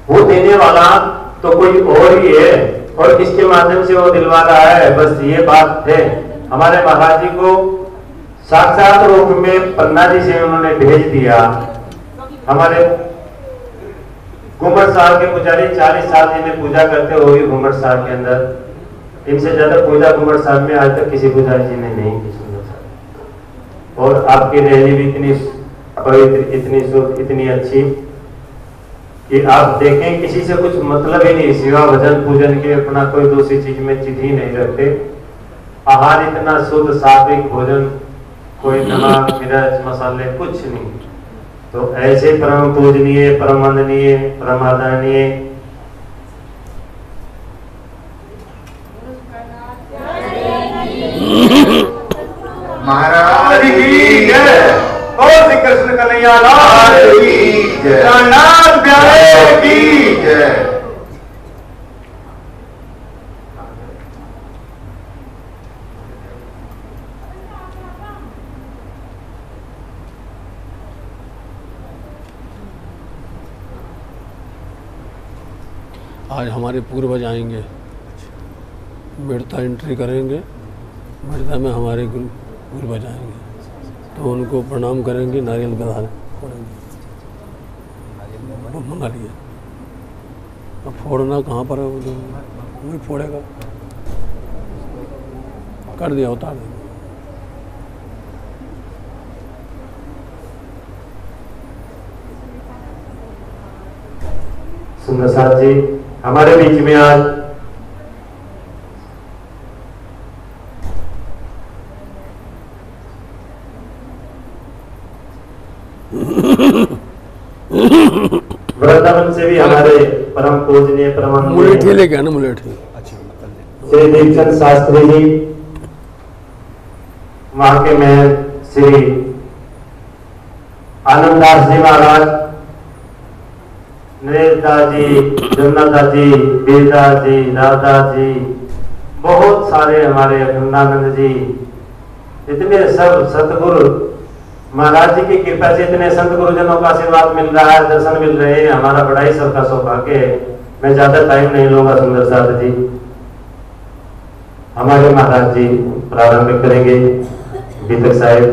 वो देने वाला तो कोई और ही है, और किसके माध्यम से वो दिलवा रहा है, बस ये बात है। हमारे महाराज जी को साक्षात रूप में पन्ना जी से उन्होंने भेज दिया। हमारे घुमट साहब के पुजारी 40 साल जिन्हें पूजा करते हुए घुमट साहब के अंदर, इनसे ज्यादा पूजा घुमट साहब में आज तक किसी पुजारी जी ने नहीं की। सुंदर साहब, और आपकी रैली भी इतनी पवित्र, इतनी शुद्ध, इतनी अच्छी कि आप देखें किसी से कुछ मतलब ही नहीं, सिवा भजन पूजन के अपना कोई दूसरी चीज में चिट्ठी नहीं रखते। आहार इतना शुद्ध सात्विक भोजन, कोई नमक मिर्च मसाले कुछ नहीं। तो ऐसे परम पूजनीय, परम वंदनीय, परम आदरणीय महाराज की जय, और श्री कृष्ण कन्हैया लाल की जय, नाथ प्यारे की जय। आज हमारे पूर्वज आएंगे, मृदा एंट्री करेंगे, मृदा में हमारे पूर्वज आएंगे, तो उनको प्रणाम करेंगे, नारियल गधा फोड़ेंगे। मंगा लिए, अब फोड़ना कहाँ पर है, वही फोड़ेगा, कर दिया, उतार देंगे। सुंदर साहब जी हमारे बीच में आज वृंदावन से भी हमारे परम पूजनीय परम मुलेठी लेके आना, मुलेठी श्री दीपचंद शास्त्री जी, वहां के महंत श्री आनंददास जी महाराज, नरेशदास जी, जन्नतदास जी, वीरदास जी, रामदास जी, बहुत सारे हमारे अखंडानंद जी, इतने सब सतगुरु महाराज जी की कृपा से इतने संत गुरुजनों का आशीर्वाद मिल रहा है, दर्शन मिल रहे हैं, हमारा बड़ा ही सबका सौभाग्य है। मैं ज्यादा टाइम नहीं लूंगा। सुंदर साहब जी हमारे महाराज जी प्रारंभ करेंगे। बीतक साहेब,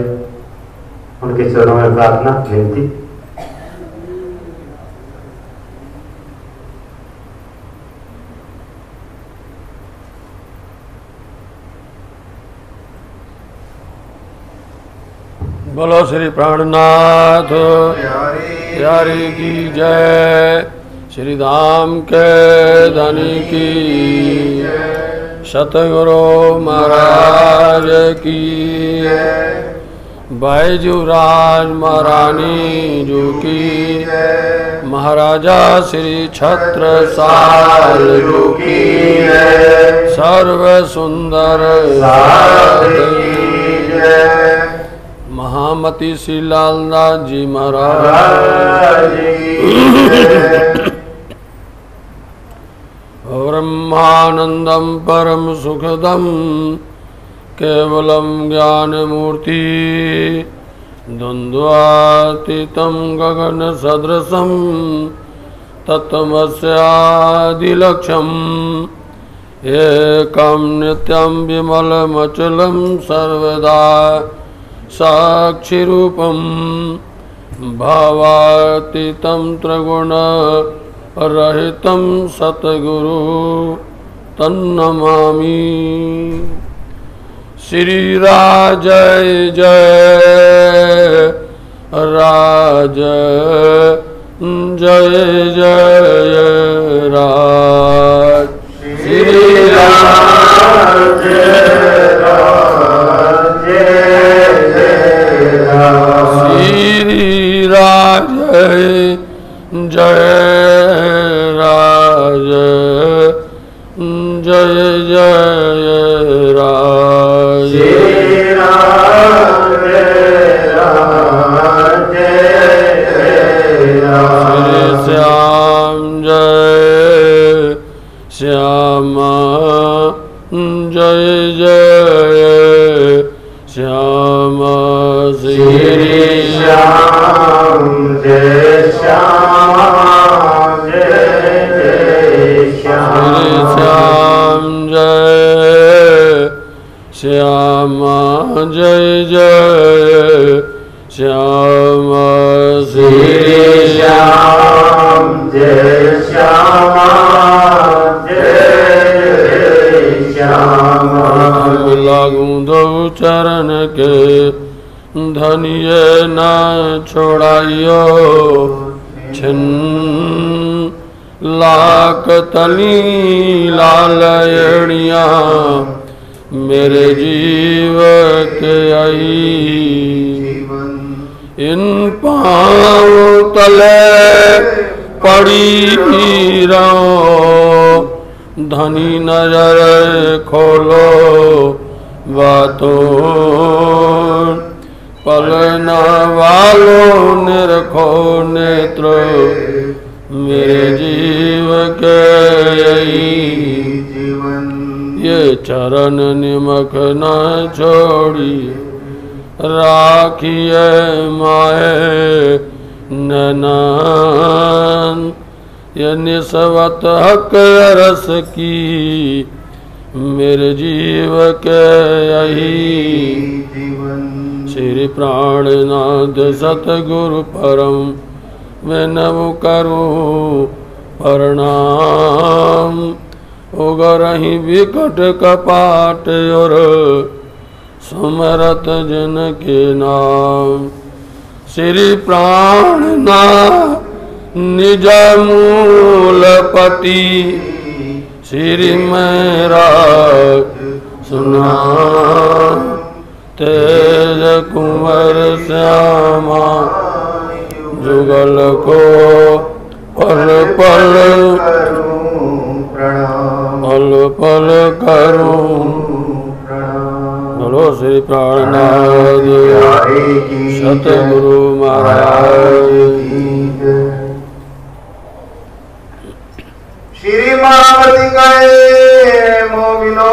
उनके चरणों में प्रार्थना विनती। बोलो श्री प्राणनाथ प्यारी की जय, श्री धाम के धनी की, सतगुरु महाराज की, बैजूराज महारानी जी की, महाराजा श्री छत्रसाल जी की, सर्व सुंदर महामती श्री लालदास जी महाराज, ब्रह्मानंदम परम सुखदम केवलम ज्ञान मूर्ति, द्वंद्वातीतम गगन सदृशम तत्तमस्यादिलक्ष्यम, एकम नित्यम विमलमचलम सर्वदा साक्षी रूपम, भावातीतं त्रिगुण रहितं सतगुरु तन्नमामि। श्री राज जय राज जय जय राज, श्री राज श्री राज जय राज जय जय राज, श्री राज श्री श्याम जय श्याम जय जय श्याम, श्री श्याम जय श्याम जय जय श्यामा जय श्यामा। लागू दो चरण के धनिये न छोड़ाइयो छिन्न लाख तली लालयणिया मेरे जीव के आई। इन पाँव तले पड़ी रहो धनी नजर खोलो बातों पलना वालों निरखो नेत्र मेरे जीव के जीवन। ये चरण निमक न छोड़ी राखिए माए नैनान। ये निस्वत हक रस की मेरे जीव के यही जीवन। श्री प्राणनाथ सतगुरु परम मैं नव करूं प्रणाम। उगरहि विकट कपाट और सुमरत जन के नाम। श्री प्राणनाथ निज मूलपति श्री मेरा सुना तेज कुंवर श्यामा जुगल को पल पल पल पल करूं बोलो श्री प्राणनाथ सतगुरु महाराज। श्री महामति कहे मोमिनो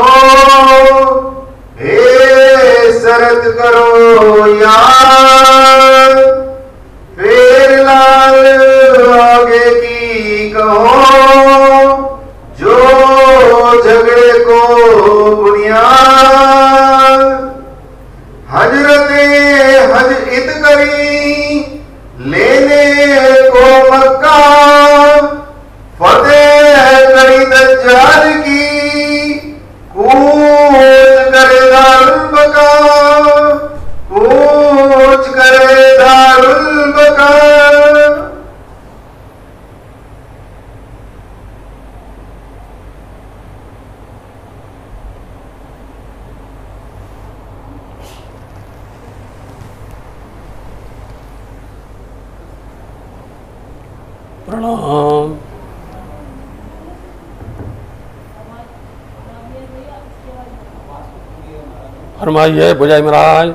हे शरत करो यार फेर लाल आगे की कहो जो झगड़े को बुनियाद। हजरते हज इत करी लेने को मक्का फतेह करी दज्जाल की कूच करे दारुल बका कूच करे दारुल बका। प्रणाम। फरमाइए बुझाई महाराज।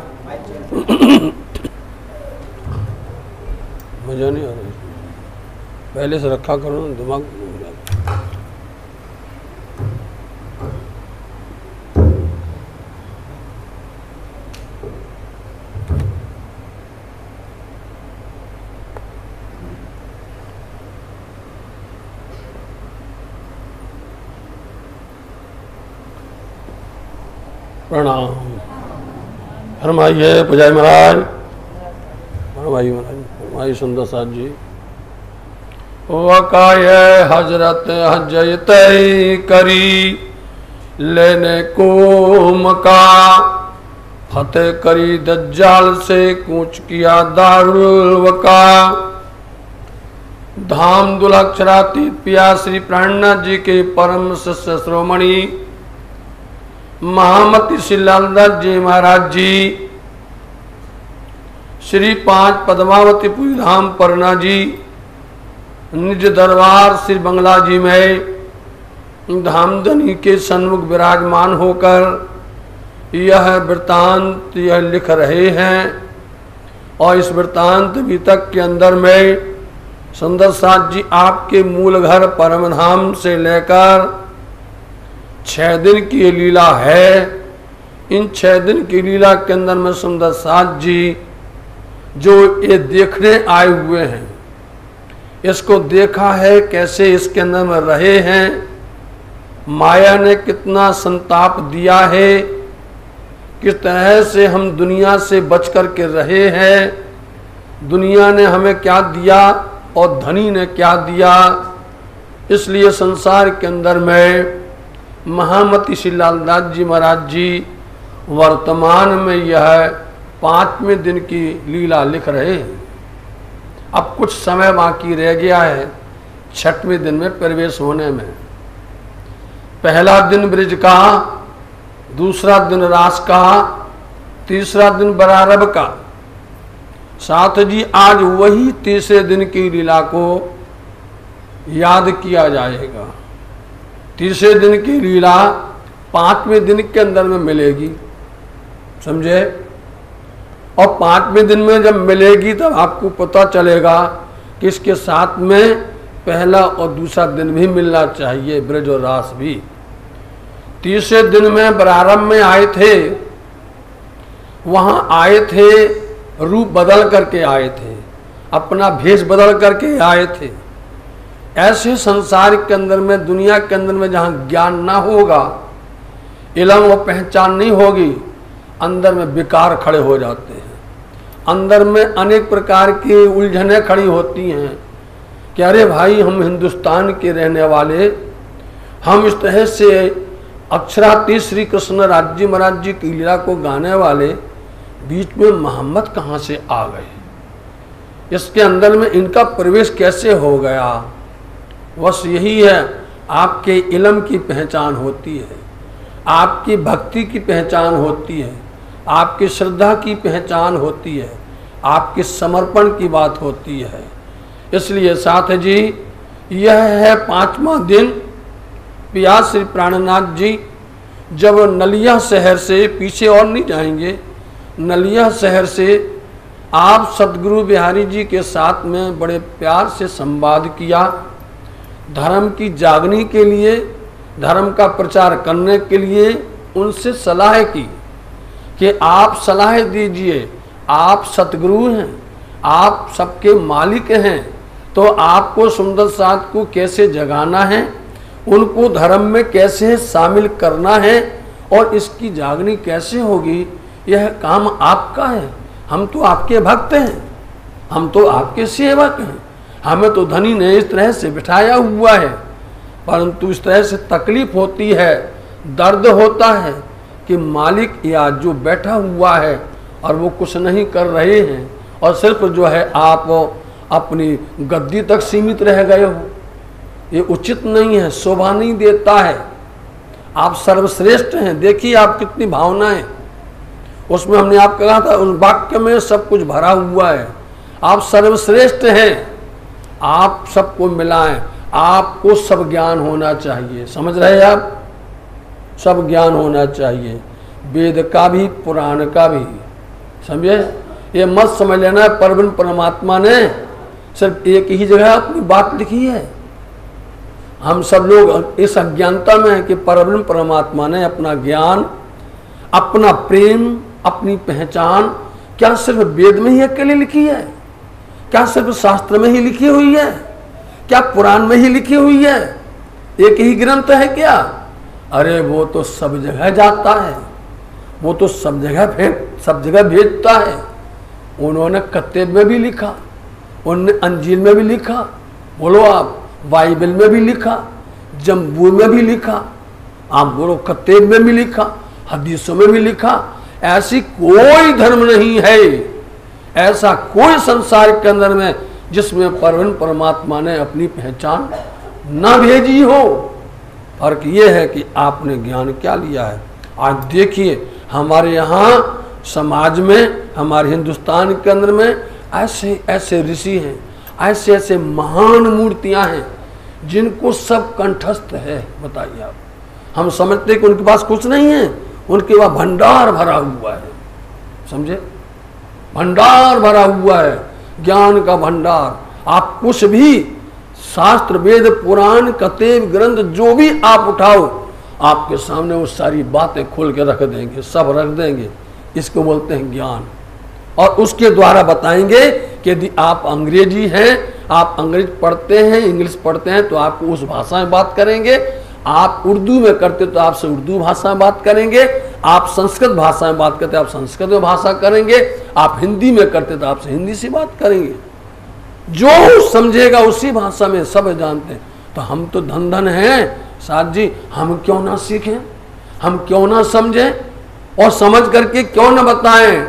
मजा नहीं आ रहा, पहले से रखा करो ना दिमाग। प्रणाम। फरमाइए पुजारी महाराज। फरमाइए महाराज। फरमाइए सुंदर साथ जी। वकाय हजरत हजयत करी लेने को मका फतेह करी दज्जाल से कूच किया दारुल वका। धाम दुलाक्षरातीत पिया श्री प्राणनाथ जी के परम शिष्य श्रोमणी महामती श्री लालदास जी महाराज जी श्री 5 पद्मावती पुरी धाम परना जी निज दरबार श्री बंगला जी में धामधनी के सन्मुख विराजमान होकर यह वृत्तांत यह लिख रहे हैं। और इस वृत्तांत वितक के अंदर में सुंदर साथ जी आपके मूल घर परमधाम से लेकर 6 दिन की लीला है। इन 6 दिन की लीला के अंदर में सुंदर साथ जी जो ये देखने आए हुए हैं, इसको देखा है कैसे इसके अंदर में रहे हैं, माया ने कितना संताप दिया है, किस तरह से हम दुनिया से बच कर के रहे हैं, दुनिया ने हमें क्या दिया और धनी ने क्या दिया। इसलिए संसार के अंदर में महामती श्री लालदास जी महाराज जी वर्तमान में यह 5वें दिन की लीला लिख रहे हैं। अब कुछ समय बाकी रह गया है 6वें दिन में प्रवेश होने में। पहला दिन ब्रज का, दूसरा दिन रास का, तीसरा दिन बरारब का। साथ जी आज वही तीसरे दिन की लीला को याद किया जाएगा। तीसरे दिन की लीला 5वें दिन के अंदर में मिलेगी, समझे। और 5वें दिन में जब मिलेगी तब आपको पता चलेगा कि इसके साथ में पहला और दूसरा दिन भी मिलना चाहिए, ब्रज और रास भी। तीसरे दिन में प्रारंभ में आए थे, वहां आए थे रूप बदल करके आए थे, अपना भेष बदल करके आए थे। ऐसे संसार के अंदर में, दुनिया के अंदर में जहां ज्ञान ना होगा, इल्म और पहचान नहीं होगी, अंदर में विकार खड़े हो जाते हैं। अंदर में अनेक प्रकार की उलझनें खड़ी होती हैं कि अरे भाई हम हिंदुस्तान के रहने वाले, हम इस तरह से अक्षरातीत श्री कृष्ण राज जी महाराज जी की लीला को गाने वाले, बीच में मोहम्मद कहाँ से आ गए, इसके अंदर में इनका प्रवेश कैसे हो गया। बस यही है, आपके इल्म की पहचान होती है, आपकी भक्ति की पहचान होती है, आपकी श्रद्धा की पहचान होती है, आपके समर्पण की बात होती है। इसलिए साथ जी यह है 5वां दिन। व्यास श्री प्राणनाथ जी जब नलिया शहर से, पीछे और नहीं जाएंगे, नलिया शहर से आप सतगुरु बिहारी जी के साथ में बड़े प्यार से संवाद किया। धर्म की जागनी के लिए, धर्म का प्रचार करने के लिए उनसे सलाह की कि आप सलाह दीजिए, आप सतगुरु हैं, आप सबके मालिक हैं, तो आपको सुंदर साथ को कैसे जगाना है, उनको धर्म में कैसे शामिल करना है और इसकी जागनी कैसे होगी, यह काम आपका है। हम तो आपके भक्त हैं, हम तो आपके सेवक हैं, हमें तो धनी ने इस तरह से बिठाया हुआ है। परंतु इस तरह से तकलीफ होती है, दर्द होता है कि मालिक या जो बैठा हुआ है और वो कुछ नहीं कर रहे हैं और सिर्फ जो है आप अपनी गद्दी तक सीमित रह गए हो, ये उचित नहीं है, शोभा नहीं देता है। आप सर्वश्रेष्ठ हैं, देखिए आप कितनी भावनाएं, उसमें हमने आपको कहा था उस वाक्य में सब कुछ भरा हुआ है। आप सर्वश्रेष्ठ हैं, आप सबको मिलाएं, आपको सब ज्ञान होना चाहिए, समझ रहे हैं आप, सब ज्ञान होना चाहिए, वेद का भी पुराण का भी, समझे। ये मत समझ लेना परब्रह्म परमात्मा ने सिर्फ एक ही जगह अपनी बात लिखी है। हम सब लोग इस अज्ञानता में है कि परब्रह्म परमात्मा ने अपना ज्ञान, अपना प्रेम, अपनी पहचान क्या सिर्फ वेद में ही अकेले लिखी है, क्या सिर्फ शास्त्र में ही लिखी हुई है, क्या पुराण में ही लिखी हुई है, एक ही ग्रंथ है क्या। अरे वो तो सब जगह जाता है, वो तो सब जगह भेजता है। उन्होंने कत्तेब में भी लिखा, उन्होंने अंजील में भी लिखा, बोलो आप, बाइबल में भी लिखा, जम्बूर में भी लिखा, आप बोलो कत्तेब में भी लिखा, हदीसों में भी लिखा। ऐसी कोई धर्म नहीं है, ऐसा कोई संसार के अंदर में जिसमें परब्रह्म परमात्मा ने अपनी पहचान ना भेजी हो। फर्क ये है कि आपने ज्ञान क्या लिया है। आज देखिए हमारे यहाँ समाज में, हमारे हिंदुस्तान के अंदर में ऐसे ऐसे ऋषि हैं, ऐसे ऐसे महान मूर्तियां हैं जिनको सब कंठस्थ है। बताइए आप, हम समझते कि उनके पास कुछ नहीं है, उनके पास भंडार भरा हुआ है, समझे, भंडार भरा हुआ है, ज्ञान का भंडार। आप कुछ भी शास्त्र, वेद, पुराण, कतेब, ग्रंथ जो भी आप उठाओ, आपके सामने वो सारी बातें खोल के रख देंगे, सब रख देंगे। इसको बोलते हैं ज्ञान। और उसके द्वारा बताएंगे कि यदि आप अंग्रेजी हैं, आप अंग्रेजी पढ़ते हैं, इंग्लिश पढ़ते हैं, तो आपको उस भाषा में बात करेंगे। आप उर्दू में करते तो आपसे उर्दू भाषा में बात करेंगे, आप संस्कृत भाषा में बात करते आप संस्कृत में भाषा करेंगे, आप हिंदी में करते तो आपसे हिंदी से बात करेंगे। जो समझेगा उसी भाषा में सब जानते हैं। तो हम तो धन धन हैं साथ जी, हम क्यों ना सीखें, हम क्यों ना समझें और समझ करके क्यों ना बताएं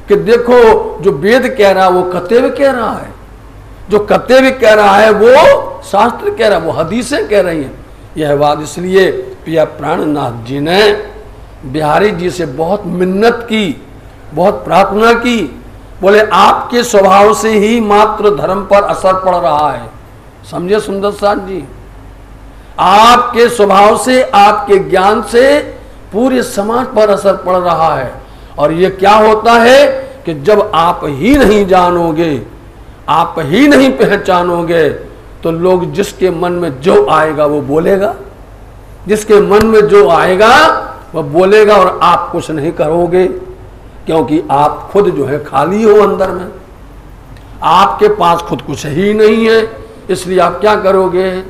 कि देखो जो वेद कह रहा है वो कतेव कह रहा है, जो कतेव कह रहा है वो शास्त्र कह रहा है, वो हदीसें कह रही हैं। यह बात इसलिए पिया प्राणनाथ जी ने बिहारी जी से बहुत मिन्नत की, बहुत प्रार्थना की। बोले आपके स्वभाव से ही मात्र धर्म पर असर पड़ रहा है। समझे सुंदर साथ जी, आपके स्वभाव से, आपके ज्ञान से पूरे समाज पर असर पड़ रहा है। और ये क्या होता है कि जब आप ही नहीं जानोगे, आप ही नहीं पहचानोगे, तो लोग जिसके मन में जो आएगा वो बोलेगा, जिसके मन में जो आएगा वह बोलेगा और आप कुछ नहीं करोगे, क्योंकि आप खुद जो है खाली हो अंदर में, आपके पास खुद कुछ ही नहीं है। इसलिए आप क्या करोगे,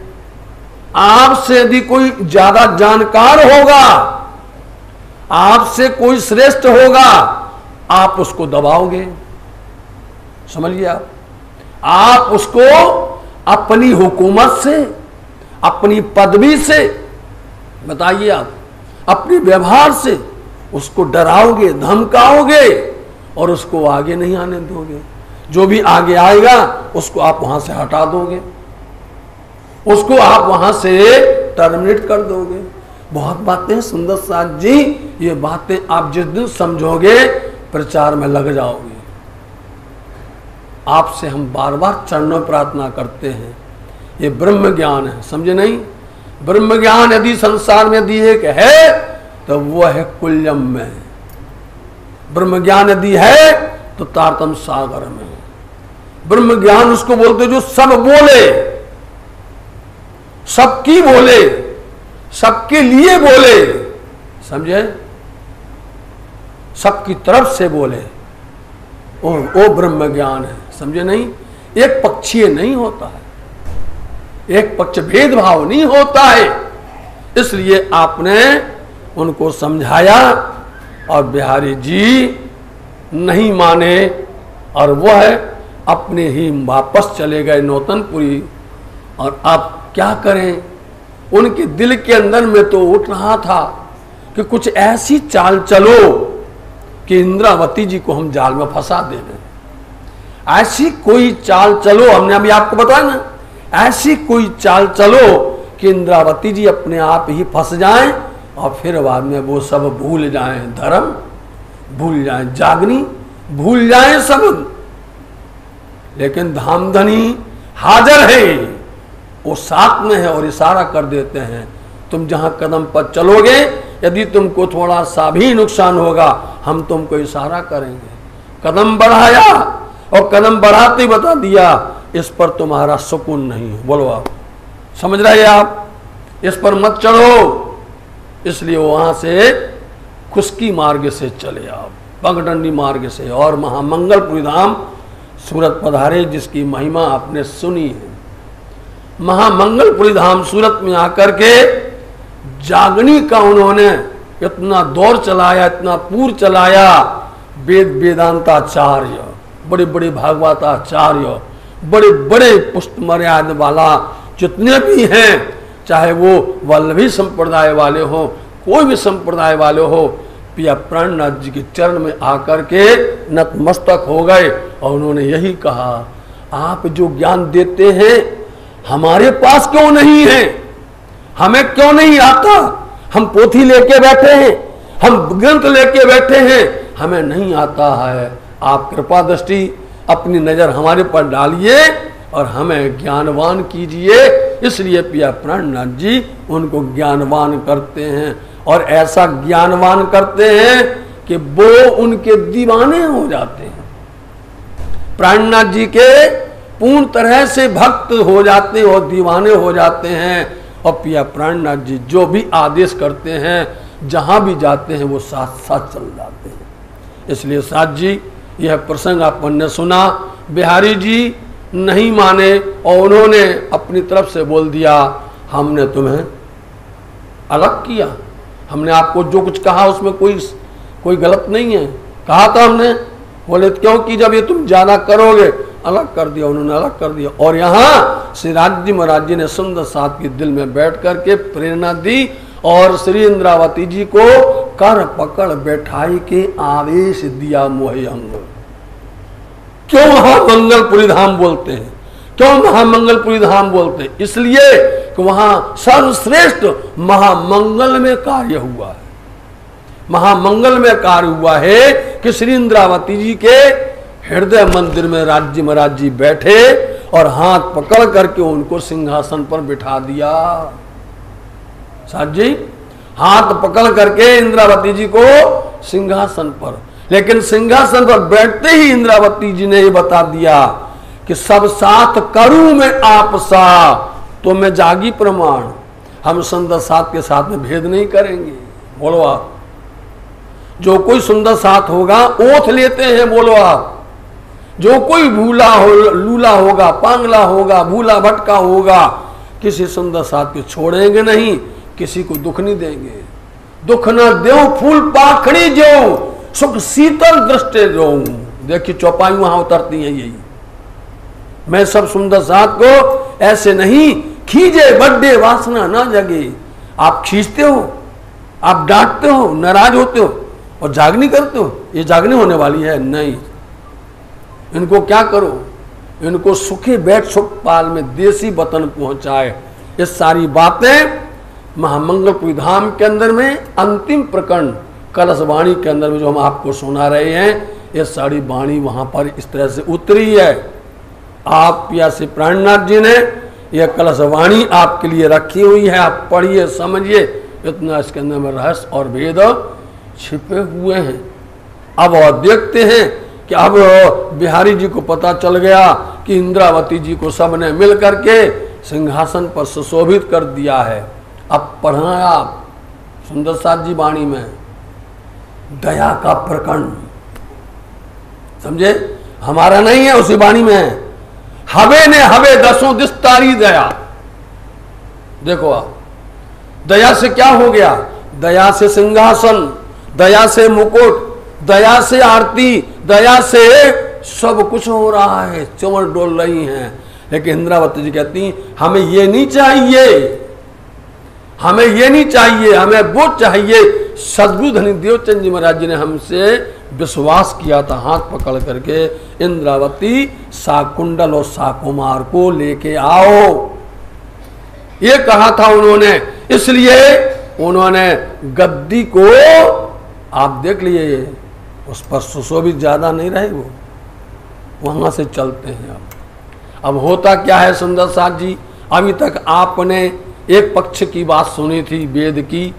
आपसे यदि कोई ज्यादा जानकार होगा, आपसे कोई श्रेष्ठ होगा, आप उसको दबाओगे। समझिए आप उसको अपनी हुकूमत से, अपनी पदवी से, बताइए आप अपने व्यवहार से उसको डराओगे, धमकाओगे और उसको आगे नहीं आने दोगे। जो भी आगे आएगा उसको आप वहां से हटा दोगे, उसको आप वहां से टर्मिनेट कर दोगे। बहुत बातें सुंदर साथ जी, ये बातें आप जिस दिन समझोगे प्रचार में लग जाओगे। आपसे हम बार बार चरणों प्रार्थना करते हैं, ये ब्रह्म ज्ञान है, समझे नहीं। ब्रह्म ज्ञान यदि संसार में यदि एक है तो वो है कुल्यम में, ब्रह्म ज्ञान यदि है तो तारतम सागर में। ब्रह्म ज्ञान उसको बोलते जो सब बोले, सबकी बोले, सबके लिए बोले, समझे, सबकी तरफ से बोले, वो ब्रह्म ज्ञान है, समझे नहीं। एक पक्षीय नहीं होता है, एक पक्ष भेदभाव नहीं होता है। इसलिए आपने उनको समझाया और बिहारी जी नहीं माने और वह अपने ही वापस चले गए नौतनपुरी। और आप क्या करें, उनके दिल के अंदर में तो उठ रहा था कि कुछ ऐसी चाल चलो कि इंद्रावती जी को हम जाल में फंसा दें। ऐसी कोई चाल चलो, हमने अभी आपको बताया ना, ऐसी कोई चाल चलो कि इंद्रावती जी अपने आप ही फंस जाएं और फिर बाद में वो सब भूल जाएं, धर्म भूल जाएं, जागनी भूल जाएं सब। लेकिन धामधनी हाजिर है, वो साथ में है और इशारा कर देते हैं, तुम जहां कदम पर चलोगे यदि तुमको थोड़ा सा भी नुकसान होगा हम तुमको इशारा करेंगे। कदम बढ़ाया और कदम बढ़ाते ही बता दिया इस पर तुम्हारा सुकून नहीं है। बोलो आप समझ रहे हैं, आप इस पर मत चढ़ो। इसलिए वहां से खुशकी मार्ग से चले आप, पगडंडी मार्ग से, और महामंगलपुरी धाम सूरत पधारे, जिसकी महिमा आपने सुनी है। महामंगलपुरी धाम सूरत में आकर के जागनी का उन्होंने इतना दौर चलाया, इतना पूर चलाया। वेद वेदांताचार्य, बड़े बड़े भागवताचार्य, बड़े बड़े पुष्ट मर्यादा वाला जितने भी हैं, चाहे वो वल्लभी संप्रदाय वाले हो, कोई भी संप्रदाय वाले हो, पिया प्राणनाथ जी के चरण में आकर के नतमस्तक हो गए। और उन्होंने यही कहा, आप जो ज्ञान देते हैं हमारे पास क्यों नहीं है, हमें क्यों नहीं आता। हम पोथी लेके बैठे हैं, हम ग्रंथ लेके बैठे हैं, हमें नहीं आता है। आप कृपा दृष्टि अपनी नजर हमारे पर डालिए और हमें ज्ञानवान कीजिए। इसलिए पिया प्राणनाथ जी उनको ज्ञानवान करते हैं, और ऐसा ज्ञानवान करते हैं कि वो उनके दीवाने हो जाते हैं, प्राणनाथ जी के पूर्ण तरह से भक्त हो जाते हैं और दीवाने हो जाते हैं। और पिया प्राणनाथ जी जो भी आदेश करते हैं, जहां भी जाते हैं वो साथ साथ चल जाते हैं। इसलिए साथ जी यह प्रसंग अपन ने सुना, बिहारी जी नहीं माने और उन्होंने अपनी तरफ से बोल दिया हमने तुम्हें अलग किया, हमने आपको जो कुछ कहा उसमें कोई गलत नहीं है। कहा था हमने बोले क्योंकि जब ये तुम ज्यादा करोगे, अलग कर दिया, उन्होंने अलग कर दिया। और यहाँ श्री राज्य महाराज जी ने सुंदर साहब के दिल में बैठ करके प्रेरणा दी और श्री इंद्रावती जी को कर पकड़ बैठाई के आवेश दिया मोहे अंग। क्यों वहां मंगलपुरी धाम बोलते हैं, क्यों महामंगलपुरी धाम बोलते हैं? इसलिए कि वहां सर्वश्रेष्ठ महामंगल में कार्य हुआ है। महामंगल में कार्य हुआ है कि श्री इंद्रावती जी के हृदय मंदिर में राज्य महाराज जी बैठे और हाथ पकड़ करके उनको सिंहासन पर बिठा दिया। साथ जी हाथ पकड़ करके इंद्रावती जी को सिंहासन पर, लेकिन सिंहासन पर बैठते ही इंद्रावती जी ने ये बता दिया कि सब साथ करूं मैं आप सा, तो मैं जागी प्रमाण। हम सुंदर साथ के साथ में भेद नहीं करेंगे। बोलो आप, जो कोई सुंदर साथ होगा ओथ लेते हैं। बोलो आप, जो कोई भूला हो, लूला होगा, पांगला होगा, भूला भटका होगा, किसी सुंदर साथ को छोड़ेंगे नहीं, किसी को दुख नहीं देंगे। दुख न देव फूल पाखड़ी जो, सुख शीतल दृष्टि जो। देखिए चौपाई वहां उतरती है यही। मैं सब सुंदर साथ को ऐसे नहीं खींचे, बड्डे वासना ना जगे। आप खींचते हो, आप डांटते हो, नाराज होते हो और जागनी करते हो, ये जागनी होने वाली है नहीं। इनको क्या करो, इनको सुखी बैठ सुख पाल में देसी वतन पहुंचाए। ये सारी बातें महामंगलपुरी धाम के अंदर में अंतिम प्रकरण कलश वाणी के अंदर में जो हम आपको सुना रहे हैं, ये सारी वाणी वहां पर इस तरह से उतरी है। आप या श्री प्राणनाथ जी ने यह कलश वाणी आपके लिए रखी हुई है। आप पढ़िए, समझिए, इतना इसके अंदर में रहस्य और भेद छिपे हुए हैं। अब और देखते हैं कि अब बिहारी जी को पता चल गया कि इंद्रावती जी को सबने मिल करके सिंहासन पर सुशोभित कर दिया है। अब पढ़ना आप सुंदर साथ जी वाणी में दया का प्रकरण, समझे, हमारा नहीं है, उसी वाणी में है। हवे ने हवे दसों दिस तारी दया। देखो आप, दया से क्या हो गया? दया से सिंहासन, दया से मुकुट, दया से आरती, दया से सब कुछ हो रहा है, चमर डोल रही हैं। लेकिन इंद्रावती जी कहती हमें ये नहीं चाहिए, हमें ये नहीं चाहिए, हमें वो चाहिए। सदगुरु धनी देवचंद जी महाराज जी ने हमसे विश्वास किया था, हाथ पकड़ करके इंद्रावती साकुंडल और साकुमार को लेके आओ, ये कहा था उन्होंने। इसलिए उन्होंने गद्दी को आप देख लिए, उस पर सुशोभित ज्यादा नहीं रहे, वो वहां से चलते हैं। अब होता क्या है सुंदर साथ जी, अभी तक आपने एक पक्ष की बात सुनी थी वेद की,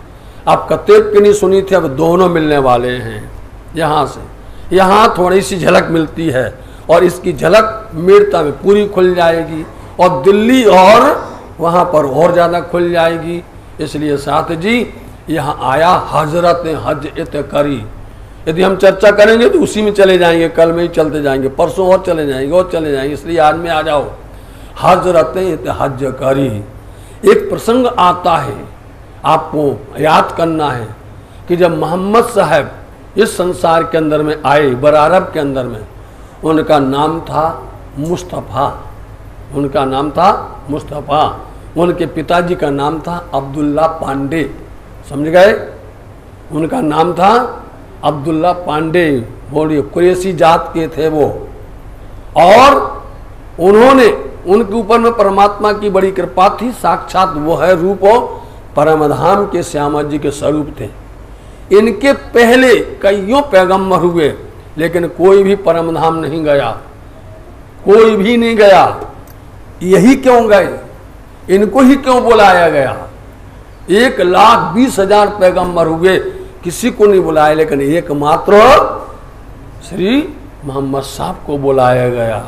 आप कतेब की नहीं सुनी थी। अब दोनों मिलने वाले हैं। यहाँ से यहाँ थोड़ी सी झलक मिलती है और इसकी झलक मीरता में पूरी खुल जाएगी और दिल्ली और वहाँ पर और ज़्यादा खुल जाएगी। इसलिए साथ जी यहाँ आया हजरत हज इत करी। यदि हम चर्चा करेंगे तो उसी में चले जाएंगे, कल में ही चलते जाएंगे, परसों और चले जाएंगे और चले जाएंगे। इसलिए आज में आ जाओ, हजरत इत हज करी। एक प्रसंग आता है, आपको याद करना है कि जब मोहम्मद साहब इस संसार के अंदर में आए, बरारब के अंदर में, उनका नाम था मुस्तफ़ा, उनका नाम था मुस्तफ़ा। उनके पिताजी का नाम था अब्दुल्ला पांडे, समझ गए, उनका नाम था अब्दुल्ला पांडे। बोलिए, कुरैशी जात के थे वो। और उन्होंने, उनके ऊपर में परमात्मा की बड़ी कृपा थी, साक्षात वो है रूप परमधाम के श्यामा जी के स्वरूप थे। इनके पहले कईयों पैगंबर हुए, लेकिन कोई भी परमधाम नहीं गया, कोई भी नहीं गया। यही क्यों गए? इनको ही क्यों बुलाया गया? 1,20,000 पैगंबर हुए, किसी को नहीं बुलाया, लेकिन एकमात्र श्री मोहम्मद साहब को बुलाया गया।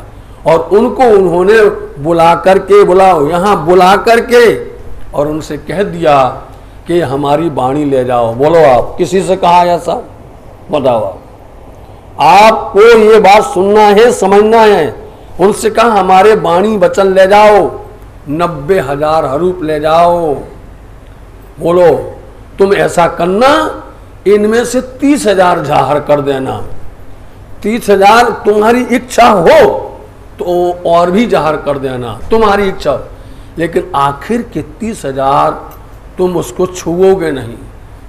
और उनको उन्होंने बुला करके, बुलाओ यहाँ, बुला करके और उनसे कह दिया कि हमारी वाणी ले जाओ। बोलो आप, किसी से कहा ऐसा? बताओ आप, आपको ये बात सुनना है, समझना है। उनसे कहा हमारे वाणी वचन ले जाओ, 90,000 हरूप ले जाओ। बोलो, तुम ऐसा करना, इनमें से 30,000 जाहर कर देना। 30,000 तुम्हारी इच्छा हो तो और भी जाहिर कर देना, तुम्हारी इच्छा, लेकिन आखिर के 30,000 तुम उसको छुओगे नहीं,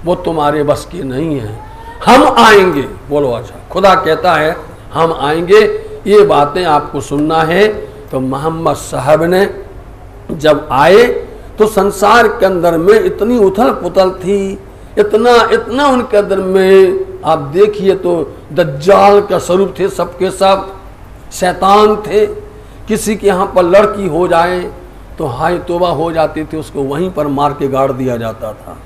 वो तुम्हारे बस की नहीं है। हम आएंगे, बोलो अच्छा, खुदा कहता है हम आएंगे, ये बातें आपको सुनना है। तो मोहम्मद साहब ने जब आए तो संसार के अंदर में इतनी उथल पुथल थी, इतना उनके अंदर में, आप देखिए तो दज्जाल का स्वरूप थे, सबके सब शैतान थे। किसी के यहाँ पर लड़की हो जाए तो हाय तौबा हो जाती थी, उसको वहीं पर मार के गाड़ दिया जाता था।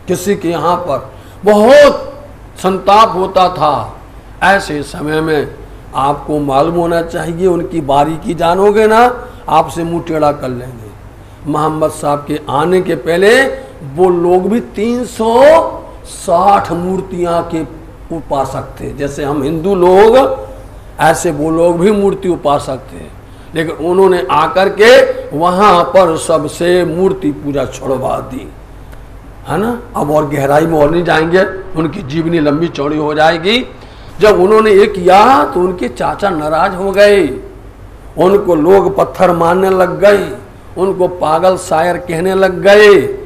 किसी के यहाँ पर बहुत संताप होता था। ऐसे समय में आपको मालूम होना चाहिए, उनकी बारीकी जानोगे ना, आपसे मुंह टेढ़ा कर लेंगे। मोहम्मद साहब के आने के पहले वो लोग भी 360 मूर्तियां के उपासक थे। जैसे हम हिंदू लोग, ऐसे वो लोग भी मूर्ति उपासक थे, लेकिन उन्होंने आकर के वहां पर सबसे मूर्ति पूजा छोड़वा दी, है ना। अब और गहराई में और नहीं जाएंगे, उनकी जीवनी लंबी चौड़ी हो जाएगी। जब उन्होंने ये किया तो उनके चाचा नाराज हो गए, उनको लोग पत्थर मारने लग गए, उनको पागल शायर कहने लग गए,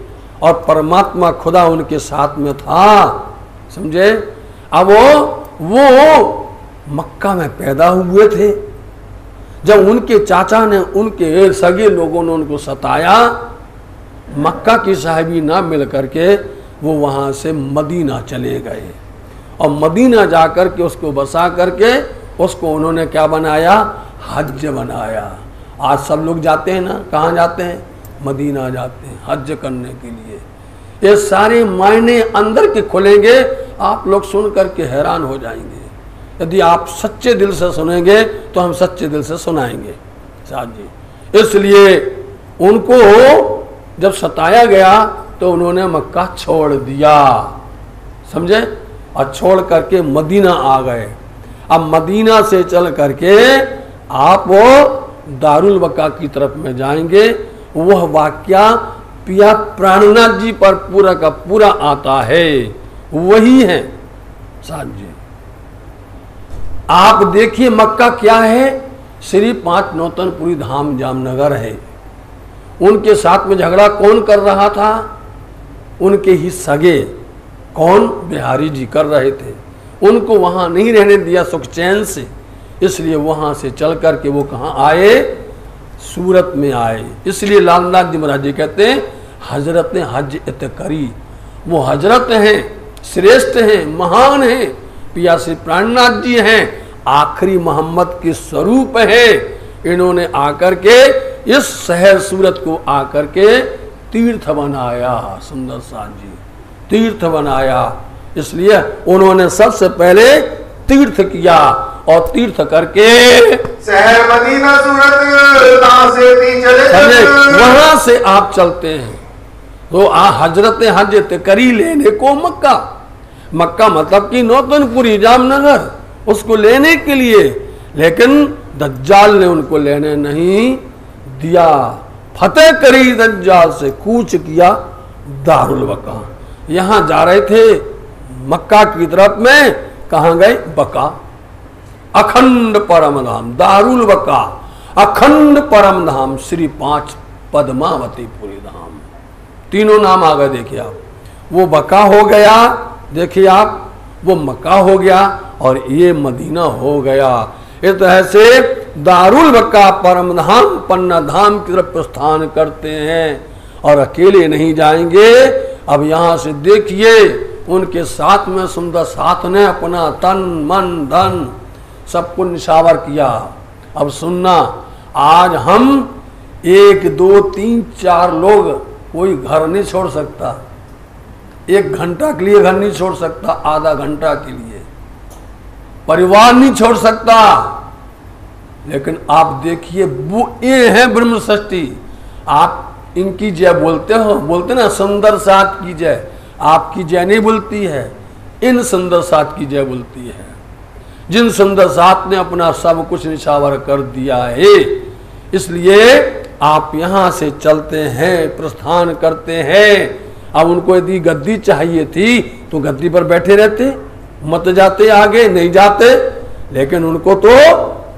और परमात्मा खुदा उनके साथ में था, समझे। अब वो मक्का में पैदा हुए थे। जब उनके चाचा ने, उनके सगे लोगों ने उनको सताया, मक्का की साहिबी ना मिल करके वो वहाँ से मदीना चले गए, और मदीना जाकर के उसको बसा करके उसको उन्होंने क्या बनाया, हज बनाया। आज सब लोग जाते हैं ना, कहाँ जाते हैं, मदीना जाते हैं हज करने के लिए। ये सारे मायने अंदर के खुलेंगे, आप लोग सुन करके हैरान हो जाएंगे। यदि आप सच्चे दिल से सुनेंगे तो हम सच्चे दिल से सुनाएंगे साहब जी। इसलिए उनको जब सताया गया तो उन्होंने मक्का छोड़ दिया, समझे, और छोड़ करके मदीना आ गए। अब मदीना से चल करके आप वो दारुल बका की तरफ में जाएंगे। वह वाक्या पिया प्राणनाथ जी पर पूरा का पूरा आता है, वही है साहब जी। आप देखिए मक्का क्या है, श्री 5 नौतनपुरी धाम जामनगर है। उनके साथ में झगड़ा कौन कर रहा था, उनके ही सगे, कौन, बिहारी जी कर रहे थे। उनको वहां नहीं रहने दिया सुख चैन से, इसलिए वहां से चल करके वो कहाँ आए, सूरत में आए। इसलिए लालनाथ जी महाराज जी कहते हैं हजरत ने हज इत करी, वो हजरत हैं, श्रेष्ठ हैं, महान हैं, पिया श्री प्राणनाथ जी हैं, आखिरी मोहम्मद के स्वरूप है। इन्होंने आकर के इस शहर सूरत को आकर के तीर्थ बनाया, सुंदर साथ जी तीर्थ बनाया। इसलिए उन्होंने सबसे पहले तीर्थ किया, और तीर्थ करके शहर मदीना सूरत से चले, वहां से आप चलते हैं तो हजरत हज करी लेने को मक्का, मक्का मतलब कि नौतनपुरी जामनगर, उसको लेने के लिए, लेकिन दज्जाल ने उनको लेने नहीं दिया। फतेह करी दज्जाल से कूच किया दारुल बका। यहां जा रहे थे मक्का की तरफ में, कहां गए, बका, अखंड परम धाम, दारुल बका, अखंड परम धाम, श्री 5 पद्मावतीपुरी धाम, तीनों नाम आ गए। देखिए आप, वो बका हो गया, देखिए आप, वो मक्का हो गया और ये मदीना हो गया। इस तरह से दारुल बका परम धाम पन्ना धाम की तरफ प्रस्थान करते हैं, और अकेले नहीं जाएंगे। अब यहां से देखिए उनके साथ में सुंदर साथ ने अपना तन मन धन सबको निशावर किया। अब सुनना, आज हम 1 2 3 4 लोग, कोई घर नहीं छोड़ सकता, 1 घंटा के लिए घर नहीं छोड़ सकता, आधा घंटा के लिए परिवार नहीं छोड़ सकता। लेकिन आप देखिए वो ये है ब्रह्म षष्ठी, आप इनकी जय बोलते हो, बोलते ना सुंदर साथ की जय, आपकी जय नहीं बोलती है, इन सुंदर साथ की जय बोलती है, जिन सुंदर साथ ने अपना सब कुछ निछावर कर दिया है। इसलिए आप यहां से चलते हैं, प्रस्थान करते हैं। अब उनको यदि गद्दी चाहिए थी तो गद्दी पर बैठे रहते, मत जाते आगे, नहीं जाते, लेकिन उनको तो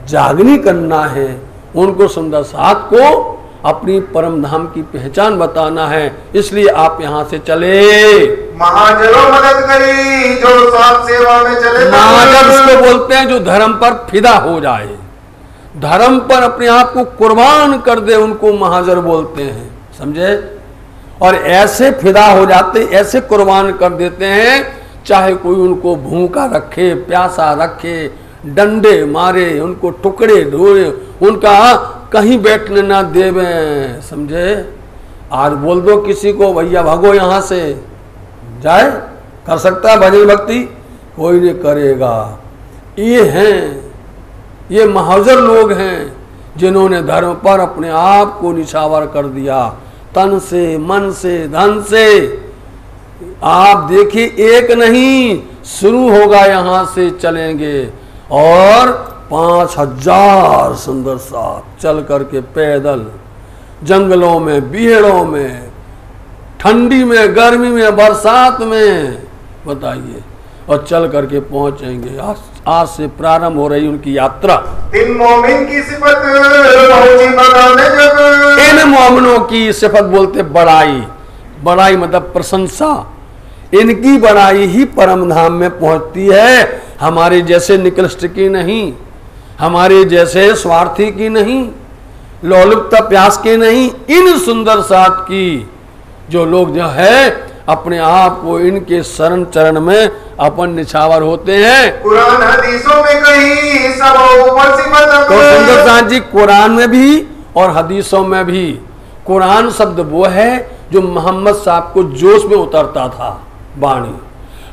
जागनी करना है, उनको सुंदर साथ को अपनी परम धाम की पहचान बताना है। इसलिए आप यहाँ से चले। महाजनों मदद करी जो साथ सेवा में चले। महाजन उसको बोलते हैं जो धर्म पर फिदा हो जाए, धर्म पर अपने आप को कुर्बान कर दे, उनको महाजर बोलते हैं, समझे। और ऐसे फिदा हो जाते, ऐसे कुर्बान कर देते हैं, चाहे कोई उनको भूखा रखे, प्यासा रखे, डंडे मारे, उनको टुकड़े ढोए, उनका कहीं बैठने ना देवे, समझे। आज बोल दो किसी को भैया भागो यहाँ से, जाए, कर सकता है भजन भक्ति? कोई नहीं करेगा। ये हैं, ये महाजर लोग हैं जिन्होंने धर्म पर अपने आप को निछावर कर दिया, तन से, मन से, धन से। आप देखिए, एक नहीं, शुरू होगा यहाँ से चलेंगे और 5000 सुंदर साथ चल करके पैदल जंगलों में, बिहड़ों में, ठंडी में, गर्मी में, बरसात में, बताइए, और चल करके पहुंचेंगे। आज से प्रारंभ हो रही उनकी यात्रा। इन मोमिन की सिफत पहुंची बताने जब। इन मोमिनों की सिफत बोलते बड़ाई, बड़ाई मतलब प्रशंसा। इनकी बड़ाई ही परम धाम में पहुंचती है, हमारे जैसे निकृष्ट की नहीं, हमारे जैसे स्वार्थी की नहीं, लोलुपता प्यास के नहीं, इन सुंदर साथ की जो लोग जो है अपने आप को इनके शरण चरण में अपन निछावर होते हैं। कुरान हदीसों में कहीं सब ऊपर सिफत। तो सुंदर साथ जी कुरान में भी और हदीसों में भी, कुरान शब्द वो है जो मोहम्मद साहब को जोश में उतरता था वाणी,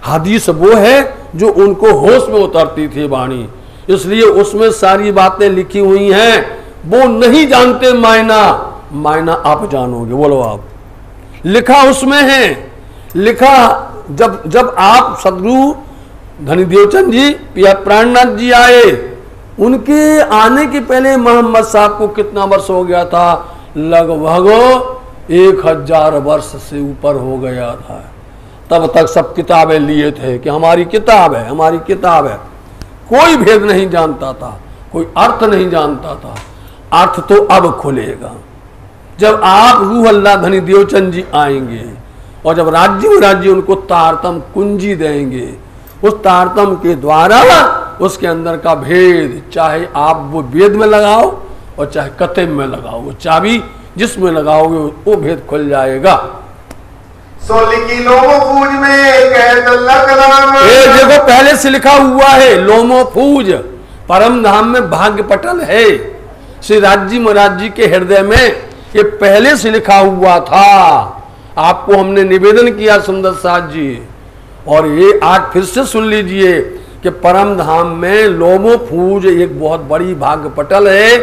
हदीस वो है जो उनको होश में उतरती थी वाणी। इसलिए उसमें सारी बातें लिखी हुई हैं। वो नहीं जानते मायना, मायना आप जानोगे। बोलो आप, लिखा उसमें है, लिखा जब आप सदगुरु धनी देवचंद जी या प्राणनाथ जी आए, उनके आने के पहले मोहम्मद साहब को कितना वर्ष हो गया था? लगभग 1000 वर्ष से ऊपर हो गया था। तब तक सब किताबें लिए थे कि हमारी किताब है, हमारी किताब है। कोई भेद नहीं जानता था, कोई अर्थ नहीं जानता था। अर्थ तो अब खुलेगा जब आप रूह अल्लाह धनी देवचंद जी आएंगे और जब राज्य उनको तारतम कुंजी देंगे। उस तारतम के द्वारा उसके अंदर का भेद, चाहे आप वो वेद में लगाओ और चाहे कतम में लगाओ, वो चाबी जिसमें लगाओगे वो भेद खुल जाएगा। सोली लोमो फूज में कहत अल्लाह कलाम। ये देखो पहले से लिखा हुआ है, लोमो फूज परम धाम में भाग्य पटल है। श्री राज्य महाराज जी के हृदय में ये पहले से लिखा हुआ था। आपको हमने निवेदन किया सुंदर साथ जी, और ये आज फिर से सुन लीजिए कि परम धाम में लोमो फूज एक बहुत बड़ी भाग्य पटल है,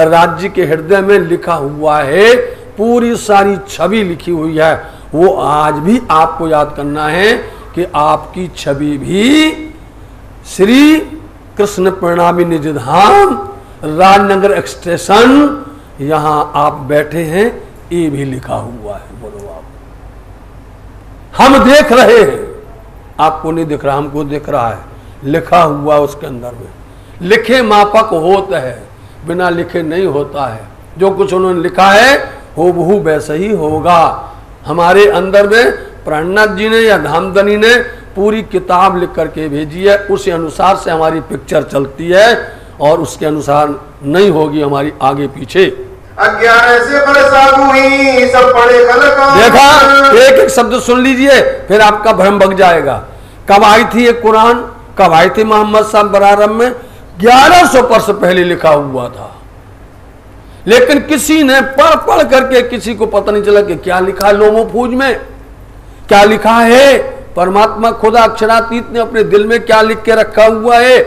राज्य के हृदय में लिखा हुआ है, पूरी सारी छवि लिखी हुई है। वो आज भी आपको याद करना है कि आपकी छवि भी श्री कृष्ण परिणामी निज धाम राजनगर एक्सटेंशन, यहाँ आप बैठे हैं, ये भी लिखा हुआ है। बोलो आप, हम देख रहे हैं, आपको नहीं दिख रहा, हमको दिख रहा है, लिखा हुआ उसके अंदर में। लिखे मापक होता है, बिना लिखे नहीं होता है। जो कुछ उन्होंने लिखा है हूबहू वैसे ही होगा। हमारे अंदर में प्राणनाथ जी ने या धामधनी ने पूरी किताब लिख करके भेजी है, उसी अनुसार से हमारी पिक्चर चलती है और उसके अनुसार नहीं होगी हमारी आगे पीछे। अज्ञान से बरसात हुई सब पड़े खलका। देखा, एक एक शब्द सुन लीजिए फिर आपका भ्रम भग जाएगा। कब आई थी ये कुरान, कब आई थी मोहम्मद साहब बरारम में? 1100 वर्ष पहले लिखा हुआ था, लेकिन किसी ने पढ़ करके किसी को पता नहीं चला कि क्या लिखा है लोमो फूज में, क्या लिखा है। परमात्मा खुदा अक्षरातीत ने अपने दिल में क्या लिख के रखा हुआ है।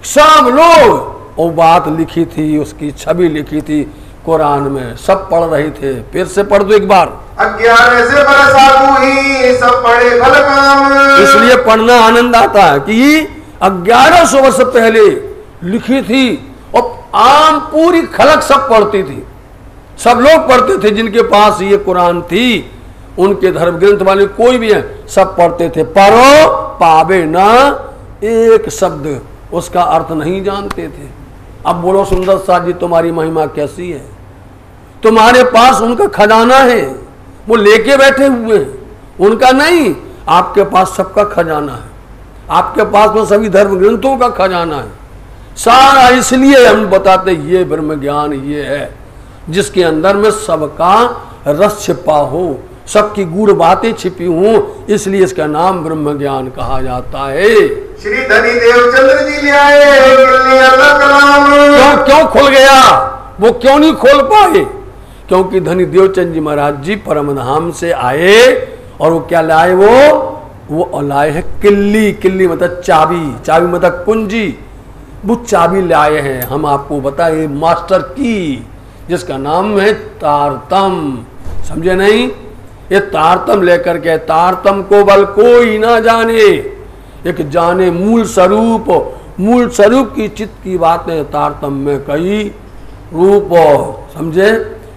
सब लोग वो बात लिखी थी, उसकी छवि लिखी थी कुरान में, सब पढ़ रहे थे। फिर से पढ़ दो एक बार। अज्ञान से बरसात हुई सब पड़े खलकाम। इसलिए पढ़ना आनंद आता है कि 1100 वर्ष पहले लिखी थी और आम पूरी खलक सब पढ़ती थी, सब लोग पढ़ते थे। जिनके पास ये कुरान थी, उनके धर्म ग्रंथ वाले कोई भी है, सब पढ़ते थे। पढ़ो पावे ना एक शब्द उसका अर्थ नहीं जानते थे। अब बोलो सुंदर साथ जी तुम्हारी महिमा कैसी है? तुम्हारे पास उनका खजाना है, वो लेके बैठे हुए हैं, उनका नहीं, आपके पास सबका खजाना है। आपके पास में सभी धर्म ग्रंथों का खजाना है सारा। इसलिए हम बताते ये ब्रह्म ज्ञान ये है जिसके अंदर में सबका रस छिपा हो, सबकी गूढ़ बातें छिपी हो, इसलिए इसका नाम ब्रह्म ज्ञान कहा जाता है। श्री धनी देवचंद्र जी ले आए क्यों खुल गया? वो क्यों नहीं खोल पाए? क्योंकि धनी देवचंद जी महाराज जी परम धाम से आए और वो क्या लाए? वो लाए हैं किल्ली। किल्ली मतलब चाबी, चाबी मतलब कुंजी, वो चाबी लाए हैं। हम आपको बताए मास्टर की, जिसका नाम है तारतम। समझे नहीं? ये तारतम लेकर के, तारतम को बल कोई ना जाने, एक जाने मूल स्वरूप। मूल स्वरूप की चित्त की बातें तारतम में कई रूप। समझे?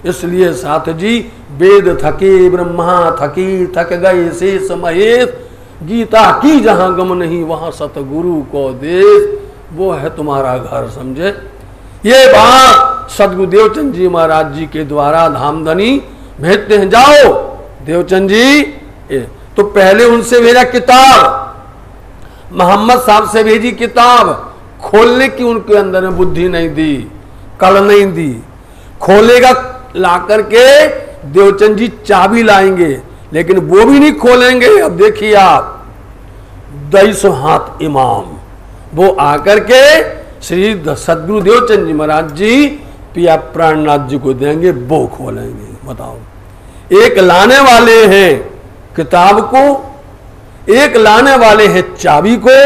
इसलिए साथ जी वेद थके ब्रह्मा थकी, थक गए शेष महेश, गीता की जहां गम नहीं वहां सतगुरु को देश, वो है तुम्हारा घर। समझे? ये बात सदगुरु देवचंद जी महाराज जी के द्वारा धामधनी भेजते हैं, जाओ देवचंद जी। तो पहले उनसे भेजा किताब, मोहम्मद साहब से भेजी किताब, खोलने की उनके अंदर में बुद्धि नहीं दी, कल नहीं दी। खोलेगा ला करके देवचंद जी चाबी लाएंगे, लेकिन वो भी नहीं खोलेंगे। अब देखिए आप 250 हाथ इमाम वो आकर के श्री सदगुरु देवचंद जी महाराज जी पिया प्राणनाथ जी को देंगे, वो खोलेंगे। बताओ, एक लाने वाले हैं किताब को, एक लाने वाले हैं चाबी को,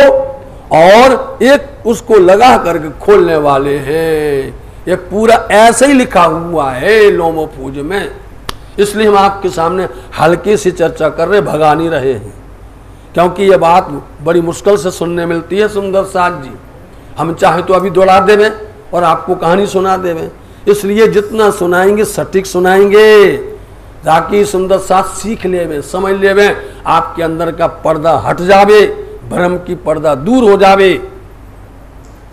और एक उसको लगा करके खोलने वाले हैं। ये पूरा ऐसे ही लिखा हुआ है लोमो पूज में। इसलिए हम आपके सामने हल्के से चर्चा कर रहे, भगा नहीं रहे हैं, क्योंकि ये बात बड़ी मुश्किल से सुनने मिलती है। सुंदर साथ जी हम चाहे तो अभी दौड़ा देवे और आपको कहानी सुना देवे, इसलिए जितना सुनाएंगे सटीक सुनाएंगे, ताकि सुंदर साथ सीख लेवे, समझ लेवे, आपके अंदर का पर्दा हट जावे, भ्रम की पर्दा दूर हो जावे।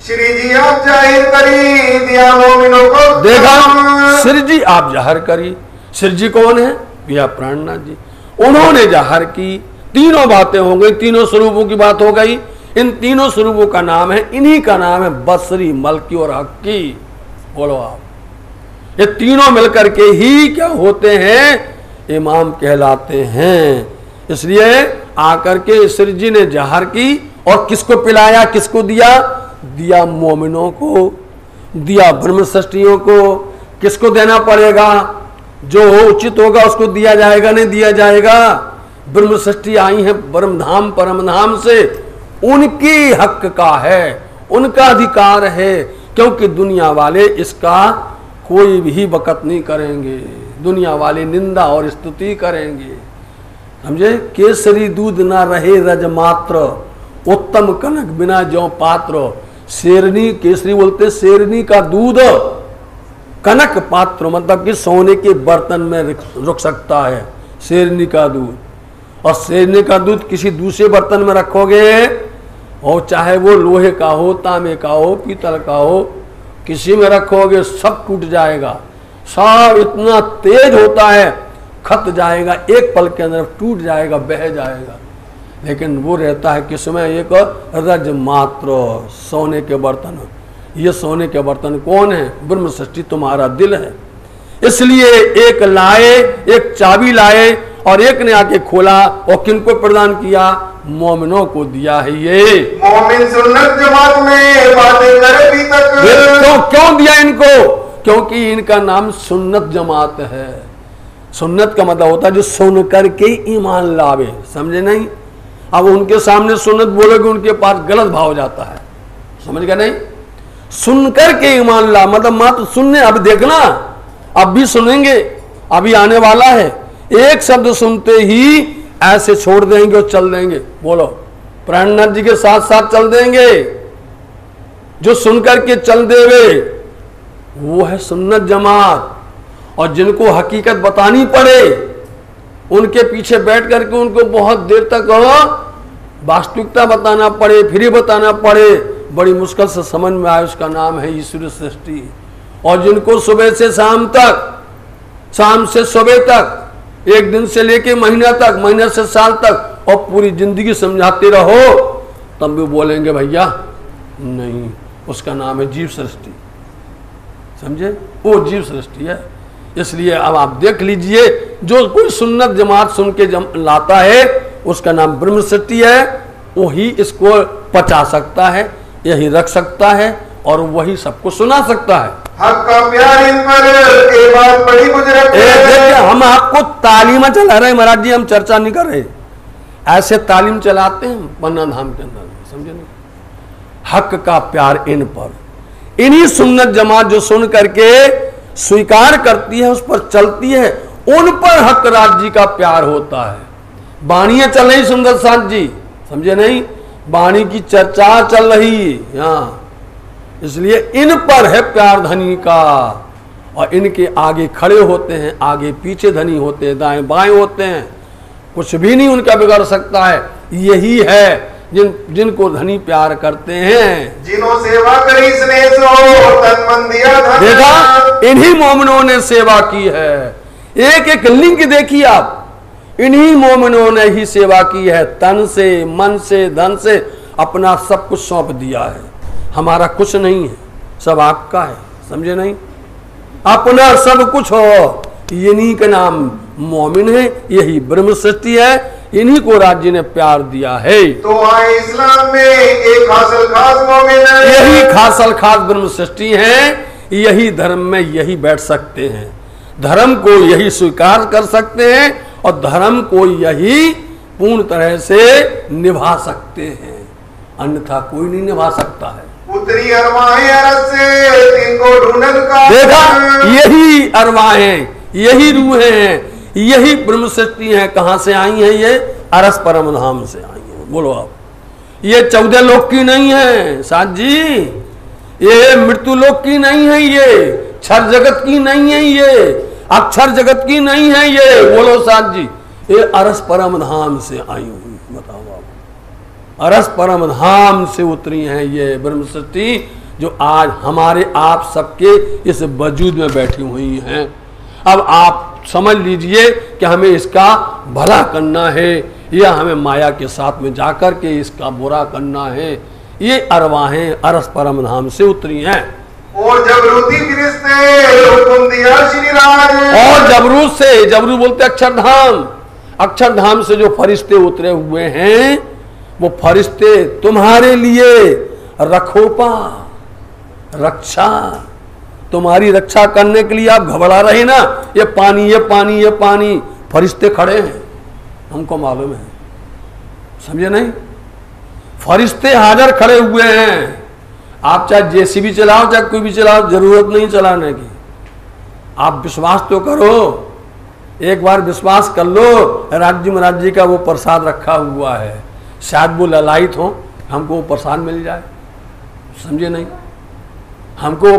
श्री जी आप जाहिर करी दिया मोमिनों को। देखा, श्री जी आप जाहिर करी। श्री जी कौन है? पिया प्राणनाथ जी। उन्होंने जाहिर की, तीनों बातें हो गई, तीनों स्वरूपों की बात हो गई। इन तीनों स्वरूपों का नाम है, इन्हीं का नाम है बसरी, मलकी और हक्की। बोलो आप, ये तीनों मिलकर के ही क्या होते हैं? इमाम कहलाते हैं। इसलिए आकर के श्री जी ने जाहिर की, और किसको पिलाया, किसको दिया? दिया मोमिनों को, दिया ब्रह्मसृष्टियों को। किसको देना पड़ेगा? जो उचित होगा उसको दिया जाएगा, नहीं दिया जाएगा। ब्रह्मसृष्टि आई है परम धाम, परम धाम से, उनकी हक का है, उनका अधिकार है, क्योंकि दुनिया वाले इसका कोई भी बकत नहीं करेंगे, दुनिया वाले निंदा और स्तुति करेंगे। समझे? केसरी दूध ना रहे रज मात्र, उत्तम कनक बिना ज्यों पात्र। शेरनी, केसरी बोलते शेरनी का दूध, कनक पात्र मतलब कि सोने के बर्तन में रुक सकता है शेरनी का दूध। और शेरनी का दूध किसी दूसरे बर्तन में रखोगे, और चाहे वो लोहे का हो, तांबे का हो, पीतल का हो, किसी में रखोगे सब टूट जाएगा। सब इतना तेज होता है, खत जाएगा, एक पल के अंदर टूट जाएगा, बह जाएगा। लेकिन वो रहता है किसमें? एक रज मात्र, सोने के बर्तन। ये सोने के बर्तन कौन है? ब्रह्म सृष्टि तुम्हारा दिल है। इसलिए एक लाए, एक चाबी लाए, और एक ने आके खोला, और किनको प्रदान किया? मोमिनों को दिया है। ये मोमिन सुन्नत जमात में बातें करे अभी तक। क्यों दिया इनको? क्योंकि इनका नाम सुन्नत जमात है। सुन्नत का मतलब होता है जो सुन करके ईमान लावे। समझे नहीं? अब उनके सामने सुन्नत बोलोगे, उनके पास गलत भाव जाता है। समझ गए नहीं? सुनकर के ईमान ला मतलब मात्र सुनने। अब देखना, अब भी सुनेंगे, अभी आने वाला है। एक शब्द सुनते ही ऐसे छोड़ देंगे और चल देंगे। बोलो, प्राणनाथ जी के साथ साथ चल देंगे। जो सुनकर के चल देवे वो है सुन्नत जमात। और जिनको हकीकत बतानी पड़े, उनके पीछे बैठ करके उनको बहुत देर तक वास्तविकता बताना पड़े, फिर बताना पड़े, बड़ी मुश्किल से समझ में आए, उसका नाम है ईश्वरीय सृष्टि। और जिनको सुबह से शाम तक, शाम से सुबह तक, एक दिन से लेके महीना तक, महीने से साल तक और पूरी जिंदगी समझाते रहो, तब भी बोलेंगे भैया नहीं, उसका नाम है जीव सृष्टि। समझे, वो जीव सृष्टि है। इसलिए अब आप देख लीजिए, जो कोई सुन्नत जमात सुन के लाता है उसका नाम ब्रह्म सृष्टि है, वही इसको पचा सकता है, यही रख सकता है और वही सबको सुना सकता है। हक का प्यार इन पर ये बात बड़ी गुजरत है। हम आपको तालीम चला रहे हैं महाराज जी, हम चर्चा नहीं कर रहे, ऐसे तालीम चलाते हैं पन्ना धाम के अंदर, समझे नहीं। हक का प्यार इन पर, इन्हीं सुन्नत जमात जो सुन करके स्वीकार करती है, उस पर चलती है, उन पर हक राज जी का प्यार होता है। बाणियां चल रही सुंदर साथ जी, समझे नहीं, बाणी की चर्चा चल रही यहाँ, इसलिए इन पर है प्यार धनी का। और इनके आगे खड़े होते हैं, आगे पीछे धनी होते हैं, दाएं बाएं होते हैं, कुछ भी नहीं उनका बिगड़ सकता है। यही है जिनको धनी प्यार करते हैं, जिन्हों सेवा करी स्नेह सो तन मन दिया धन। देखा, इन्हीं मोमिनों ने सेवा की है। एक एक लिंक देखिए आप, इन्हीं मोमिनों ने ही सेवा की है, तन से, मन से, धन से अपना सब कुछ सौंप दिया है। हमारा कुछ नहीं है, सब आपका है, समझे नहीं, अपना सब कुछ हो, इन्हीं का नाम मोमिन है, यही ब्रह्म सृष्टि है, इन्हीं को राज्य ने प्यार दिया है। तो आए इस्लाम में एक हासिल खास मोमिन है, यही खासल खास ब्रह्म सृष्टि है, यही धर्म में यही बैठ सकते हैं, धर्म को यही स्वीकार कर सकते हैं और धर्म को यही पूर्ण तरह से निभा सकते हैं, अन्यथा कोई नहीं निभा सकता है। उतरी अरवाहें अरस से तिनको ढूंढन का। देखा, यही अरवाहें, यही रूहें हैं, यही ब्रह्म सृष्टि है। कहां से आई है ये? अरस परम धाम से आई है। बोलो आप, ये 14 लोक की नहीं है साथ जी, ये मृत्यु लोक की नहीं है, ये क्षर जगत की नहीं है, ये अक्षर जगत की नहीं है, ये बोलो साथ जी, ये अरस परम धाम से आई हुई। बताओ आप, अरस परम धाम से उतरी है ये ब्रह्म सृष्टि, जो आज हमारे आप सबके इस वजूद में बैठी हुई हैं। अब आप समझ लीजिए कि हमें इसका भला करना है या हमें माया के साथ में जाकर के इसका बुरा करना है। ये अरवाहें अरस परम धाम से उतरी हैं। और जबरूती फरिश्ते हुक्म दिया श्री राज। और जबरूत से, जबरूत बोलते अक्षरधाम, अक्षरधाम से जो फरिश्ते उतरे हुए हैं, वो फरिश्ते तुम्हारे लिए रखोपा, रक्षा, तुम्हारी रक्षा करने के लिए आप घबरा रहे ना, ये पानी, ये पानी, ये पानी, फरिश्ते खड़े हैं, हमको मालूम है, समझे नहीं, फरिश्ते हाजिर खड़े हुए हैं। आप चाहे जेसीबी चलाओ, चाहे कोई भी चलाओ, जरूरत नहीं चलाने की, आप विश्वास तो करो, एक बार विश्वास कर लो। राज्य महाराज का वो प्रसाद रखा हुआ है, शायद वो ललायित हो, हमको वो प्रसाद मिल जाए, समझे नहीं, हमको वो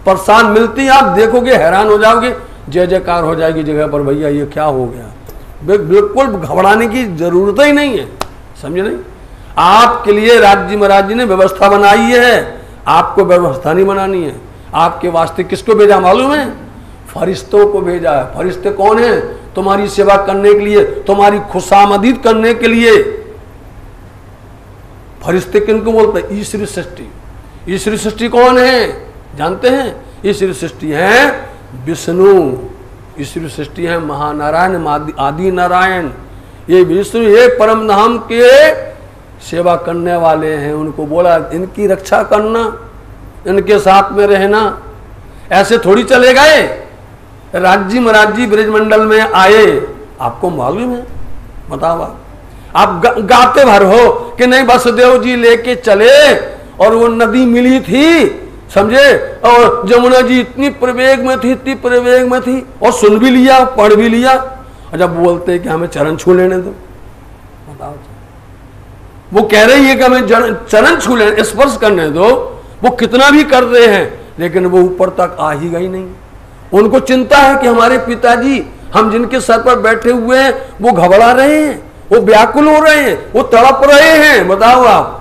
प्रसाद मिलती है, आप देखोगे हैरान हो जाओगे, जय जयकार हो जाएगी जगह पर, भैया ये क्या हो गया। बिल्कुल घबराने की जरूरत ही नहीं है, समझे नहीं। आपके लिए राज्य महाराज जी ने व्यवस्था बनाई है, आपको व्यवस्था नहीं बनानी है। आपके वास्ते किसको भेजा मालूम है? फरिश्तों को भेजा है। फरिश्ते कौन है? तुम्हारी सेवा करने के लिए, तुम्हारी खुशामदीद करने के लिए। फरिश्ते किनको बोलते हैं? ईश्वरी सृष्टि। ईश्वरी सृष्टि कौन है जानते हैं? ईश्वरी सृष्टि है विष्णु, ईश्वरी सृष्टि है महानारायण, आदि नारायण। ये विष्णु, ये परम धाम के सेवा करने वाले हैं, उनको बोला इनकी रक्षा करना, इनके साथ में रहना। ऐसे थोड़ी चले गए। राज्य महाराज जी ब्रजमंडल में आए, आपको मालूम है, बताओ आप गाते भर हो कि नहीं वसुदेव जी लेके चले और वो नदी मिली थी, समझे, और जमुना जी इतनी प्रवेग में थी, इतनी प्रवेग में थी, और सुन भी लिया, पढ़ भी लिया, और जब बोलते कि हमें चरण छू लेने दो, बताओ। वो कह रही है कि हमें चरण छू लेने, स्पर्श करने दो, वो कितना भी कर रहे हैं, लेकिन वो ऊपर तक आ ही गई नहीं। उनको चिंता है कि हमारे पिताजी, हम जिनके सर पर बैठे हुए हैं, वो घबरा रहे हैं, वो व्याकुल हो रहे हैं, वो तड़प रहे हैं। बताओ आप,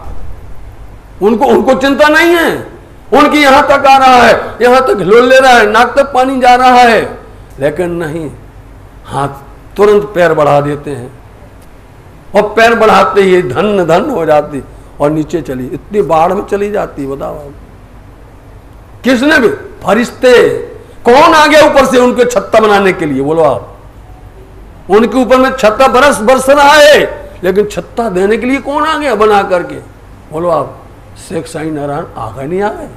उनको उनको चिंता नहीं है, उनकी यहां तक आ रहा है, यहां तक हिलोल ले रहा है, नाक तक पानी जा रहा है, लेकिन नहीं, हाथ तुरंत पैर बढ़ा देते हैं और पैर बढ़ाते ही धन धन हो जाती और नीचे चली, इतनी बाढ़ में चली जाती। बताओ आप, किसने भी, फरिश्ते, कौन आ गया ऊपर से उनके छत्ता बनाने के लिए? बोलो आप, उनके ऊपर में छत्ता बरस रहा है, लेकिन छत्ता देने के लिए कौन आ गया बना करके? बोलो आप, शेख साईं नारायण आ गए, नहीं आ गए?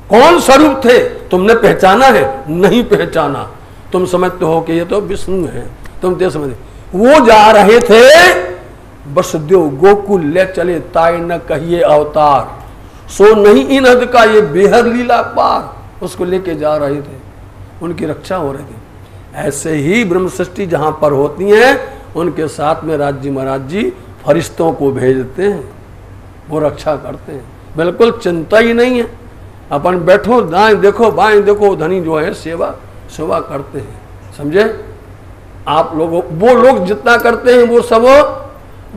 कौन स्वरूप थे? तुमने पहचाना है? नहीं पहचाना। तुम समझते हो कि ये तो विष्णु है, तुम ते समझ, वो जा रहे थे वसुदेव गोकुल ले चले, ताई न कहिए अवतार, सो नहीं इन हद का ये बेहद लीला पार, उसको लेके जा रहे थे, उनकी रक्षा हो रही थी। ऐसे ही ब्रह्म सृष्टि जहां पर होती है, उनके साथ में राज्य महाराज जी फरिश्तों को भेजते हैं, वो रक्षा करते हैं, बिल्कुल चिंता ही नहीं है। अपन बैठो, दाएं देखो बाएं देखो, धनी जो है सेवा सेवा करते हैं, समझे? आप लोगों, वो लोग जितना करते हैं वो सब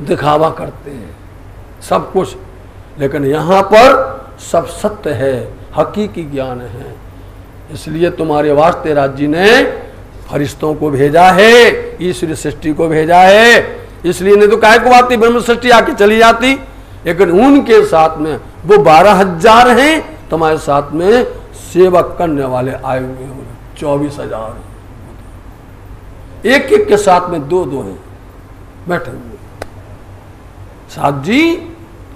दिखावा करते हैं सब कुछ, लेकिन यहाँ पर सब सत्य है, हकीकी ज्ञान है। इसलिए तुम्हारे वास्ते राज जी ने फरिश्तों को भेजा है, ईश्वरी सृष्टि को भेजा है, इसलिए नहीं तो काहे को आती ब्रह्म सृष्टि आके चली जाती। लेकिन उनके साथ में वो 12,000 हैं, तुम्हारे साथ में सेवक करने वाले आए हुए हैं 24,000, एक एक के साथ में 2-2 हैं बैठे हुए। साथ जी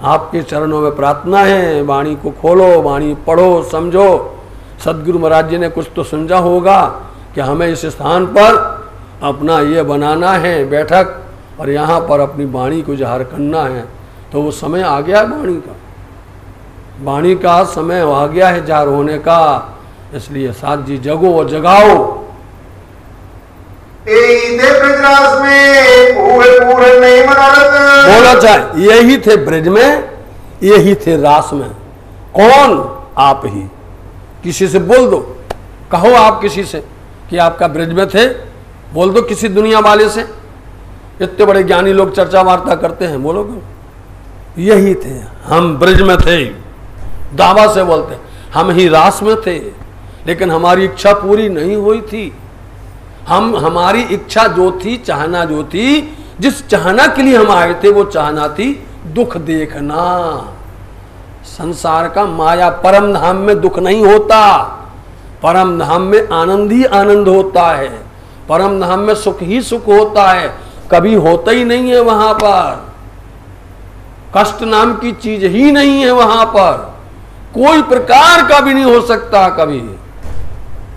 आपके चरणों में प्रार्थना है, वाणी को खोलो, वाणी पढ़ो, समझो। सदगुरु महाराज जी ने कुछ तो समझा होगा कि हमें इस स्थान पर अपना ये बनाना है बैठक, और यहाँ पर अपनी वाणी को जाहिर करना है, तो वो समय आ गया है वाणी का, वाणी का समय आ गया है जाहिर होने का। इसलिए साथ जी जगो और जगाओ। बोला चाहे यही थे ब्रज में, यही थे रास में। कौन? आप ही। किसी से बोल दो, कहो आप किसी से कि आपका ब्रज में थे, बोल दो किसी दुनिया वाले से। इतने बड़े ज्ञानी लोग चर्चा वार्ता करते हैं, बोलोगे यही थे, हम ब्रज में थे, दावा से बोलते हम ही रास में थे, लेकिन हमारी इच्छा पूरी नहीं हुई थी। हमारी इच्छा जो थी, चाहना जो थी, जिस चाहना के लिए हम आए थे, वो चाहना थी दुख देखना। संसार का माया परम धाम में दुख नहीं होता, परम धाम में आनंद ही आनंद होता है, परम धाम में सुख ही सुख होता है, कभी होता ही नहीं है वहां पर, कष्ट नाम की चीज ही नहीं है वहां पर, कोई प्रकार का भी नहीं हो सकता कभी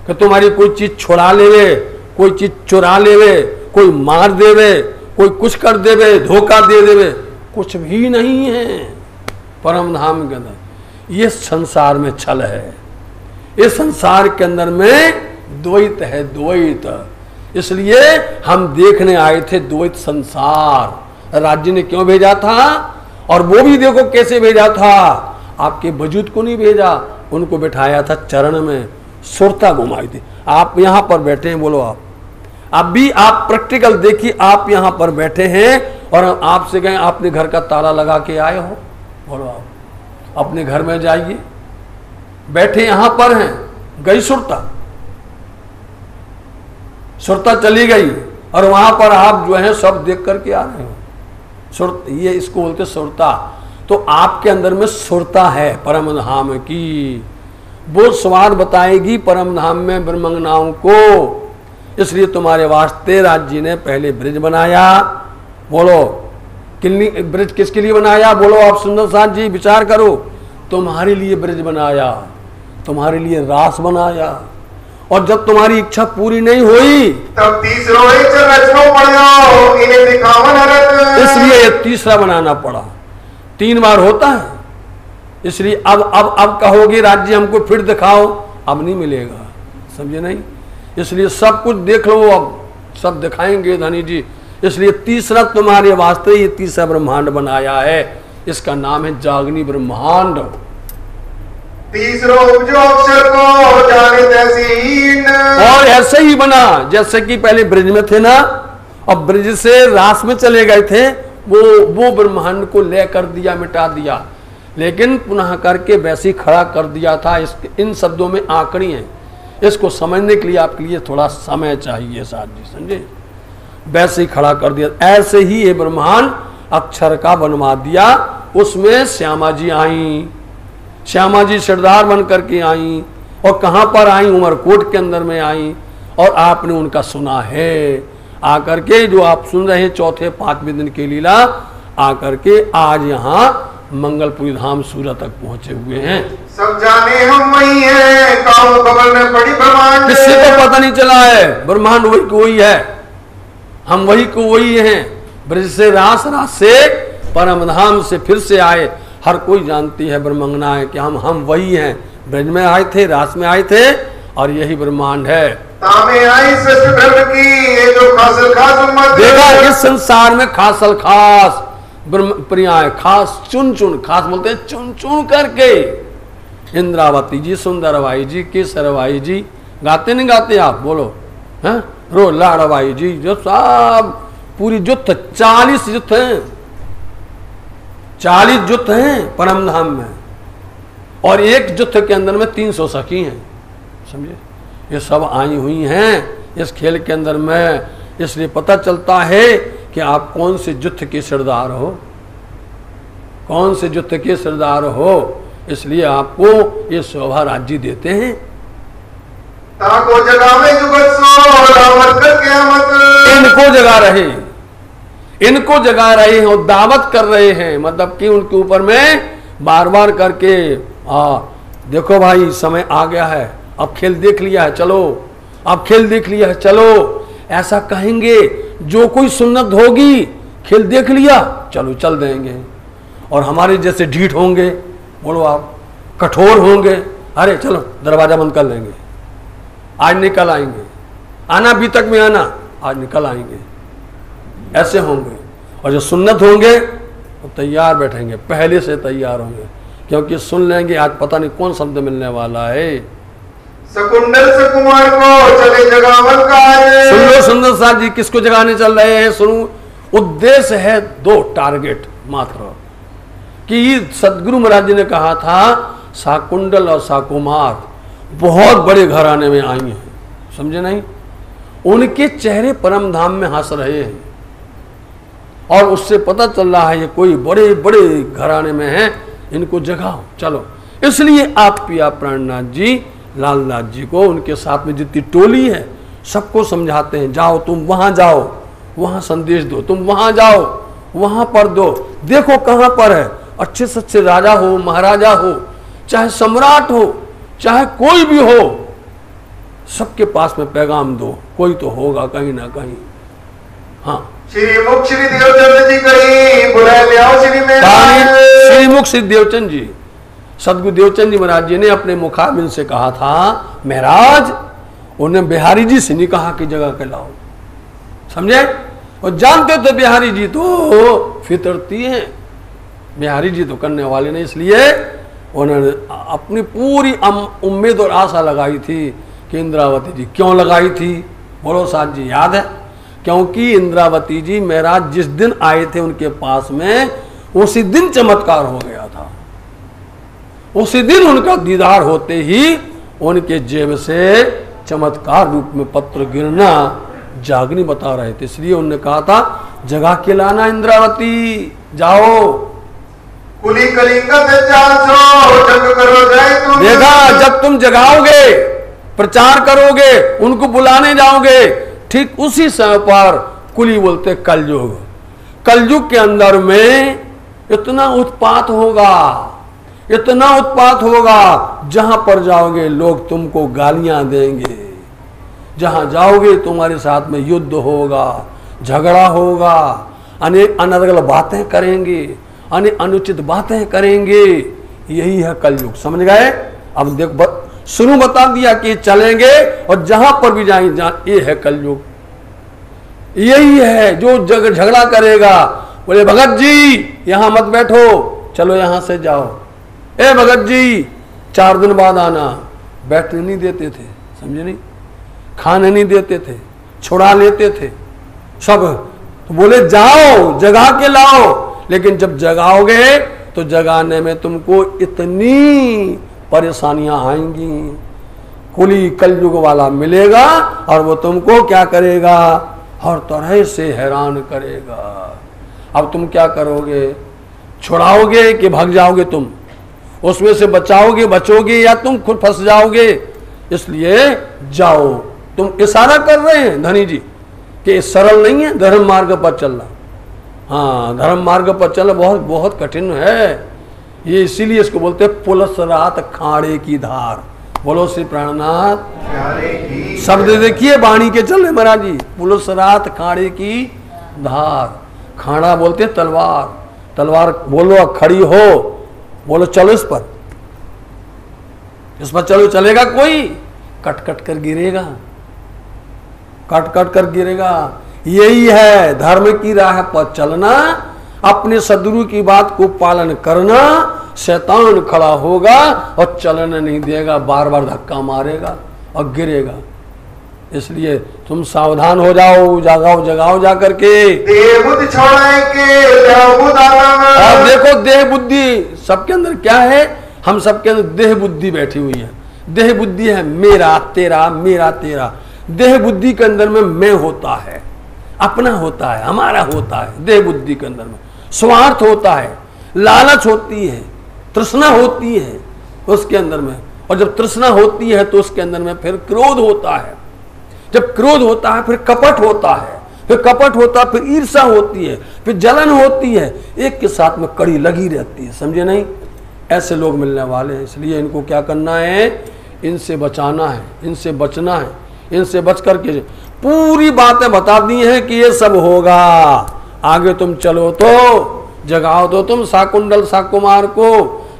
कि तुम्हारी कोई चीज छुड़ा लेवे, कोई चीज चुरा लेवे, कोई मार देवे, कोई कुछ कर देवे, धोखा दे देवे, कुछ भी नहीं है परम धाम के अंदर। ये संसार में छल है, इस संसार के अंदर में द्वैत है, द्वैत। इसलिए हम देखने आए थे द्वैत संसार। राज्य ने क्यों भेजा था, और वो भी देखो कैसे भेजा था, आपके वजूद को नहीं भेजा, उनको बिठाया था चरण में, सुरता घुमाई थी। आप यहां पर बैठे हैं, बोलो आप, अभी आप प्रैक्टिकल देखिए, आप यहां पर बैठे हैं और आपसे गए, आपने घर का ताला लगा के आए हो, बोलो आप अपने घर में जाइए, बैठे यहां पर हैं, गई सुरता, सुरता चली गई और वहां पर आप जो है सब देख करके आ रहे हो। सुरता, ये इसको बोलते सुरता। तो आपके अंदर में सुरता है परम धाम की, वो स्वाद बताएगी परम धाम में ब्रह्मज्ञाओं को। इसलिए तुम्हारे वास्ते राज जी ने पहले ब्रिज बनाया। बोलो किन्नी ब्रिज किसके लिए बनाया, बोलो आप सुंदर साथ जी, विचार करो। तुम्हारे लिए ब्रिज बनाया, तुम्हारे लिए रास बनाया, और जब तुम्हारी इच्छा पूरी नहीं हुई तब इसलिए ये तीसरा बनाना पड़ा। 3 बार होता है, इसलिए अब कहोगे राज्य हमको फिर दिखाओ, अब नहीं मिलेगा, समझे नहीं। इसलिए सब कुछ देख लो, अब सब दिखाएंगे धनी जी। इसलिए तीसरा तुम्हारे वास्ते ये तीसरा ब्रह्मांड बनाया है, इसका नाम है जागनी ब्रह्मांड। तीसरो उपजो अक्षर को जाने तहसीन, और ऐसे ही बना जैसे कि पहले ब्रिज में थे ना, और ब्रिज से रास में चले गए थे, वो ब्रह्मांड को ले कर दिया, मिटा दिया, लेकिन पुनः करके वैसे ही खड़ा कर दिया था। इन शब्दों में आंकड़ी है, इसको समझने के लिए आपके लिए थोड़ा समय चाहिए साथ जी, समझे। वैसे ही खड़ा कर दिया, ऐसे ही ये ब्रह्मांड अक्षर का बनवा दिया। उसमें श्यामा जी आई, श्यामा जी सरदार बन करके आई, और कहां पर आई, उमरकोट के अंदर में आई, और आपने उनका सुना है। आकर के जो आप सुन रहे हैं चौथे 5वें दिन की लीला, आकर के आज यहाँ मंगलपुरी धाम सूरत तक पहुंचे हुए हैं। सब जाने हम वही हैं, काऊ खबर में पड़ी ब्रह्मांड, किसी को पता नहीं चला है ब्रह्मांड वही को वही है, हम वही को वही हैं। ब्रज से रास, रास से परम धाम से फिर से आए। हर कोई जानती है ब्रह्मंगना है कि हम वही हैं। ब्रज में आए थे, रास में आए थे, और यही ब्रह्मांड है। तामे आई श्रेष्ठ धर्म की, ये जो खासल खास उम्मत, देखा इस संसार में खासल खास ब्रह्म प्रियाएं, खास चुन चुन, खास बोलते हैं चुन चुन करके। इंद्रावती जी, सुंदरबाई जी, केसरबाई जी, गाते नहीं गाते आप, बोलो हैं, रो लाड़बाई जी, जो सब पूरी जुत्थ 40 जुत्थ हैं, 40 जुत्थ हैं परम धाम में, और एक जुत्थ के अंदर में 300 सखी हैं, समझे। ये सब आई हुई हैं इस खेल के अंदर में। इसलिए पता चलता है कि आप कौन से जुत्थ के सरदार हो, कौन से जुत्थ के सरदार हो। इसलिए आपको ये शोभा राज्य देते हैं। ताको जगावे जुगत सो, दावत कर क़यामत, इनको जगा रहे, इनको जगा रहे हैं और दावत कर रहे हैं, मतलब कि उनके ऊपर में बार बार करके देखो भाई समय आ गया है, अब खेल देख लिया है, चलो, अब खेल देख लिया है, चलो, ऐसा कहेंगे। जो कोई सुन्नत होगी, खेल देख लिया, चलो चल देंगे। और हमारे जैसे ढीठ होंगे, बोलो आप, कठोर होंगे, अरे चलो दरवाजा बंद कर लेंगे, आज निकल आएंगे, आना भी तक में आना, आज निकल आएंगे, ऐसे होंगे। और जो सुन्नत होंगे तो तैयार बैठेंगे, पहले से तैयार होंगे, क्योंकि सुन लेंगे आज पता नहीं कौन शब्द मिलने वाला है। सकुंडल से कुमार को चले जगावन का, सुन लो सुंदर साथ जी, किसको जगाने चल रहे हैं, सुनो। उद्देश्य है 2 टारगेट मात्र, कि सदगुरु महाराज जी ने कहा था साकुंडल और साकुमार बहुत बड़े घराने में आई हैं, समझे नहीं। उनके चेहरे परम धाम में हंस रहे हैं, और उससे पता चल रहा है ये कोई बड़े बड़े घराने में हैं, इनको जगाओ चलो। इसलिए आप पिया प्राणनाथ जी, लालनाथ जी को, उनके साथ में जितनी टोली है, सबको समझाते हैं, जाओ तुम वहां जाओ, वहां संदेश दो, तुम वहां जाओ, वहां पर दो, देखो कहां पर है। अच्छे से अच्छे राजा हो, महाराजा हो, चाहे सम्राट हो, चाहे कोई भी हो, सबके पास में पैगाम दो, कोई तो होगा कहीं ना कहीं। हाँ, श्री मुख श्री देवचंद जी कही बुलाए ले आओ श्री में, श्री मुख श्री देवचंद जी, सदगुरु देवचंद जी महाराज जी ने अपने मुखाबिन से कहा था, महाराज, उन्हें बिहारी जी से नहीं कहा कि जगह के लाओ, समझे। और जानते थे बिहारी जी तो फितरती हैं, बिहारी जी तो करने वाले नहीं, इसलिए उन्होंने अपनी पूरी उम्मीद और आशा लगाई थी कि इंद्रावती जी, क्यों लगाई थी बोलो साथ जी, याद है। क्योंकि इंद्रावती जी महाराज जिस दिन आए थे उनके पास में, उसी दिन चमत्कार हो गया था। उसी दिन उनका दीदार होते ही उनके जेब से चमत्कार रूप में पत्र गिरना जागनी बता रहे थे। इसलिए उन्होंने कहा था जगा के लाना इंद्रावती, जाओ। कुली कलिंगा से जग करो जाए तुम, देखा जब तुम जगाओगे, प्रचार करोगे, उनको बुलाने जाओगे, ठीक उसी समय पर कुली बोलते कलयुग, कलयुग के अंदर में इतना उत्पात होगा, इतना उत्पात होगा, जहां पर जाओगे लोग तुमको गालियां देंगे, जहां जाओगे तुम्हारे साथ में युद्ध होगा, झगड़ा होगा, अनेक अनर्गल बातें करेंगे, अनेक अनुचित बातें करेंगे। यही है कलयुग, समझ गए। अब देखो शुरू बता दिया कि चलेंगे, और जहां पर भी जाएंगे ये है कलयुग, यही है। जो झगड़ा करेगा, बोले भगत जी यहां मत बैठो, चलो यहां से जाओ, ए भगत जी 4 दिन बाद आना, बैठने नहीं देते थे, समझे नहीं, खाने नहीं देते थे, छुड़ा लेते थे, सब तो बोले जाओ जगा के लाओ, लेकिन जब जगाओगे तो जगाने में तुमको इतनी परेशानियां आएंगी। कुली कलयुग वाला मिलेगा और वो तुमको क्या करेगा, हर तरह से हैरान करेगा। अब तुम क्या करोगे, छुड़ाओगे कि भाग जाओगे, तुम उसमें से बचाओगे, बचोगे, या तुम खुद फंस जाओगे। इसलिए जाओ। तुम इशारा कर रहे हैं धनी जी कि सरल नहीं है धर्म मार्ग पर चलना। हाँ, धर्म मार्ग पर चलना बहुत बहुत कठिन है। ये इसीलिए इसको बोलते हैं पुलस रात खाड़े की धार। बोलो श्री प्राणनाथ। शब्द देखिए वाणी के चल रहे महाराज जी, पुलस रात खाड़े की धार। खाड़ा बोलते तलवार, तलवार बोलो खड़ी हो, बोलो चलो इस पर चलो, चलेगा कोई, कट कट कर गिरेगा, कट कट कर गिरेगा। यही है धर्म की राह पर चलना, अपने सदगुरु की बात को पालन करना। शैतान खड़ा होगा और चलने नहीं देगा, बार बार धक्का मारेगा और गिरेगा। इसलिए तुम सावधान हो जाओ, जगाओ जगाओ जा करके। देह बुद्धि छोड़े के और देखो देह बुद्धि सबके अंदर क्या है, हम सबके अंदर देह बुद्धि बैठी हुई है। देह बुद्धि है मेरा तेरा, मेरा तेरा। देह बुद्धि के अंदर में मैं होता है, अपना होता है, हमारा होता है। देह बुद्धि के अंदर में स्वार्थ होता है, लालच होती है, तृष्णा होती है उसके अंदर में। और जब तृष्णा होती है तो उसके अंदर में फिर क्रोध होता है। जब क्रोध होता है फिर कपट होता है, फिर कपट होता है, फिर ईर्ष्या होती है, फिर जलन होती है। एक के साथ में कड़ी लगी रहती है, समझे नहीं। ऐसे लोग मिलने वाले हैं। इसलिए इनको क्या करना है, इनसे बचाना है, इनसे बचना है। इनसे बच करके पूरी बातें बता दी हैं कि ये सब होगा। आगे तुम चलो तो जगाओ तो तुम शाकुंडल शाकुमार को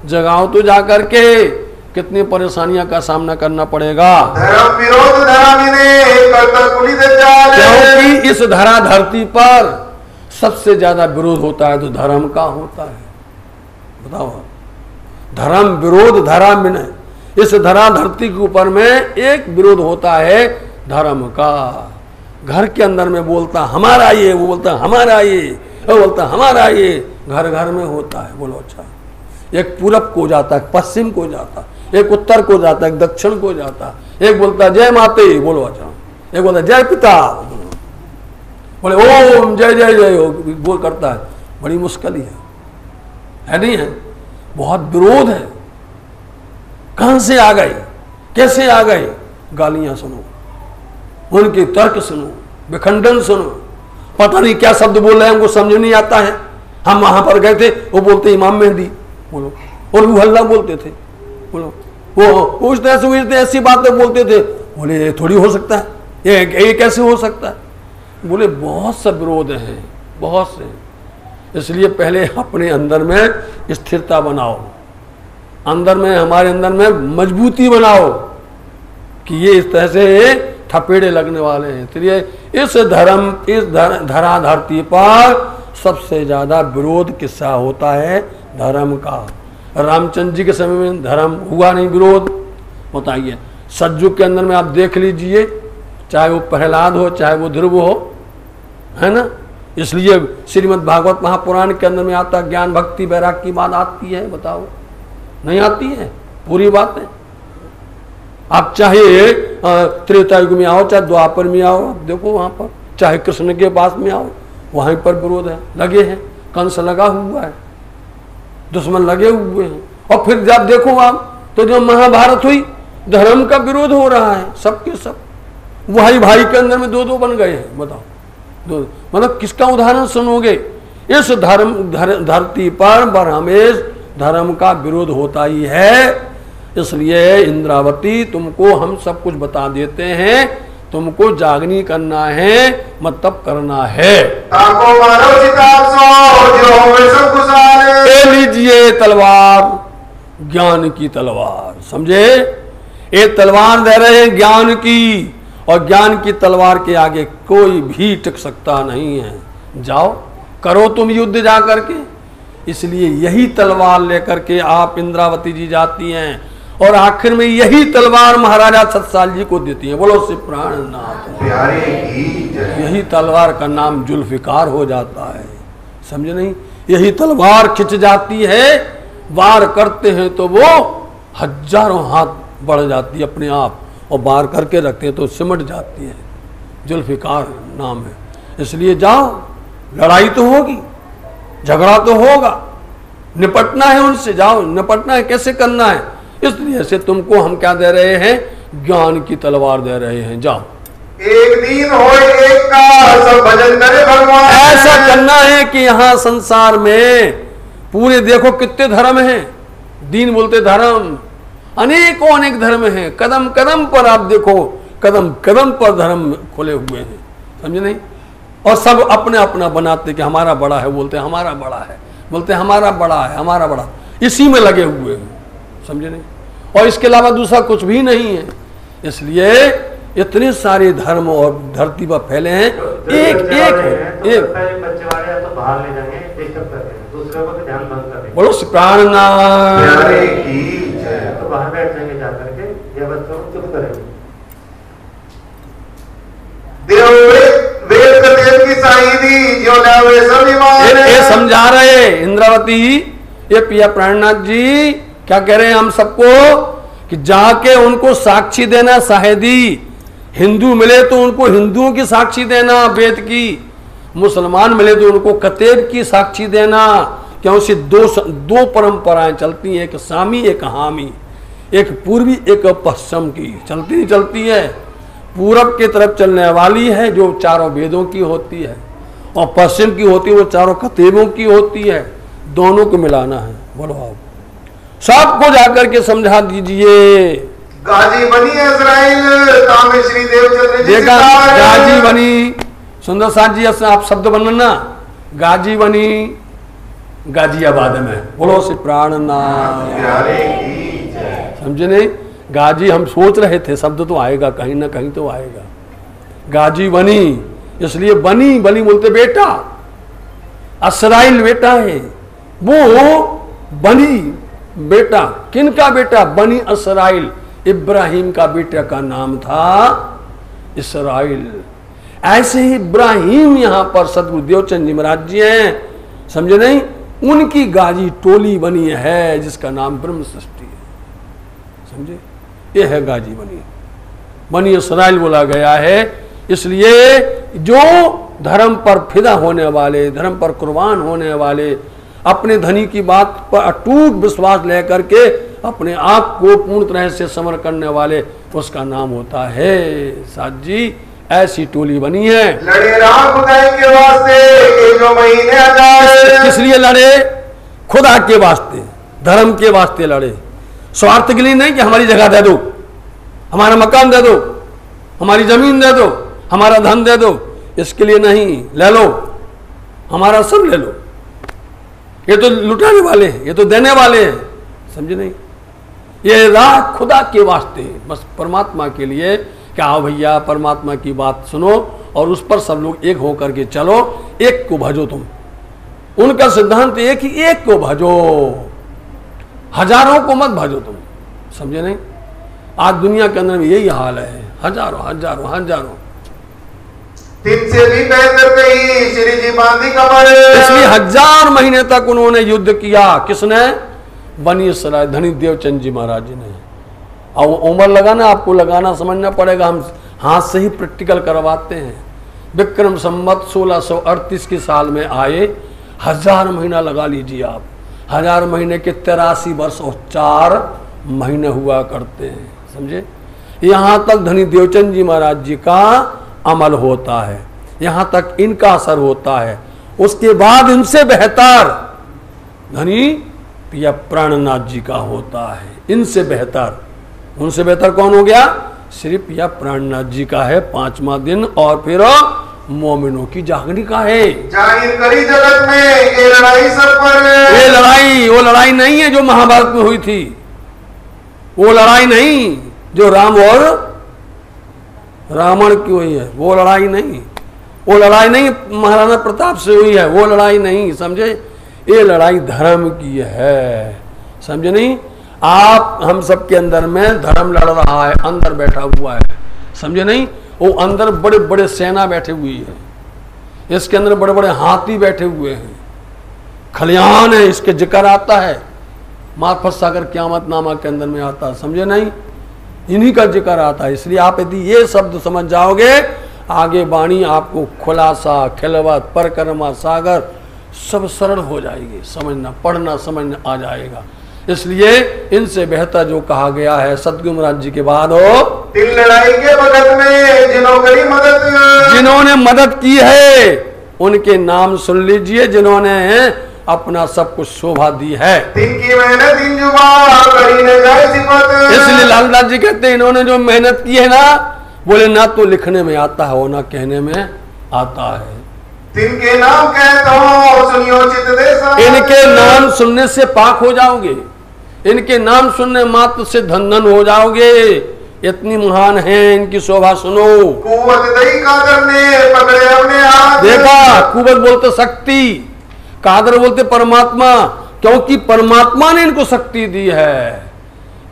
जगाओ तो जाकर के कितनी परेशानियों का सामना करना पड़ेगा। धर्म विरोध क्योंकि इस धरा धरती पर सबसे ज्यादा विरोध होता है तो धर्म का होता है। बताओ, धर्म विरोध धरा में, इस धरा धरती के ऊपर में एक विरोध होता है धर्म का। घर के अंदर में बोलता हमारा ये, वो बोलता हमारा ये, वो बोलता हमारा ये। घर घर में होता है। बोलो अच्छा, एक पूरब को जाता है, पश्चिम को जाता, एक उत्तर को जाता है, एक दक्षिण को जाता, एक बोलता जय माते, बोलो अच्छा, एक बोलता जय पिता, बोले ओम जय जय जय बोल करता है। बड़ी मुश्किल ही है नहीं है, बहुत विरोध है। कहां से आ गए, कैसे आ गए, गालियां सुनो, उनके तर्क सुनो, विखंडन सुनो, पता नहीं क्या शब्द बोल रहे हैं, हमको समझ नहीं आता है। हम वहां पर गए थे, वो बोलते इमाम मेहदी, बोलो, और वो हल्ला बोलते थे, बोलो, वो उस तरह से ऐसी बातें बोलते थे। बोले ये थोड़ी हो सकता है, ये कैसे हो सकता है। बोले बहुत सा विरोध है, बहुत से। इसलिए पहले अपने अंदर में स्थिरता बनाओ, अंदर में, हमारे अंदर में मजबूती बनाओ कि ये इस तरह से थपेड़े लगने वाले हैं। इसलिए इस धरा धरती पर सबसे ज्यादा विरोध किस्सा होता है धर्म का। रामचंद्र जी के समय में धर्म हुआ नहीं, विरोध बताइए। सतयुग के अंदर में आप देख लीजिए, चाहे वो प्रहलाद हो, चाहे वो ध्रुव हो, है ना। इसलिए श्रीमद् भागवत महापुराण के अंदर में आता ज्ञान भक्ति वैराग्य की बात आती है, बताओ नहीं आती है पूरी बातें। आप चाहे त्रेता युग में आओ, चाहे द्वापर में आओ, देखो वहां पर, चाहे कृष्ण के पास में आओ, वहीं पर विरोध है, लगे हैं। कंस लगा हुआ है, दुश्मन लगे हुए हैं। और फिर जब देखो आप तो जब महाभारत हुई, धर्म का विरोध हो रहा है, सबके सब भाई भाई के अंदर में दो दो बन गए हैं। बताओ दो, मतलब किसका उदाहरण सुनोगे। इस धरती पर हमेशा धर्म का विरोध होता ही है। इसलिए इंद्रावती तुमको हम सब कुछ बता देते हैं, तुमको जागनी करना है, मतलब करना है। लीजिए तलवार, ज्ञान की तलवार, समझे। ये तलवार दे रहे हैं ज्ञान की, और ज्ञान की तलवार के आगे कोई भी टिक सकता नहीं है। जाओ करो तुम युद्ध जा करके। इसलिए यही तलवार लेकर के आप इंद्रावती जी जाती हैं और आखिर में यही तलवार महाराजा छत्रसाल जी को देती है। बोलो श्री प्राणनाथ प्यारे की जय। यही तलवार का नाम जुल्फिकार हो जाता है, समझे नहीं। यही तलवार खिंच जाती है, वार करते हैं तो वो हजारों हाथ बढ़ जाती है अपने आप, और वार करके रखते हैं तो सिमट जाती है। जुल्फिकार नाम है। इसलिए जाओ, लड़ाई तो होगी, झगड़ा तो होगा, निपटना है उनसे, जाओ निपटना है। कैसे करना है? इसलिए से तुमको हम क्या दे रहे हैं? ज्ञान की तलवार दे रहे हैं। जाओ, एक दिन हो एक का सब भजन करे भगवान। ऐसा करना है कि यहाँ संसार में पूरे देखो कितने धर्म हैं। दीन बोलते धर्म, अनेकों अनेक धर्म हैं। कदम कदम पर आप देखो, कदम कदम पर धर्म खुले हुए हैं, समझे नहीं। और सब अपने अपना बनाते कि हमारा बड़ा है, बोलते हमारा बड़ा है, बोलते हमारा बड़ा है, हमारा बड़ा, इसी में लगे हुए हैं, समझे नहीं। और इसके अलावा दूसरा कुछ भी नहीं है। इसलिए इतने सारे धर्म और धरती पर फैले हैं। एक बच्चे वाले या तो बाहर ले जाएंगे, डिस्टर्ब कर देंगे, दूसरे को ध्यान भंग कर देंगे। बोलो प्राणनाथ प्यारे की जय। तो बाहर बैठ जाएंगे जाकर के, या बच्चों को चुप करेंगे। देव की साईदी जो लावे सभी मान। ये समझा रहे इंद्रावती, ये पिया प्राणनाथ जी क्या कह रहे हैं हम सबको कि जाके उनको साक्षी देना। शायदी हिंदू मिले तो उनको हिंदुओं की साक्षी देना वेद की, मुसलमान मिले तो उनको कतेब की साक्षी देना। क्योंकि दो परंपराएं चलती हैं, एक सामी एक हामी, एक पूर्वी एक पश्चिम की चलती है। पूरब की तरफ चलने वाली है जो चारों वेदों की होती है, और पश्चिम की होती है वो चारों कतेबों की होती है। दोनों को मिलाना है। बोलो आप सबको जाकर के समझा दीजिए। गाजी बनी इजराइल तामे श्री देवचंद्र जी देखा, सितार। गाजी बनी, सुंदर साथ जी आप शब्द बनना, गाजी बनी गाजियाबाद में। बोलो श्री प्राणनाथ प्यारे की जय। समझे नहीं। गाजी हम सोच रहे थे, शब्द तो आएगा कहीं ना कहीं तो आएगा। गाजी बनी, इसलिए बनी, बनी बोलते बेटा, इसराइल बेटा है वो। बनी बेटा, किनका बेटा? बनी इसराइल, इब्राहिम का बेटा का नाम था इसराइल। ऐसे ही इब्राहिम यहां पर सदगुरु देवचंद जी महाराज जी हैं, समझे नहीं। उनकी गाजी टोली बनी है जिसका नाम ब्रह्म सृष्टि है, समझे। ये है गाजी बनी, बनी इसराइल बोला गया है। इसलिए जो धर्म पर फिदा होने वाले, धर्म पर कुर्बान होने वाले, अपने धनी की बात पर अटूट विश्वास लेकर के अपने आप को पूर्ण तरह से समर्पण करने वाले, उसका नाम होता है साथ जी। ऐसी टोली बनी है। लड़े राम खुदाई के वास्ते के जो महीने आ जाए। किस लिए लड़े? खुदा के वास्ते, धर्म के वास्ते लड़े। स्वार्थ के लिए नहीं कि हमारी जगह दे दो, हमारा मकान दे दो, हमारी जमीन दे दो, हमारा धन दे दो, इसके लिए नहीं। ले लो, हमारा सब ले लो। ये तो लुटाने वाले हैं, ये तो देने वाले हैं, समझे नहीं। ये राह खुदा के वास्ते, बस परमात्मा के लिए। क्या हो भैया, परमात्मा की बात सुनो और उस पर सब लोग एक होकर के चलो, एक को भजो तुम। उनका सिद्धांत एक ही, एक को भजो, हजारों को मत भजो तुम, समझे नहीं। आज दुनिया के अंदर में यही हाल है, हजारों हजारों हजारों। दिन से भी बेहतर कही श्री जी बांधी कमर। इसलिए 1000 महीने तक उन्होंने युद्ध किया। किसने? बनी इसराइल, धनी देवचंद जी महाराज जी ने। और उम्र लगाना, आपको लगाना समझना पड़ेगा। हम हाथ से ही प्रैक्टिकल करवाते हैं। विक्रम संवत 1638 के साल में आए, 1000 महीना लगा लीजिए आप। 1000 महीने के 83 वर्ष और 4 महीने हुआ करते हैं, समझे। यहाँ तक धनी देवचंद जी महाराज जी का अमल होता है, यहाँ तक इनका असर होता है। उसके बाद इनसे बेहतर धनी पिया प्राणनाथ जी का होता है, इनसे बेहतर। उनसे बेहतर कौन हो गया? श्री पिया प्राणनाथ जी का है 5वां दिन, और फिर मोमिनों की जागनी का है। जाहिर करी जगत में ये लड़ाई सब पर। ये लड़ाई वो लड़ाई नहीं है जो महाभारत में हुई थी, वो लड़ाई नहीं जो राम और रावण की हुई है, वो लड़ाई नहीं। वो लड़ाई नहीं महाराणा प्रताप से हुई है, वो लड़ाई नहीं, समझे। ये लड़ाई धर्म की है, समझे नहीं। आप हम सबके अंदर में धर्म लड़ रहा है, अंदर बैठा हुआ है, समझे नहीं? वो अंदर बड़े बड़े सेना बैठे हुई है, इसके अंदर बड़े बड़े हाथी बैठे हुए हैं, खलियान है, इसके जिक्र आता है मार्फत सागर क़यामत नामा के अंदर में आता है, समझे नहीं? इन्हीं का जिक्र आता है। इसलिए आप यदि ये शब्द समझ जाओगे, आगे वाणी आपको खुलासा, खिलवत, परक्रमा, सागर सब सरल हो जाएगी, समझना, पढ़ना समझना आ जाएगा। इसलिए इनसे बेहतर जो कहा गया है सतगुरु महाराज जी के बाद हो, तिल लड़ाई के वक्त में जिन्होंने मदद की है उनके नाम सुन लीजिए, जिन्होंने अपना सब कुछ शोभा दी है। तिनकी मेहनत इन जुबान करी न जाए सिफत। इसलिए लालदास जी कहते हैं इन्होंने जो मेहनत की है ना, बोले ना तो लिखने में आता है और ना कहने में आता है। तिनके नाम कहता हूं सुनियो चित देसा। इनके नाम सुनने से पाक हो जाओगे, इनके नाम सुनने मात्र से धन धन हो जाओगे। इतनी महान है इनकी शोभा सुनो। कुवत दई कादर ने पकड़े अपने हाथ। देखा, कुवत बोलते शक्ति, कादर बोलते परमात्मा, क्योंकि परमात्मा ने इनको शक्ति दी है,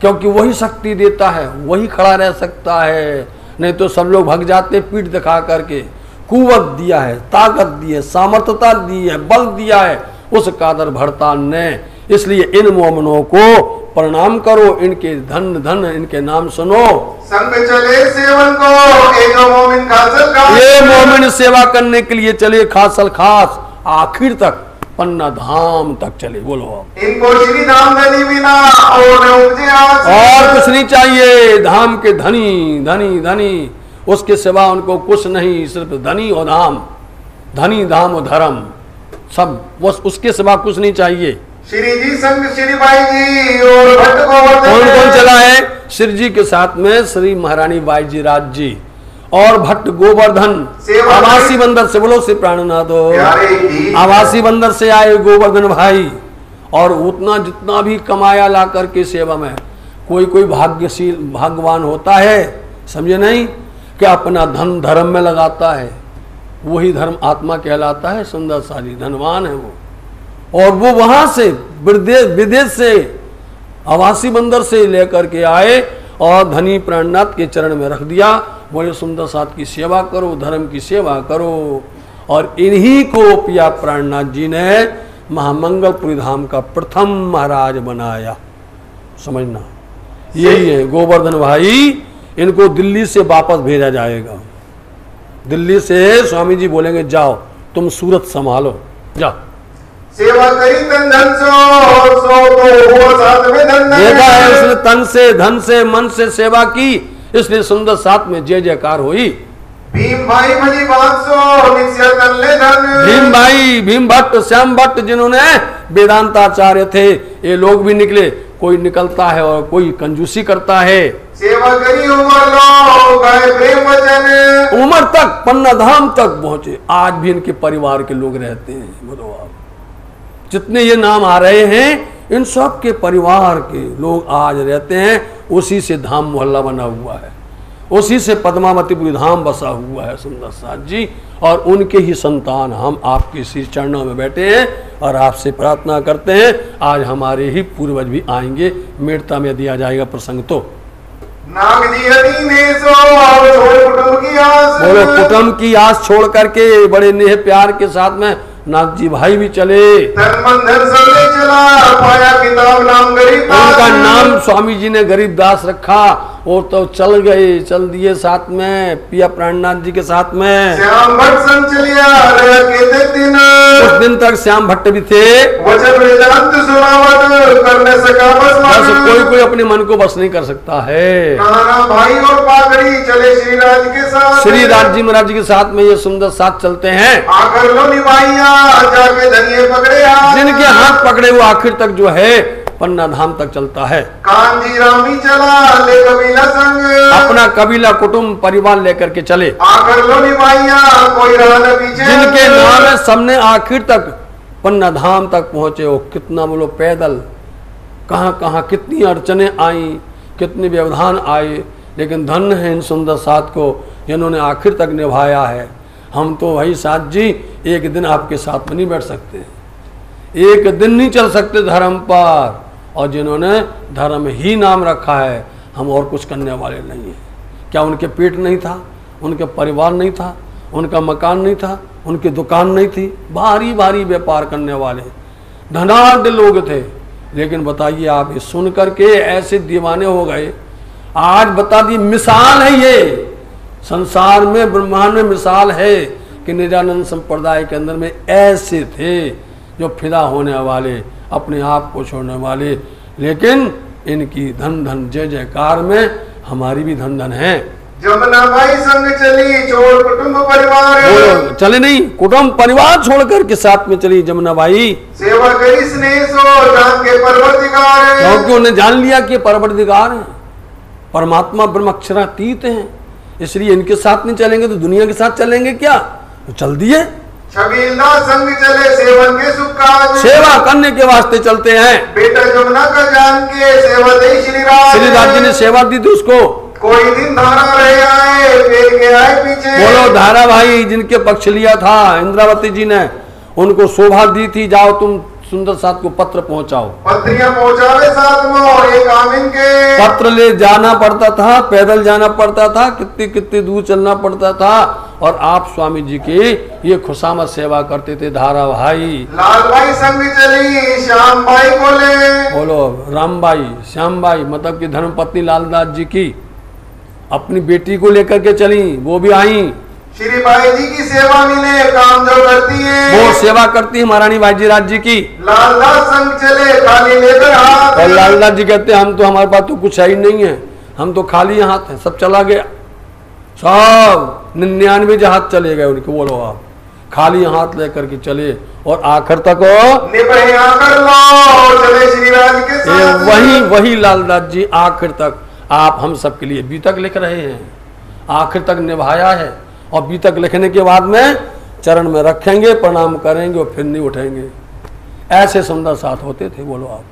क्योंकि वही शक्ति देता है, वही खड़ा रह सकता है, नहीं तो सब लोग भाग जाते पीठ दिखा करके। कुवत दिया है, ताकत दी है, सामर्थ्यता दी है, बल दिया है उस कादर भरतान ने। इसलिए इन मोमिनों को प्रणाम करो, इनके धन धन इनके नाम सुनो। संग चले सेवन को एक मोमिन खासल खास। ये मोमिन सेवा करने के लिए चले खासल खास, आखिर तक पन्ना धाम तक चले। बोलो इनको श्री धाम धनी बिना और कुछ नहीं चाहिए। धाम के धनी धनी धनी, उसके सिवा उनको कुछ नहीं, सिर्फ धनी और धाम, धनी धाम और धर्म, सब बस उसके सिवा कुछ नहीं चाहिए। श्री जी संग श्री बाई जी और भट्ट गोवर्धन। कौन कौन चला है? श्री जी के साथ में श्री महारानी बाई जी राज जी और भट्ट गोवर्धन आवासी बंदर से। बोलो श्री प्राणनाथ आवासी बंदर से आए गोवर्धन भाई, और उतना जितना भी कमाया ला करके सेवा में, कोई कोई भाग्यशील भाग्यवान होता है, समझे नहीं, कि अपना धन धर्म में लगाता है, वही धर्म आत्मा कहलाता है। सुंदर सारी धनवान है वो, और वो वहां से विदेश से आवासी बंदर से लेकर के आए और धनी प्राणनाथ के चरण में रख दिया। बोले सुंदर साथ की सेवा करो, धर्म की सेवा करो। और इन्हीं को पिया प्राणनाथ जी ने महामंगलपुरी धाम का प्रथम महाराज बनाया, समझना। यही है गोवर्धन भाई, इनको दिल्ली से वापस भेजा जाएगा। दिल्ली से स्वामी जी बोलेंगे जाओ तुम सूरत संभालो, जाओ। सेवा करी तन धन सो तो हुआ साथ में धन। देखा है उसने तन से धन से मन से सेवा की, इसलिए सुंदर साथ में जय जयकार हुई। भीम भाई भजी बात सो निश्चय कर ले धन। भीम भाई, भीम भट्ट, श्याम भट्ट जिन्होंने वेदांताचार्य थे, ये लोग भी निकले। कोई निकलता है और कोई कंजूसी करता है। सेवा करी उमर लो गाय प्रेम वचन। उमर तक पन्ना धाम तक पहुंचे। आज भी इनके परिवार के लोग रहते हैं। बोलो आप, जितने ये नाम आ रहे हैं इन सब के परिवार के लोग आज रहते हैं। उसी से धाम मोहल्ला बना हुआ है, उसी से पद्मावतीपुरी धाम बसा हुआ है सुंदर साथ जी। और उनके ही संतान हम आपके श्री चरणों में बैठे हैं और आपसे प्रार्थना करते हैं। आज हमारे ही पूर्वज भी आएंगे, मेड़ता में दिया जाएगा प्रसंग। तो नाग जी ने सो कुटुंब की आस। बोलो कुटुंब की आस छोड़ करके बड़े नेह प्यार के साथ में नाग जी भाई भी चले। चला पाया किताब नाम गरीब, उनका नाम स्वामी जी ने गरीबदास रखा। और तो चल गए, चल दिए साथ में पिया प्राणनाथ जी के साथ में। श्याम भट्ट संग चलिया दिन, उस दिन तक श्याम भट्ट भी थे। वचन वेदांत सुनावत करने सका बस कोई अपने मन को बस नहीं कर सकता है। नाना भाई और पागड़ी चले श्रीराज के साथ। श्री राज जी महाराज के साथ में ये सुंदर साथ चलते हैं। आकर लो निभाइया जाके धनिये पकड़े हाथ। जिनके हाथ पकड़े वो आखिर तक जो है पन्ना धाम तक चलता है। कांजी रामी चला ले कबीला संग, अपना कबीला कुटुंब परिवार लेकर के चले। आकर लो निभाइया कोई रहा न पीछे। जिनके नाम है सबने आखिर तक पन्ना धाम तक पहुंचे हो। कितना बोलो पैदल, कहाँ कहाँ कितनी अड़चने आई, कितने व्यवधान आए, लेकिन धन्य है इन सुंदर साथ को जिन्होंने आखिर तक निभाया है। हम तो भाई साथ जी एक दिन आपके साथ में नहीं बैठ सकते, एक दिन नहीं चल सकते धर्म पर, और जिन्होंने धर्म ही नाम रखा है, हम और कुछ करने वाले नहीं हैं। क्या उनके पेट नहीं था, उनके परिवार नहीं था, उनका मकान नहीं था, उनकी दुकान नहीं थी, भारी भारी व्यापार करने वाले धनाढ्य लोग थे। लेकिन बताइए आप ये सुन करके ऐसे दीवाने हो गए। आज बता दी मिसाल है ये संसार में, ब्रह्मांड में मिसाल है कि निजानंद संप्रदाय के अंदर में ऐसे थे जो फिदा होने वाले, अपने आप को छोड़ने वाले। लेकिन इनकी धन धन जय जयकार में हमारी भी धन धन है। जमुना बाई संग चली छोड़ कुटुंब परिवार, चले नहीं, कुटुंब परिवार छोड़कर के साथ में चली जमुना बाई। सेवा करी स्नेह सो जान के परवरदिगार, क्योंकि उन्हें जान लिया कि परवरदिगार है, परमात्मा ब्रह्म अक्षरातीत हैं। इसलिए इनके साथ नहीं चलेंगे तो दुनिया के साथ चलेंगे क्या? तो चल दिए। छबीला संग चले सेवन के सुख काज, सेवा करने के वास्ते चलते हैं। बेटा जमुना का जान के सेवा दे श्री राज जी ने सेवा दी थी उसको। कोई दिन धारा रहे आए फेर के आए पीछे, बोलो धारा भाई जिनके पक्ष लिया था इंद्रावती जी ने, उनको शोभा दी थी, जाओ तुम सुंदर साथ को पत्र पहुंचाओ। पत्रियां पहुंचावे साथ में एक आमिन के, पत्र ले जाना पड़ता था, पैदल जाना पड़ता था, कितनी कितनी दूर चलना पड़ता था। और आप स्वामी जी की ये खुशामद सेवा करते थे धारा भाई। लाल भाई संग चली श्याम भाई बोले, बोलो राम भाई श्याम भाई मतलब कि धर्मपत्नी लालदास जी की अपनी बेटी को लेकर के चली, वो भी आई। श्री बाई जी की सेवा मिले काम जो करती है, वो सेवा करती है महारानी बाईजी राज जी की। लालदास संग चले खाली लेकर हाथ, और लालदास जी कहते हम तो, हमारे पास तो कुछ है ही नहीं है, हम तो खाली हाथ है, सब चला गया, सब 99 हाथ चले गए उनके। बोलो आप खाली हाथ लेकर के चले और आखिर तक कर लो चले श्री राज के साथ। वही लालदास जी आखिर तक आप हम सब के लिए बीतक लिख रहे हैं, आखिर तक निभाया है। और बीतक लिखने के बाद में चरण में रखेंगे, प्रणाम करेंगे और फिर नहीं उठेंगे। ऐसे सुंदर साथ होते थे। बोलो आप।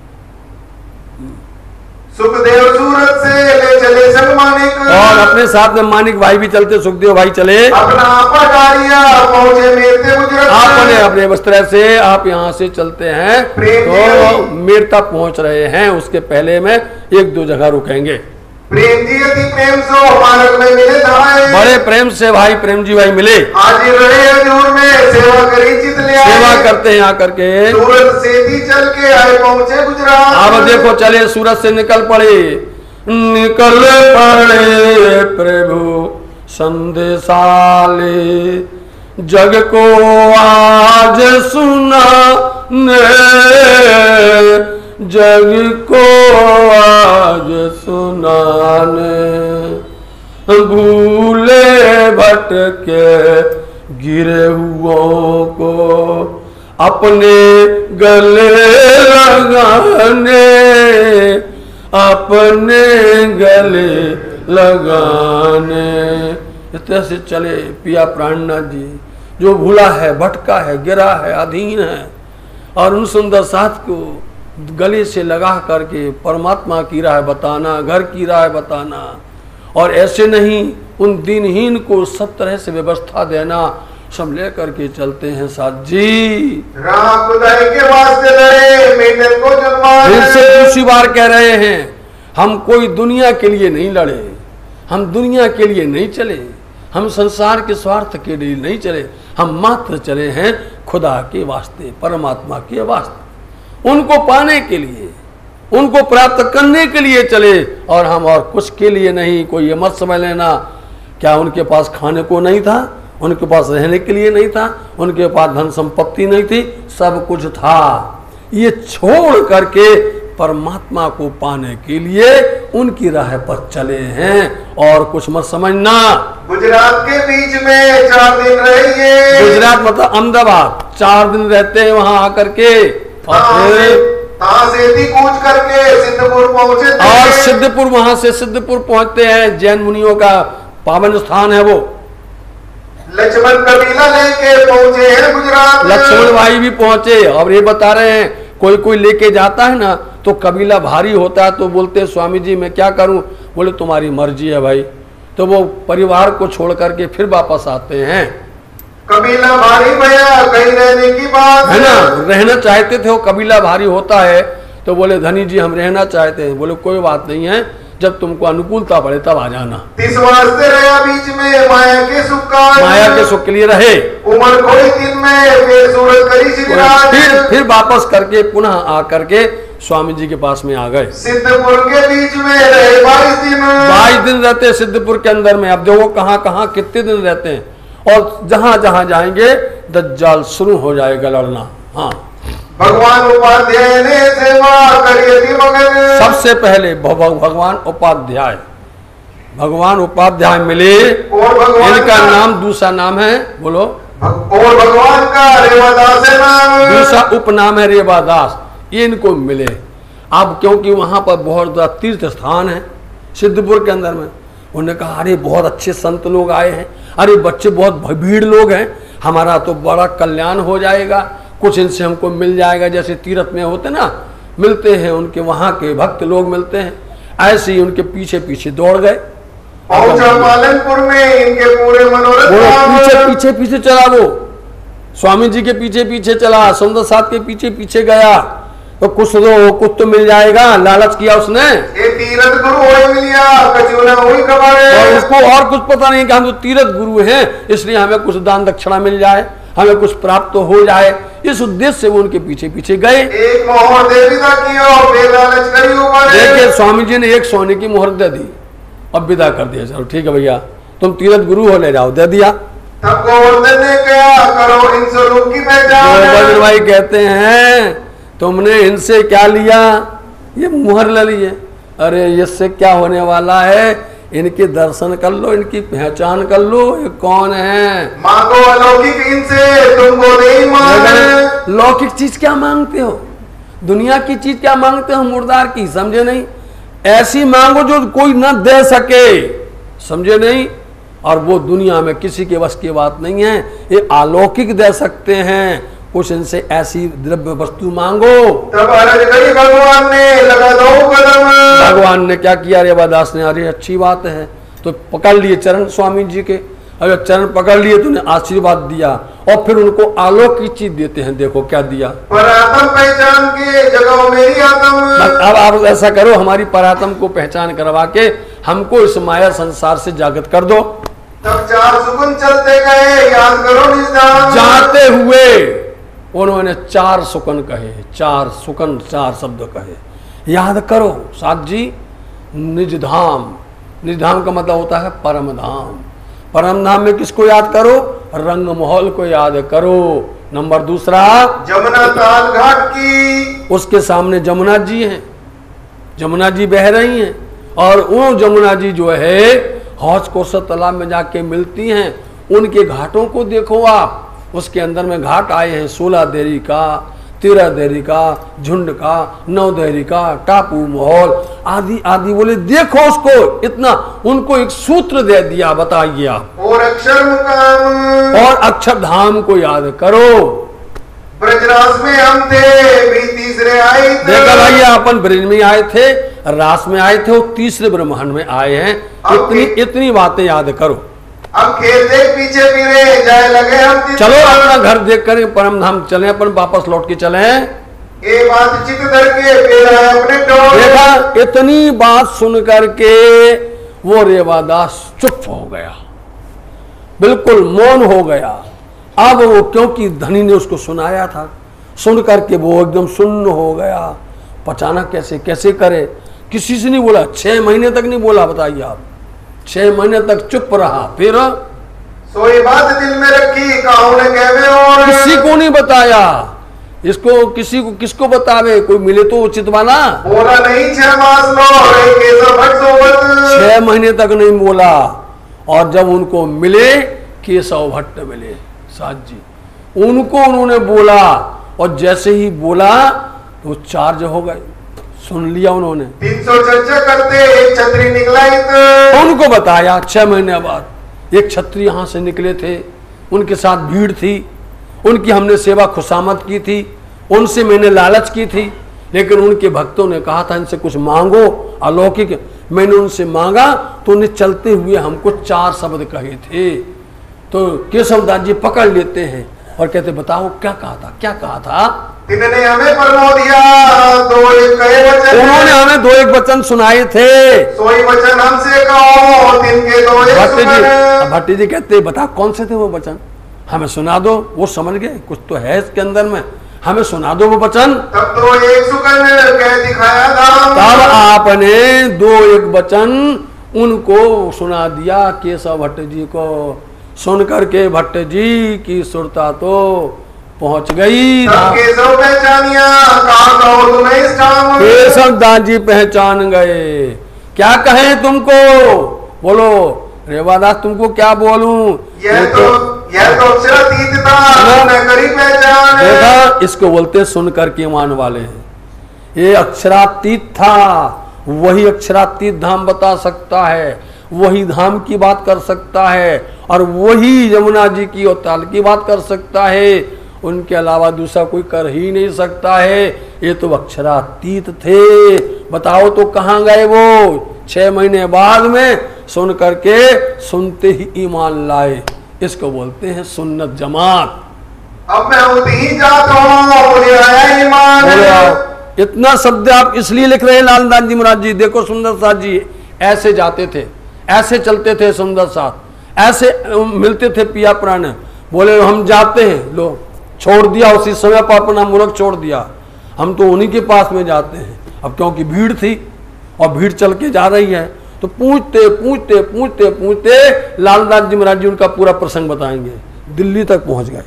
सुखदेव सूरत से ले चले संग मानिक, और अपने साथ में मानिक भाई भी चलते, सुखदेव भाई चले। अपना पहुंचे मेरते गुजरत, आपने अपने वस्त्र से आप यहाँ से चलते हैं तो मेरता पहुंच रहे हैं, उसके पहले में 1-2 जगह रुकेंगे। प्रेम जी अति प्रेम सो मार्ग में मिले धाए, बड़े प्रेम से भाई प्रेम जी भाई मिले। आज रहे हजूर में सेवा करी चित ले आए, सेवा करते हैं आकर के। सूरत से भी चल के आए पहुंचे गुजरात, अब देखो चले सूरत से निकल पड़े प्रभु संदेशाले, जग को आज सुनाने, जग को आज सुनाने, भूले भटके गिरे हुओं को अपने गले लगाने, अपने गले लगाने। इस तरह से चले पिया प्राणनाथ जी, जो भूला है, भटका है, गिरा है, अधीन है, और उन सुंदर साथ को गले से लगा करके परमात्मा की राह बताना, घर की राह बताना। और ऐसे नहीं, उन दिनहीन को सब तरह से व्यवस्था देना, सब ले करके चलते हैं साथ जी। राम खुदाई के वास्ते लड़े मेंढक को जुलवाए, फिर से दूसरी बार कह रहे हैं, हम कोई दुनिया के लिए नहीं लड़े, हम दुनिया के लिए नहीं चले, हम संसार के स्वार्थ के लिए नहीं चले, हम मात्र चले हैं खुदा के वास्ते, परमात्मा के वास्ते, उनको पाने के लिए, उनको प्राप्त करने के लिए चले। और हम और कुछ के लिए नहीं। कोई ये मत समझ लेना क्या उनके पास खाने को नहीं था, उनके पास रहने के लिए नहीं था, उनके पास धन संपत्ति नहीं थी, सब कुछ था। ये छोड़ करके परमात्मा को पाने के लिए उनकी राह पर चले हैं। और कुछ मत समझना। गुजरात के बीच में 4 दिन रहिए, गुजरात मतलब अहमदाबाद, 4 दिन रहते हैं वहां आकर के। से कूच करके सिद्धपुर पहुंचे थे, और सिद्धपुर, वहां से सिद्धपुर पहुंचते हैं, जैन मुनियों का पावन स्थान है वो। लक्ष्मण कबीला लेके पहुंचे हैं गुजरात, लक्ष्मण भाई भी पहुंचे। और ये बता रहे हैं, कोई कोई लेके जाता है ना तो कबीला भारी होता है तो बोलते हैं स्वामी जी मैं क्या करूं? बोले तुम्हारी मर्जी है भाई। तो वो परिवार को छोड़ करके फिर वापस आते हैं। कबीला भारी भैया कहीं रहने की बात है ना, रहना चाहते थे, वो कबीला भारी होता है तो बोले धनी जी हम रहना चाहते हैं। बोले कोई बात नहीं है, जब तुमको अनुकूलता पड़े तब आ जाना। तिस वास्ते रहा बीच में माया के सुख का, माया के सुख के लिए रहे। उम्र कोई दिन में फिर सूरत करी श्री राज। फिर वापस करके पुनः आ करके स्वामी जी के पास में आ गए। सिद्धपुर के बीच में रहे 22 दिन। 22 दिन रहते सिद्धपुर के अंदर में। अब देखो कहाँ कहाँ कितने दिन रहते हैं, और जहां जहां जाएंगे दज्जाल शुरू हो जाएगा लड़ना। हाँ, भगवान उपाध्याय ने सेवा करी थी मगर। सबसे पहले भगवान उपाध्याय, भगवान उपाध्याय मिले, और भगवान इनका नाम दूसरा नाम है, बोलो। और भगवान का रेवादास है नाम, दूसरा उपनाम है रेवादास। ये इनको मिले। अब क्योंकि वहां पर बहुत बड़ा तीर्थ स्थान है सिद्धपुर के अंदर में, उन्होंने कहा अरे बहुत अच्छे संत लोग आए हैं, अरे बच्चे बहुत भीड़ लोग हैं, हमारा तो बड़ा कल्याण हो जाएगा, कुछ इनसे हमको मिल जाएगा। जैसे तीर्थ में होते ना, मिलते हैं उनके वहां के भक्त लोग मिलते हैं, ऐसे ही उनके पीछे पीछे दौड़ गए। पहुंचा पालनपुर में इनके पूरे मनोरथ। पीछे पीछे पीछे चला, वो स्वामी जी के पीछे पीछे चला, सुंदर साथ के पीछे पीछे गया, तो कुछ तो मिल जाएगा, लालच किया उसने। ये तीर्थ गुरु होए मिलिया, कचूना हुई कबाड़े। और उसको और कुछ पता नहीं कि हम तो तीर्थ गुरु हैं, इसलिए हमें कुछ दान दक्षिणा मिल जाए, हमें कुछ प्राप्त तो हो जाए, इस उद्देश्य से वो उनके पीछे पीछे गए। एक मोहर देविता किया और लालच करी ऊपर। देखिए स्वामी जी ने एक सोने की मोहर दे दी और विदा कर दिया, चलो ठीक है भैया तुम तीर्थ गुरु हो, ले जाओ, दे दिया। तब गोवर्धन ने कहा करो इन स्वरूप की पहचान। गोवर्धन भाई कहते हैं तुमने इनसे क्या लिया, ये मुहर ले लिए। अरे इससे क्या होने वाला है, इनके दर्शन कर लो, इनकी पहचान कर लो, ये कौन है। मांगो अलौकिक इनसे तुमको नहीं मांगे। लौकिक चीज क्या मांगते हो, दुनिया की चीज क्या मांगते हो, मुर्दार की, समझे नहीं। ऐसी मांगो जो कोई न दे सके, समझे नहीं। और वो दुनिया में किसी के वश की बात नहीं है, ये अलौकिक दे सकते हैं। कुछ इनसे ऐसी द्रव्य वस्तु मांगो। तब अर्ज करी भगवान ने, लगा दो कदम। भगवान ने क्या किया, रेवादास ने, अरे अच्छी बात है, तो पकड़ लिए चरण स्वामी जी के। अगर चरण पकड़ लिए तो उन्हें आशीर्वाद दिया, और फिर उनको आलोक की चीज देते हैं। देखो क्या दिया, परात्म पहचान के जगह मेरी आत्म। अब आप ऐसा करो, हमारी परात्म को पहचान करवा के हमको इस माया संसार से जागृत कर दो। तब 4 सुकुन चलते गए, याद करो निज धाम। जाते हुए उन्होंने 4 सुकन कहे, 4 सुकन, 4 शब्द कहे, याद करो साथ जी। निज धाम, निज धाम का मतलब होता है परम धाम। परम धाम में किसको याद करो, रंग महल को याद करो। नंबर दूसरा, जमुना ताल घाट की, उसके सामने जमुना जी हैं, जमुना जी बह रही हैं, और वो जमुना जी जो है हौज कोसर तालाब में जाके मिलती हैं। उनके घाटों को देखो आप, उसके अंदर में घाट आए हैं 16 देरी का, 13 देरी का, झुंड का, 9 देरी का, टापू महल आदि आदि। बोले देखो उसको, इतना उनको एक सूत्र दे दिया, बताइए आप। और अक्षर मुकाम, और अक्षर धाम को याद करो। ब्रजरास में हम थे, भी तीसरे आए थे। देखा भैया, अपन ब्रज में आए थे, रास में आए थे, और तीसरे ब्रह्मांड में आए हैं। इतनी बातें याद करो। अब खेल देख पीछे फिरे, जाए लगे हम। चलो अपना घर देख कर परम धाम चले, अपन वापस लौट के चले। ये बात चित करके फिर आए अपने टोल। देखा, इतनी बात सुन करके वो रेवादास चुप हो गया, बिल्कुल मौन हो गया। अब वो, क्योंकि धनी ने उसको सुनाया था, सुन करके वो एकदम सुन्न हो गया। पचाना कैसे कैसे करे, किसी से नहीं बोला, 6 महीने तक नहीं बोला। बताइए आप, 6 महीने तक चुप रहा। फिर सोई बात दिल में रखी, काहू ने कहवे और किसी को नहीं बताया। इसको किसी को किसको बतावे, कोई मिले तो उचित माना। बोला नहीं 6 मास लो, केशव भट्ट सोबत। 6 महीने तक नहीं बोला, और जब उनको मिले केशव भट्ट मिले साथ जी, उनको उन्होंने बोला, और जैसे ही बोला तो चार्ज हो गए, सुन लिया उन्होंने। 300 चर्चा करते एक छतरी निकला। उनको बताया 6 महीने बाद एक छत्री यहाँ से निकले थे, उनके साथ भीड़ थी, उनकी हमने सेवा खुशामद की थी, उनसे मैंने लालच की थी, लेकिन उनके भक्तों ने कहा था इनसे कुछ मांगो अलौकिक। मैंने उनसे मांगा तो उन्हें चलते हुए हमको 4 शब्द कहे थे। तो केशवदास जी पकड़ लेते हैं, और कहते बताओ क्या कहा था, क्या कहा था? तिन्होंने हमें प्रमोदिया दो एक कहे वचन, उन्होंने हमें दो एक वचन सुनाए थे, सोई वचन हमसे कहो तिनके दो एक भट्टी जी, सुन। भट्टी जी कहते बता कौन से थे वो वचन, हमें सुना दो। वो समझ गए कुछ तो है इसके अंदर में, हमें सुना दो वो वचन। तब तो एक सुकन कह दिखाया धाम, तब आपने दो एक वचन उनको सुना दिया केशव भट्ट जी को। सुन करके भट्ट जी की सुरता तो पहुंच गई। तब केशव पहचानिया कहा कहो तुम्हें इस ठाम, केशव दास जी पहचान गए। क्या कहें तुमको, बोलो रेवादास तुमको क्या बोलूं? यह तो अक्षरातीत था, न करी पहचान। देखा, इसको बोलते सुन करके मान वाले हैं। ये अक्षरातीत था, वही अक्षरातीत धाम बता सकता है, वही धाम की बात कर सकता है, और वही यमुना जी की और ताल की बात कर सकता है। उनके अलावा दूसरा कोई कर ही नहीं सकता है। ये तो अक्षरातीत थे। बताओ तो कहाँ गए वो? 6 महीने बाद में सुन करके सुनते ही ईमान लाए। इसको बोलते हैं सुन्नत जमात। अब मैं उतनी जाता हूँ, मुझे आया ईमान। इतना शब्द आप इसलिए लिख रहे हैं लालदास जी महाराज जी। देखो सुंदर साथ जी ऐसे जाते थे, ऐसे चलते थे सुंदर साथ, ऐसे मिलते थे पिया प्राण। बोले हम जाते हैं, लो छोड़ दिया, उसी समय पर अपना मुल्क छोड़ दिया, हम तो उन्हीं के पास में जाते हैं। अब क्योंकि भीड़ थी और भीड़ चल के जा रही है, तो पूछते पूछते पूछते पूछते लालदास जी महाराज जी उनका पूरा प्रसंग बताएंगे। दिल्ली तक पहुंच गए।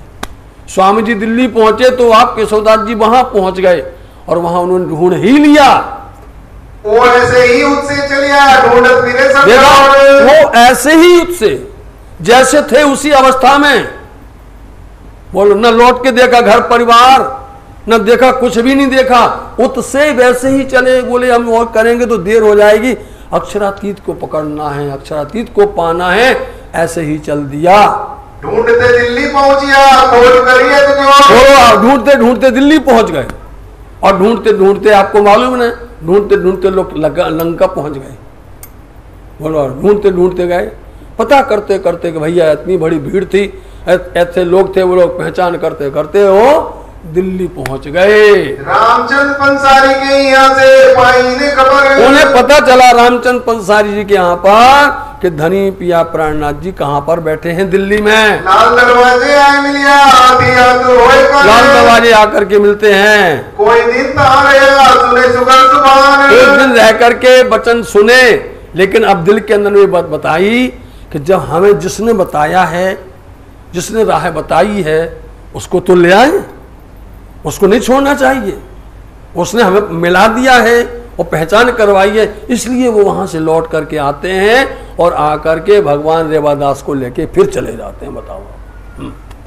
स्वामी जी दिल्ली पहुंचे तो आप केशवदास जी वहां पहुंच गए, और वहां उन्होंने ढूंढ ही लिया। वो ऐसे ही उससे चलिया ढूंढत फिरे सब। वो ऐसे ही उससे जैसे थे उसी अवस्था में, बोलो न लौट के देखा घर परिवार, न देखा कुछ भी नहीं देखा, उससे वैसे ही चले। बोले हम और करेंगे तो देर हो जाएगी, अक्षरातीत को पकड़ना है, अक्षरातीत को पाना है, ऐसे ही चल दिया। ढूंढते दिल्ली पहुंचिया, खोज करिए तो ढूंढते ढूंढते दिल्ली पहुंच गए, और ढूंढते ढूंढते आपको मालूम है ढूंढते ढूंढते लोग लंका पहुंच गए। बोलो ढूंढते ढूंढते गए, पता करते करते कि भैया इतनी बड़ी भीड़ थी, ऐसे लोग थे, वो लोग पहचान करते करते हो दिल्ली पहुंच गए। रामचंद्र पंसारी के यहाँ से पाई ने खबर, उन्हें पता चला रामचंद्र पंसारी जी के यहाँ पर कि धनी पिया प्राणनाथ जी कहाँ पर बैठे हैं दिल्ली में। लाल दरवाजे आए मिलिया, लाल दरवाजे आकर के मिलते हैं। कोई दिन सुने सुगल सुभान, एक दिन रह करके वचन सुने, लेकिन अब दिल के अंदर में बात बताई कि जब हमें जिसने बताया है, जिसने राह बताई है, उसको तो ले आए, उसको नहीं छोड़ना चाहिए। उसने हमें मिला दिया है और पहचान करवाई है, इसलिए वो वहां से लौट करके आते हैं और आकर के भगवान रेवादास को लेके फिर चले जाते हैं। बताओ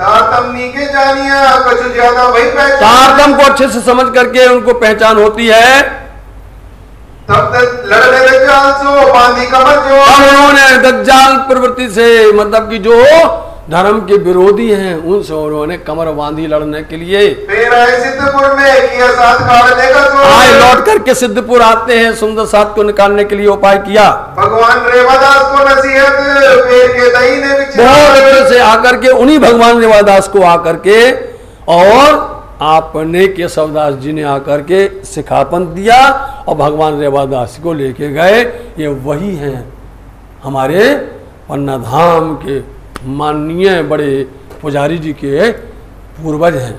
तारतम्य के जानिया कुछ ज्यादा वही पहचान, तारतम को अच्छे से समझ करके उनको पहचान होती है। तब तक लड़ने दज्जाल सो बांधी कमर जो, उन्होंने दज्जाल प्रवृत्ति से, मतलब कि जो धर्म के विरोधी हैं, उनसे उन्होंने कमर बांधी लड़ने के लिए। फिर आए सिद्धपुर में किया साथ काटने का सो, आए लौट करके सिद्धपुर आते हैं, सुंदर साथ को निकालने के लिए उपाय किया। भगवान रेवादास को नसीहत पेड़ के दही ने बहुत अच्छे से आकर के उन्हीं भगवान रेवादास को आकर के, और आपने केशवदास जी ने आकर के सिखापन दिया और भगवान रेवादास को लेके गए। ये वही हैं हमारे पन्ना धाम के माननीय बड़े पुजारी जी के पूर्वज हैं।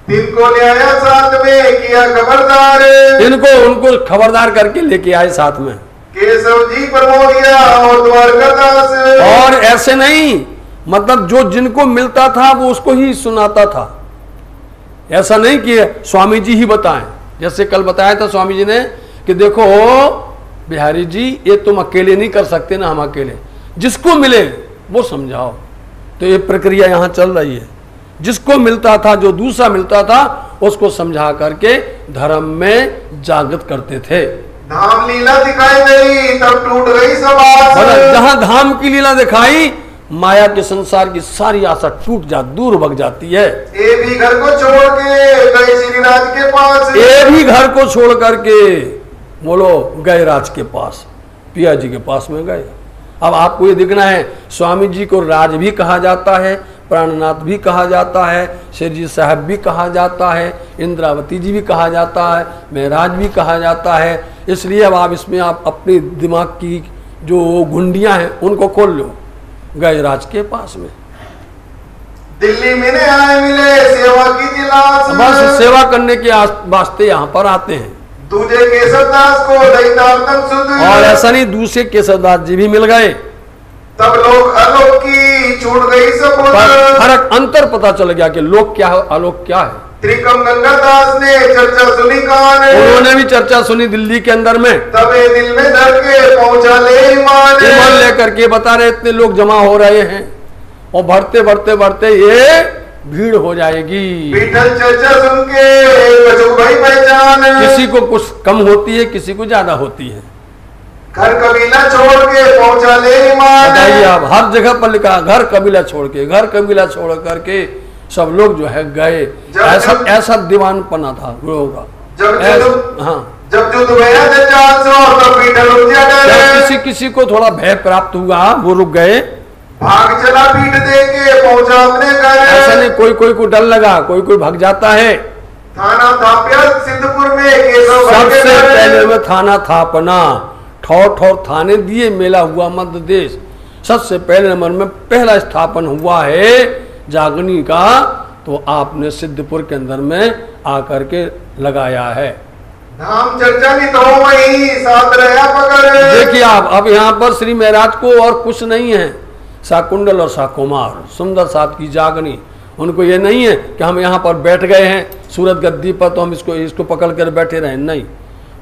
इनको ले आया साथ में किया खबरदार, इनको उनको खबरदार करके लेके आए साथ में। केशव जी प्रमोदिया और द्वारकादास, और ऐसे नहीं, मतलब जो जिनको मिलता था वो उसको ही सुनाता था। ऐसा नहीं कि स्वामी जी ही बताएं। जैसे कल बताया था स्वामी जी ने कि देखो बिहारी जी, ये तुम अकेले नहीं कर सकते ना, हम अकेले, जिसको मिले वो समझाओ। तो ये प्रक्रिया यहाँ चल रही है। जिसको मिलता था, जो दूसरा मिलता था, उसको समझा करके धर्म में जागृत करते थे। धाम लीला दिखाई गई तब टूट गई सब आस, जहां धाम की लीला दिखाई, माया के संसार की सारी आशा टूट जा, दूर भग जाती है। ये भी घर को छोड़ के गए श्रीराज के पास, ये भी घर को छोड़ करके बोलो गए राज के पास, पिया जी के पास में गए। अब आपको ये दिखना है, स्वामी जी को राज भी कहा जाता है, प्राणनाथ भी कहा जाता है, शेरजी साहब भी कहा जाता है, इंद्रावती जी भी कहा जाता है, महराज भी कहा जाता है। इसलिए अब आप इसमें आप अपनी दिमाग की जो घुंडियां हैं उनको खोल लो। गए राज के पास में, दिल्ली में ने आए मिले सेवा की तलाश, बस सेवा करने के वास्ते यहाँ पर आते हैं। दूजे केशवदास को दैताल तक सुध, और ऐसा नहीं, दूसरे केशवदास जी भी मिल गए। तब लोग अलोक की छूट गई सपोज, पर फर्क अंतर पता चल गया कि लोक क्या है, आलोक क्या है। त्रिकम गंगादास ने चर्चा सुनी कान, उन्होंने भी चर्चा सुनी दिल्ली के अंदर में। तबे दिल में धर के पहुंचा ले ईमान, ईमान लेकर के बता रहे इतने लोग जमा हो रहे हैं और बढ़ते बढ़ते बढ़ते ये भीड़ हो जाएगी। विठल चर्चा सुन के बचू भाई पहचान, किसी को कुछ कम होती है, किसी को ज्यादा होती है। घर कबीला छोड़ के पहुंचा ले ईमान, बताइए आप, हर जगह पर लिखा घर कबीला छोड़ के, घर कबीला छोड़ करके सब लोग जो है गए। ऐसा दीवानपना था लोगों का। जब युद्ध भया तब विठल रुक किसी किसी को थोड़ा भय प्राप्त हुआ, वो रुक गए, भाग चला पीठ दे के पहुंचा अपने घर। ऐसा नहीं, कोई कोई को डर लगा, कोई कोई भाग जाता है। थाना थापिया सिद्धपुर में केशव, सबसे पहले में थाना थापना, ठौर ठौर थाने दिए, मेला हुआ मध्य देश। सबसे पहले नंबर में पहला स्थापन हुआ है जागनी का, तो आपने सिद्धपुर के अंदर में आकर के लगाया है। धाम चर्चा नहीं तो वही साथ रहा पकड़। देखिए आप, अब यहाँ पर श्री महराज को और कुछ नहीं है, शाकुंडल और शाकुमार सुंदर साथ की जागनी। उनको ये नहीं है कि हम यहाँ पर बैठ गए हैं सूरत गद्दी पर तो हम इसको पकड़ कर बैठे रहे, नहीं,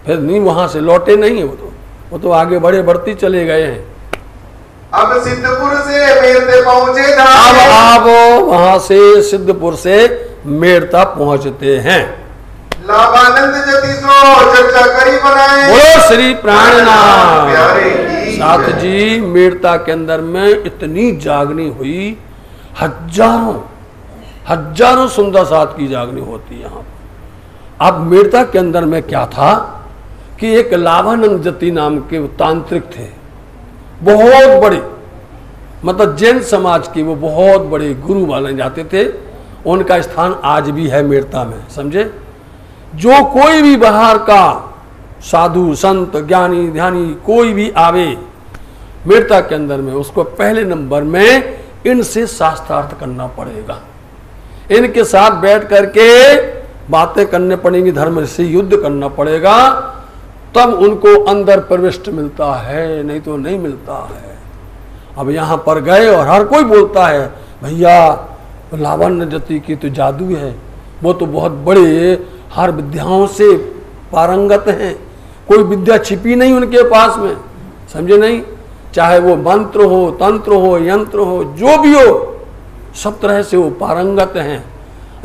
फिर नहीं वहां से लौटे नहीं है, वो तो आगे बढ़ती चले गए हैं। अब सिद्धपुर से मेरते पहुंचे, अब वहां से सिद्धपुर से मेरता पहुंचते हैं। लाभानंद जति सो चर्चा करी बनाए, बोलो श्री प्राणनाथ। प्यारे की साथ जी, मेरता के अंदर में इतनी जागनी हुई, हजारों सुंदर साथ की जागनी होती यहाँ पर। अब मेरता के अंदर में क्या था कि एक लाभानंद जति नाम के तांत्रिक थे, बहुत बड़े, मतलब जैन समाज के वो बहुत बड़े गुरु माने जाते थे। उनका स्थान आज भी है मेरता में, समझे। जो कोई भी बाहर का साधु संत ज्ञानी ध्यानी कोई भी आवे मेरता के अंदर में, उसको पहले नंबर में इनसे शास्त्रार्थ करना पड़ेगा, इनके साथ बैठ करके बातें करने पड़ेंगी, धर्म से युद्ध करना पड़ेगा, तब उनको अंदर प्रविष्ट मिलता है, नहीं तो नहीं मिलता है। अब यहाँ पर गए और हर कोई बोलता है भैया लावण्य जति की तो जादू है, वो तो बहुत बड़े हर विद्याओं से पारंगत हैं, कोई विद्या छिपी नहीं उनके पास में, समझे नहीं। चाहे वो मंत्र हो, तंत्र हो, यंत्र हो, जो भी हो, सब तरह से वो पारंगत हैं।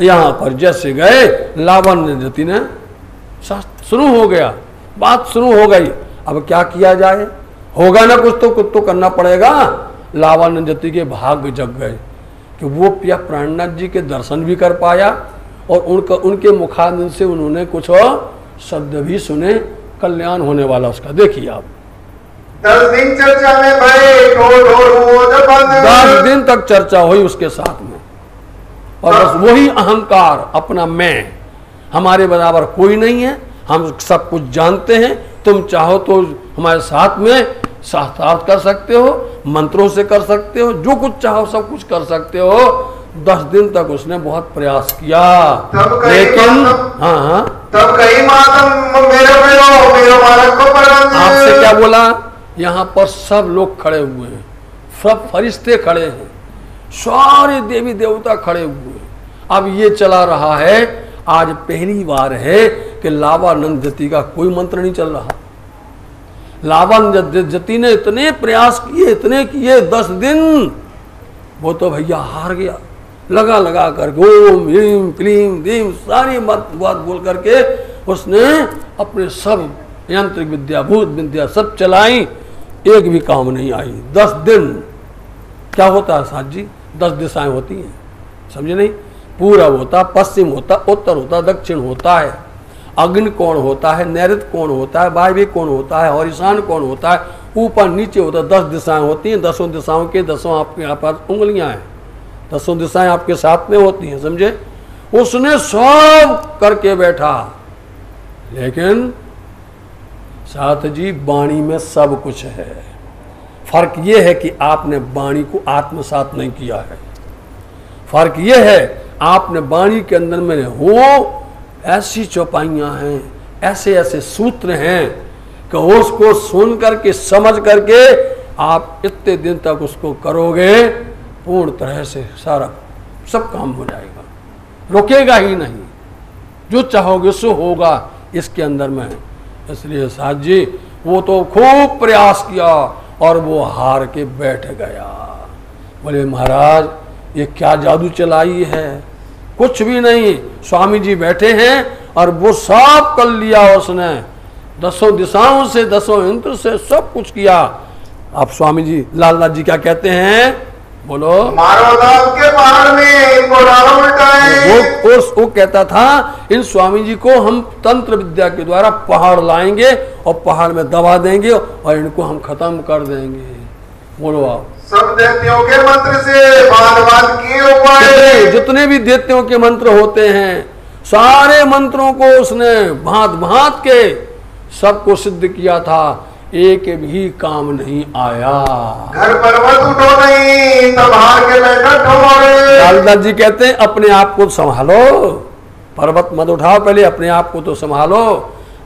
यहाँ पर जैसे गए लावण्य जति ने शुरू हो गया, बात शुरू हो गई। अब क्या किया जाए, होगा ना कुछ तो करना पड़ेगा। लावण्य जति के भाग्य जग गए कि वो पिया प्राणनाथ जी के दर्शन भी कर पाया और उनके मुखारबिंद से उन्होंने कुछ शब्द भी सुने, कल्याण होने वाला उसका। देखिए आप, 10 दिन चर्चा में भय ढोर 10 दिन तक चर्चा हुई उसके साथ में, और बस वही अहंकार अपना मैं, हमारे बराबर कोई नहीं है, हम सब कुछ जानते हैं, तुम चाहो तो हमारे साथ में शास्त्रार्थ कर सकते हो, मंत्रों से कर सकते हो, जो कुछ चाहो सब कुछ कर सकते हो। 10 दिन तक उसने बहुत प्रयास किया, लेकिन तब कहीं मातम मेरे मालक को आपसे क्या बोला, यहाँ पर सब लोग खड़े हुए हैं, सब फरिश्ते खड़े हैं, सारे देवी देवता खड़े हुए हैं। अब ये चला रहा है, आज पहली बार है कि लावानंद जति का कोई मंत्र नहीं चल रहा। लावानंद जति ने इतने प्रयास किए, इतने किए, 10 दिन, वो तो भैया हार गया। लगा कर ओम ह्रीम क्लीम दीम सारी बात बोल करके उसने अपने सब यांत्रिक विद्या भूत विद्या सब चलाई, एक भी काम नहीं आई। 10 दिन क्या होता है साथ जी, 10 दिशाएं होती हैं, समझे नहीं। पूरब होता, पश्चिम होता, उत्तर होता, दक्षिण होता है, अग्नि कोण होता है, नैऋत्य कोण होता है, वायव्य कोण होता है और ईशान कोण होता है, ऊपर नीचे होता है। 10 दिशाएं होती हैं, 10 दिशाओं के 10 आपके यहाँ पर उंगलियां हैं, 10 दिशाएं आपके साथ में होती हैं, समझे। उसने सब करके बैठा, लेकिन साथ जी वाणी में सब कुछ है। फर्क यह है कि आपने वाणी को आत्मसात नहीं किया है। फर्क यह है आपने वाणी के अंदर में हो ऐसी चौपाइयां हैं, ऐसे ऐसे सूत्र हैं कि उसको सुन करके समझ करके आप इतने दिन तक उसको करोगे, पूर्ण तरह से सारा सब काम हो जाएगा, रुकेगा ही नहीं। जो चाहोगे सो होगा इसके अंदर में। इसलिए साथ जी वो तो खूब प्रयास किया और वो हार के बैठ गया। बोले महाराज ये क्या जादू चलाई है? कुछ भी नहीं, स्वामी जी बैठे हैं और वो सब कर लिया उसने, 10 दिशाओं से 10 यंत्र से सब कुछ किया। अब स्वामी जी लालनाथ जी क्या कहते हैं, बोलो। मारो दाव के पहाड़ में इनको डालो उल्टाए। वो कहता था इन स्वामी जी को हम तंत्र विद्या के द्वारा पहाड़ लाएंगे और पहाड़ में दबा देंगे और इनको हम खत्म कर देंगे। बोलो आप। सब दैत्यों के मंत्र से बात किए हुए, जितने भी दैत्यों के मंत्र होते हैं सारे मंत्रों को उसने भांत भांत के सबको सिद्ध किया था, एक भी काम नहीं आया। घर पर्वत उठो नहीं तब हार के बैठा ठोरे। लालदास जी कहते हैं अपने आप को संभालो, पर्वत मत उठाओ, पहले अपने आप को तो संभालो।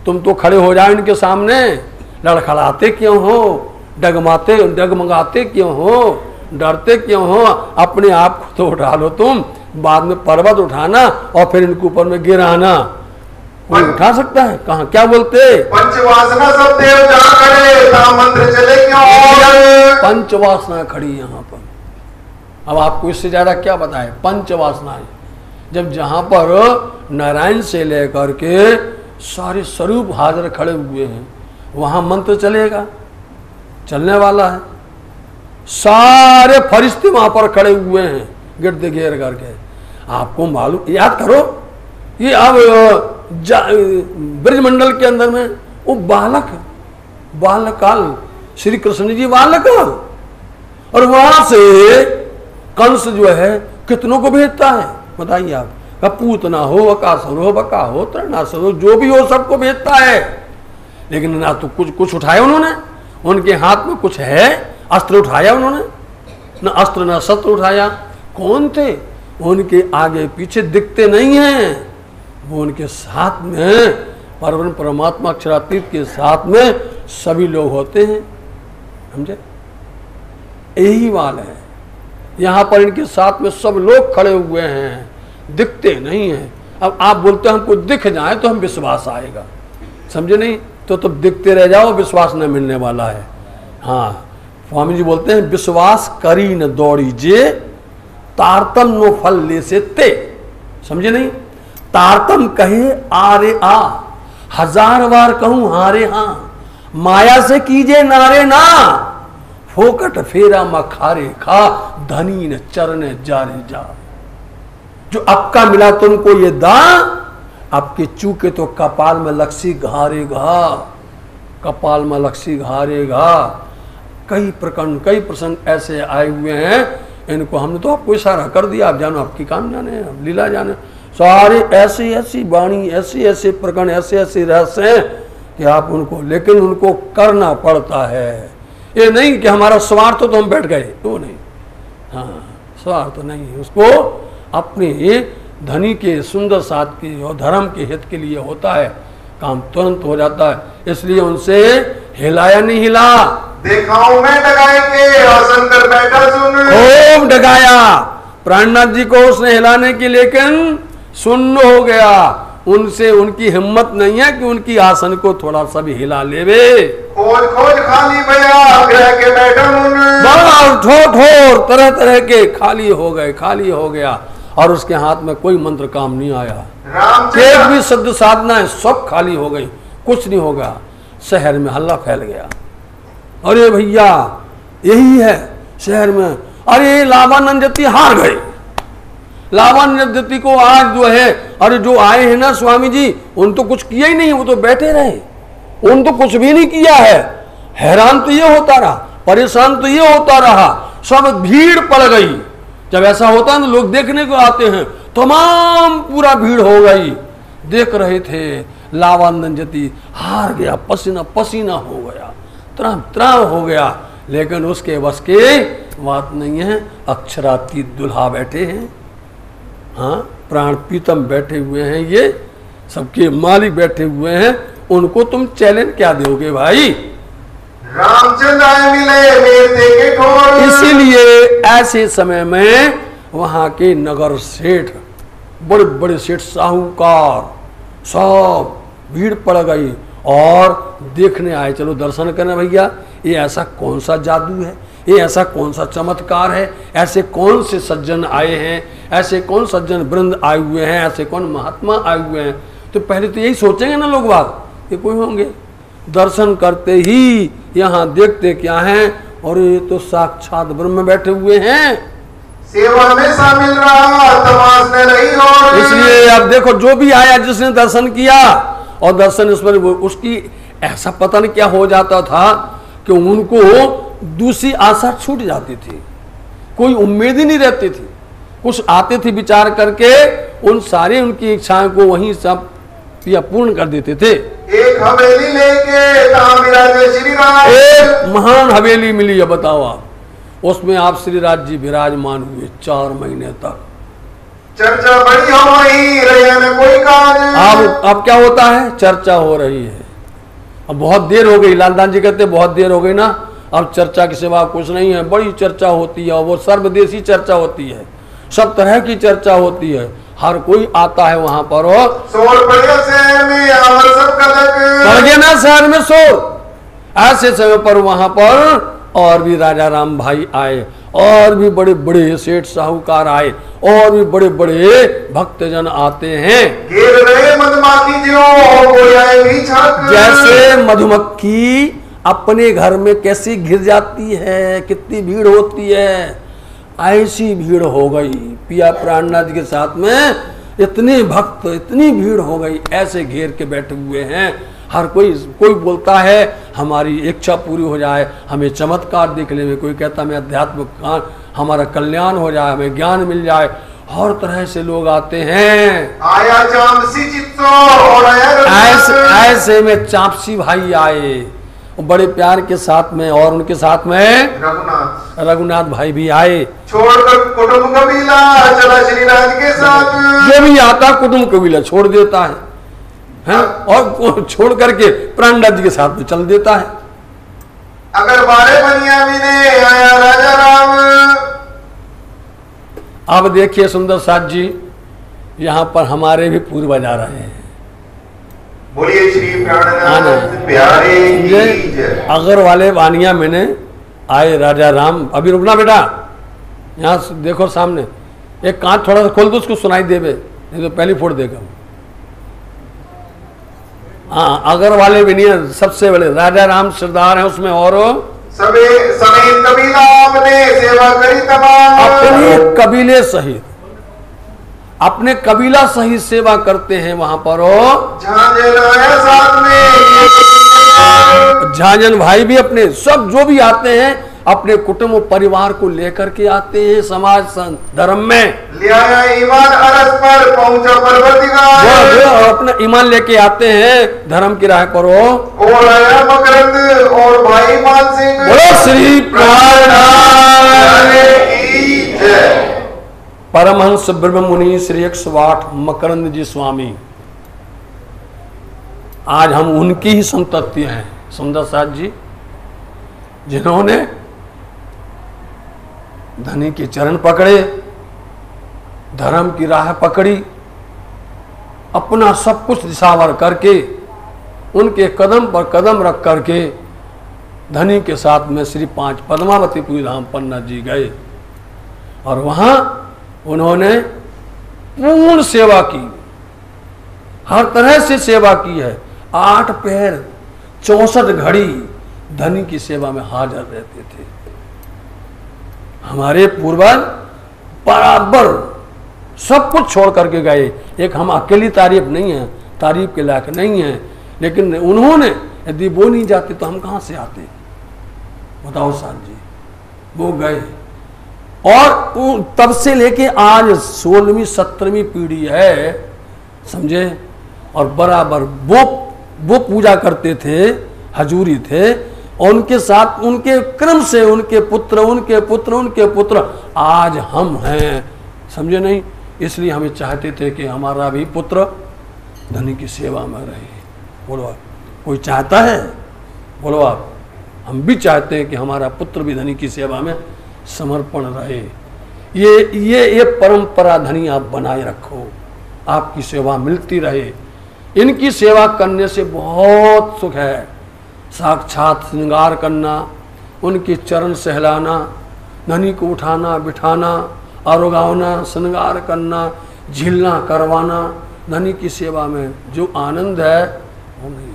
तुम तो खड़े हो जाओ इनके सामने, लड़खड़ाते क्यों हो, डगमगाते क्यों हो, डरते क्यों हो? अपने आप को तो उठा लो तुम, बाद में पर्वत उठाना और फिर इनके ऊपर में गिराना। कोई उठा सकता है? कहाँ क्या बोलते? पंचवासना सब देव जहाँ खड़े तहाँ मंत्र चले क्यों? पंचवासना खड़ी यहाँ पर। अब आपको इससे ज्यादा क्या बताए? पंचवासनाएं जब जहाँ पर नारायण से लेकर के सारे स्वरूप हाजिर खड़े हुए हैं, वहां मंत्र चलेगा, चलने वाला है। सारे फरिश्ते वहां पर खड़े हुए हैं गिरद घेर करके। आपको मालूम, याद करो ये अब ब्रजमंडल के अंदर में वो बालकाल श्री कृष्ण जी बालकाल, और वहां से कंस जो है कितनों को भेजता है बताइए आप? पूतना हो, अकासुर हो, बका हो, त्रणासुर हो, जो भी हो सबको भेजता है। लेकिन ना तो कुछ उठाया उन्होंने, उनके हाथ में कुछ है, अस्त्र उठाया उन्होंने? न अस्त्र न शस्त्र उठाया। कौन थे? उनके आगे पीछे दिखते नहीं हैं, वो उनके साथ में परम परमात्मा अक्षरातीत के साथ में सभी लोग होते हैं, समझे? यही वाल है। यहाँ पर इनके साथ में सब लोग खड़े हुए हैं, दिखते नहीं हैं। अब आप बोलते हैं हमको दिख जाए तो हम विश्वास आएगा, समझे नहीं? तो तुम दिखते रह जाओ, विश्वास न मिलने वाला है। हाँ, स्वामी जी बोलते हैं विश्वास करी न दौड़ी जे तारतम नो फल ले से ते, समझे नहीं? तारतम कहे आरे आ, 1000 बार कहूं हारे हाँ, माया से कीजे नारे ना, फोकट फेरा मखारे खा, धनी न चरने जारे जा। जो आपका मिला तुमको ये दा, आपके चूके तो कपाल में लक्ष्मी घारेगा, कपाल में लक्ष्मी घारेगा। कई प्रसंग ऐसे आए हुए हैं, इनको हमने तो आपको इशारा कर दिया, आप जानो, आपकी काम जाने, आप लीला जाने। सारे ऐसी ऐसी वाणी, ऐसे ऐसे प्रकरण, ऐसे ऐसे रहस्य हैं कि आप उनको, लेकिन उनको करना पड़ता है। ये नहीं कि हमारा स्वार्थ तो हम बैठ गए, वो नहीं। हाँ, स्वार्थ नहीं, उसको अपने धनी के सुंदर साथ के और धर्म के हित के लिए होता है, काम तुरंत हो जाता है। इसलिए उनसे हिलाया नहीं, हिला देखाऊं मैं डगाए के आसन कर बैठा सुन, खूब डगाया प्राणनाथ जी को उसने हिलाने की, लेकिन सुन्न हो गया। उनसे उनकी हिम्मत नहीं है कि उनकी आसन को थोड़ा सा भी हिला लेवे। खोज खोज खाली भैया ग्रह के बैठा मुन, ठोर तरह तरह के खाली हो गए, खाली हो गया, और उसके हाथ में कोई मंत्र काम नहीं आया। एक भी सिद्ध साधना है, सब खाली हो गई, कुछ नहीं होगा। शहर में हल्ला फैल गया, अरे भैया यही है शहर में, अरे लावानंद जति हार गए। लावानंद जति को आज जो है, अरे जो आए हैं ना स्वामी जी, उन तो कुछ किया ही नहीं, वो तो बैठे रहे, उन तो कुछ भी नहीं किया है। हैरान तो ये होता रहा, परेशान तो ये होता रहा, सब भीड़ पड़ गई, जब ऐसा होता है ना लोग देखने को आते हैं, तमाम पूरा भीड़ हो गई, देख रहे थे, लावानंद जति हार गया, पसीना पसीना हो गया, त्राम त्राम हो गया, लेकिन उसके बस के बात नहीं है। अक्षरातीत दुल्हा बैठे हैं, हाँ, प्राण प्रीतम बैठे हुए हैं, ये सबके मालिक बैठे हुए हैं, उनको तुम चैलेंज क्या दोगे भाई? रामचंद्र मिले मेरे के ठोर। इसीलिए ऐसे समय में वहां के नगर सेठ, बड़े बड़े सेठ, साहूकार, सब भीड़ पड़ गई और देखने आए, चलो दर्शन करने भैया, ये ऐसा कौन सा जादू है, ये ऐसा कौन सा चमत्कार है, ऐसे कौन से सज्जन आए हैं, ऐसे कौन सज्जन वृंद आए हुए हैं, ऐसे कौन महात्मा आए हुए हैं। तो पहले तो यही सोचेंगे ना लोग बात, ये कोई होंगे। दर्शन करते ही यहाँ देखते क्या हैं, और ये तो साक्षात ब्रह्म बैठे हुए हैं, सेवा में शामिल रहा, तमाशने रही। और इसलिए अब देखो, जो भी आया जिसने दर्शन किया, और दर्शन इस पर उसकी ऐसा पता नहीं क्या हो जाता था कि उनको दूसरी आशा छूट जाती थी, कोई उम्मीद ही नहीं रहती थी। कुछ आते थे विचार करके, उन सारे उनकी इच्छाओं को वहीं सब या पूर्ण कर देते थे। एक हवेली लेके कहाँ विराजे श्री राम। एक महान हवेली मिली है, बताओ आप, उसमें आप श्री राज जी विराजमान हुए 4 महीने तक। चर्चा बड़ी हो रही, रहे में कोई काज। अब क्या होता है, चर्चा हो रही है। अब बहुत देर हो गई, लालदान जी कहते बहुत देर हो गई ना, अब चर्चा के सिवा कुछ नहीं है, बड़ी चर्चा होती है, और वो सर्वदेशी चर्चा होती है, सब तरह की चर्चा होती है, हर कोई आता है वहां पर। और शोर पड़ गया शहर में, आवर सब कलक पड़ गया ना शहर में शोर। ऐसे समय पर वहां पर और भी राजा राम भाई आए, और भी बड़े बड़े सेठ साहूकार आए, और भी बड़े बड़े भक्तजन आते हैं। घेर रहे मधुमक्खी जो कोई आएगी छक। जैसे मधुमक्खी अपने घर में कैसी घिर जाती है, कितनी भीड़ होती है, ऐसी भीड़ हो गई पिया प्राणनाथ के साथ में, इतने भक्त, इतनी भीड़ हो गई, ऐसे घेर के बैठे हुए हैं। हर कोई बोलता है हमारी इच्छा पूरी हो जाए, हमें चमत्कार देखने में, कोई कहता मैं अध्यात्म हमारा कल्याण हो जाए, हमें ज्ञान मिल जाए, हर तरह से लोग आते हैं। आया चामसी चित्तो और ऐसे में चापसी भाई आए बड़े प्यार के साथ में, और उनके साथ में रघुनाथ भाई भी आए। छोड़कर कुटुंब कबीला चला श्री राज के साथ। जो भी आता कुटुंब कबीला छोड़ देता है, और छोड़ करके प्राणनाथ जी के साथ में चल देता है। अगर बारे बनिया भी ने आया राजा राम। अब देखिए सुंदर साथ जी, यहाँ पर हमारे भी पूर्वज आ रहे हैं। बोलिए श्री प्राणनाथ प्यारे की जय। अगर वाले वानिया मैंने आए राजा राम। अभी रुकना बेटा, यहाँ देखो सामने एक कांच थोड़ा सा खोल दो, उसको सुनाई देवे, नहीं तो पहली फोड़ देगा। हाँ, अगर वाले विनिया सबसे बड़े राजा राम सरदार हैं उसमें, और समेत कबीला आपने सेवा करी तमाम। अपने कबीले सहित, अपने कबीला सहित सेवा करते हैं वहां पर। झांझन आया साथ में, झांझन भाई भी अपने, सब जो भी आते हैं अपने कुटुंब परिवार को लेकर के आते हैं समाज धर्म में। ले आया ईमान अरस पर पहुंचा परवरदिगार। और अपना ईमान लेके आते हैं धर्म की राह पर। और आया मकरंद और भाई मान सिंह। बोलो श्री प्राणनाथ की जय। परमहंस ब्रह्म मुनि श्री 108 मकरंद जी स्वामी, आज हम उनकी ही संतति हैं सुंदर साथ जी, जिन्होंने धनी के चरण पकड़े, धर्म की राह पकड़ी, अपना सब कुछ दिशावर करके उनके कदम पर कदम रख करके धनी के साथ में श्री 5 पद्मावतीपुरी धाम पन्ना जी गए, और वहां उन्होंने पूर्ण सेवा की, हर तरह से सेवा की है। 8 पैर 64 घड़ी धनी की सेवा में हाजिर रहते थे। हमारे पूर्वज बराबर सब कुछ छोड़ करके गए। एक हम अकेली तारीफ नहीं है, तारीफ के लायक नहीं है, लेकिन उन्होंने यदि वो नहीं जाते तो हम कहाँ से आते, बताओ साहब जी। वो गए और तब से लेके आज 16वीं 17वीं पीढ़ी है, समझे। और बराबर वो पूजा करते थे, हजूरी थे, और उनके साथ उनके क्रम से उनके पुत्र आज हम हैं, समझे नहीं। इसलिए हमें चाहते थे कि हमारा भी पुत्र धनी की सेवा में रहे। बोलो आप, कोई चाहता है? बोलो आप। हम भी चाहते हैं कि हमारा पुत्र भी धनी की सेवा में समर्पण रहे। ये परंपरा धनी आप बनाए रखो, आपकी सेवा मिलती रहे। इनकी सेवा करने से बहुत सुख है। साक्षात श्रृंगार करना, उनके चरण सहलाना, धनी को उठाना बिठाना, आरोगावना, श्रृंगार करना, झीलना करवाना, धनी की सेवा में जो आनंद है वो नहीं।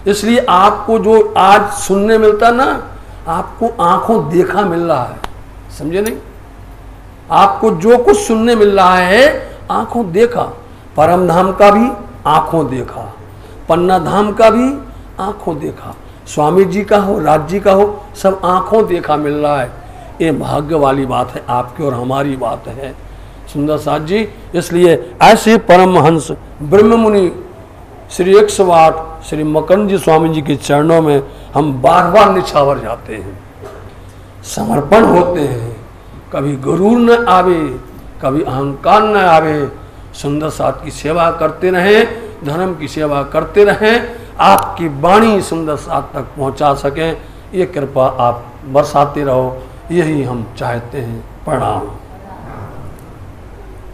इसलिए आपको जो आज सुनने मिलता ना, आपको आंखों देखा मिल रहा है, समझे नहीं। आपको जो कुछ सुनने मिल रहा है आंखों देखा। परम धाम का भी आंखों देखा, पन्ना धाम का भी आंखों देखा, स्वामी जी का हो, राज जी का हो, सब आंखों देखा मिल रहा है। ये भाग्य वाली बात है, आपकी और हमारी बात है सुंदर साथ जी। इसलिए ऐसे परमहंस ब्रह्म मुनि श्री 108 श्री मकरंद जी स्वामी जी के चरणों में हम बार बार निछावर जाते हैं, समर्पण होते हैं। कभी गुरूर न आवे, कभी अहंकार न आवे। सुंदर साथ की सेवा करते रहें, धर्म की सेवा करते रहें, आपकी वाणी सुंदर साथ तक पहुंचा सकें, ये कृपा आप बरसाते रहो, यही हम चाहते हैं। प्रणाम।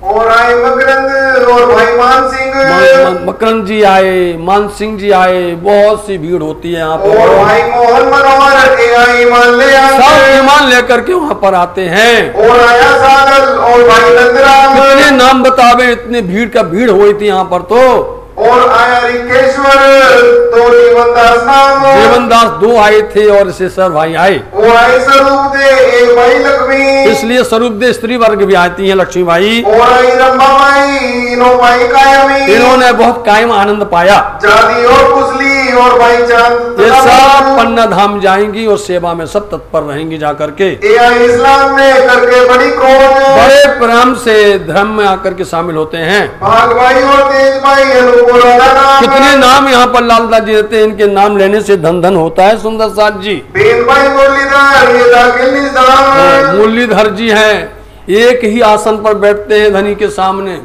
और आए मकरंद और भाई मान सिंह, मकरंद जी आए, मान सिंह जी आए, बहुत सी भीड़ होती है यहाँ पर। और भाई मोहन मनोहर ईमान ले सब ईमान लेकर के वहाँ पर आते हैं। और आया सागल और भाई नंदराम, कितने नाम बतावे, इतने भीड़ का भीड़ हुई थी यहाँ पर तो। और आया रिकेश्वर तो जीवनदास नाम, जीवनदास 2 आए थे और शेषर भाई आए। और आए स्वरूप दे एक भाई लक्ष्मी, इसलिए स्वरूप दे स्त्री वर्ग भी आती है, लक्ष्मी भाई। और आई रंभा माई, इनो भाई कायमी, इन्होंने बहुत कायम आनंद पाया। जादी और कुसली और भाई चांद, ये सब पन्ना धाम जाएंगी और सेवा में सब तत्पर रहेंगी जाकर के। इस्लाम में करके बड़ी खोज, बड़े प्रेम से धर्म में आकर के शामिल होते हैं। भाग भाई और तेज भाई, कितने नाम यहाँ पर लालदास जी देते हैं, इनके नाम लेने से धन धन होता है। सुंदर साथ जी मुरलीधर जी हैं, एक ही आसन पर बैठते हैं धनी के सामने।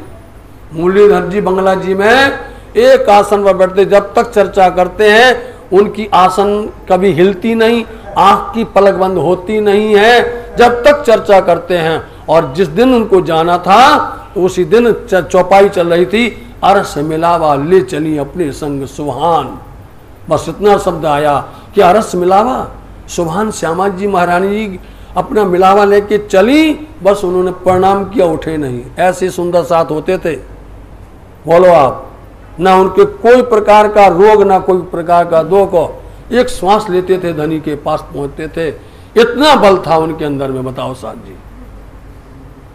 मुरलीधर जी बंगला जी में एक आसन पर बैठते, जब तक चर्चा करते हैं उनकी आसन कभी हिलती नहीं, आंख की पलक बंद होती नहीं है जब तक चर्चा करते हैं। और जिस दिन उनको जाना था उसी दिन चौपाई चल रही थी, अरस मिलावा ले चली अपने संग सुभान। बस इतना शब्द आया कि अरस मिलावा, सुभान श्यामा जी महारानी जी अपना मिलावा लेके चली, बस उन्होंने प्रणाम किया, उठे नहीं। ऐसे सुंदर साथ होते थे। बोलो आप। ना उनके कोई प्रकार का रोग, ना कोई प्रकार का दुख। एक श्वास लेते थे धनी के पास पहुंचते थे, इतना बल था उनके अंदर में। बताओ साथ जी।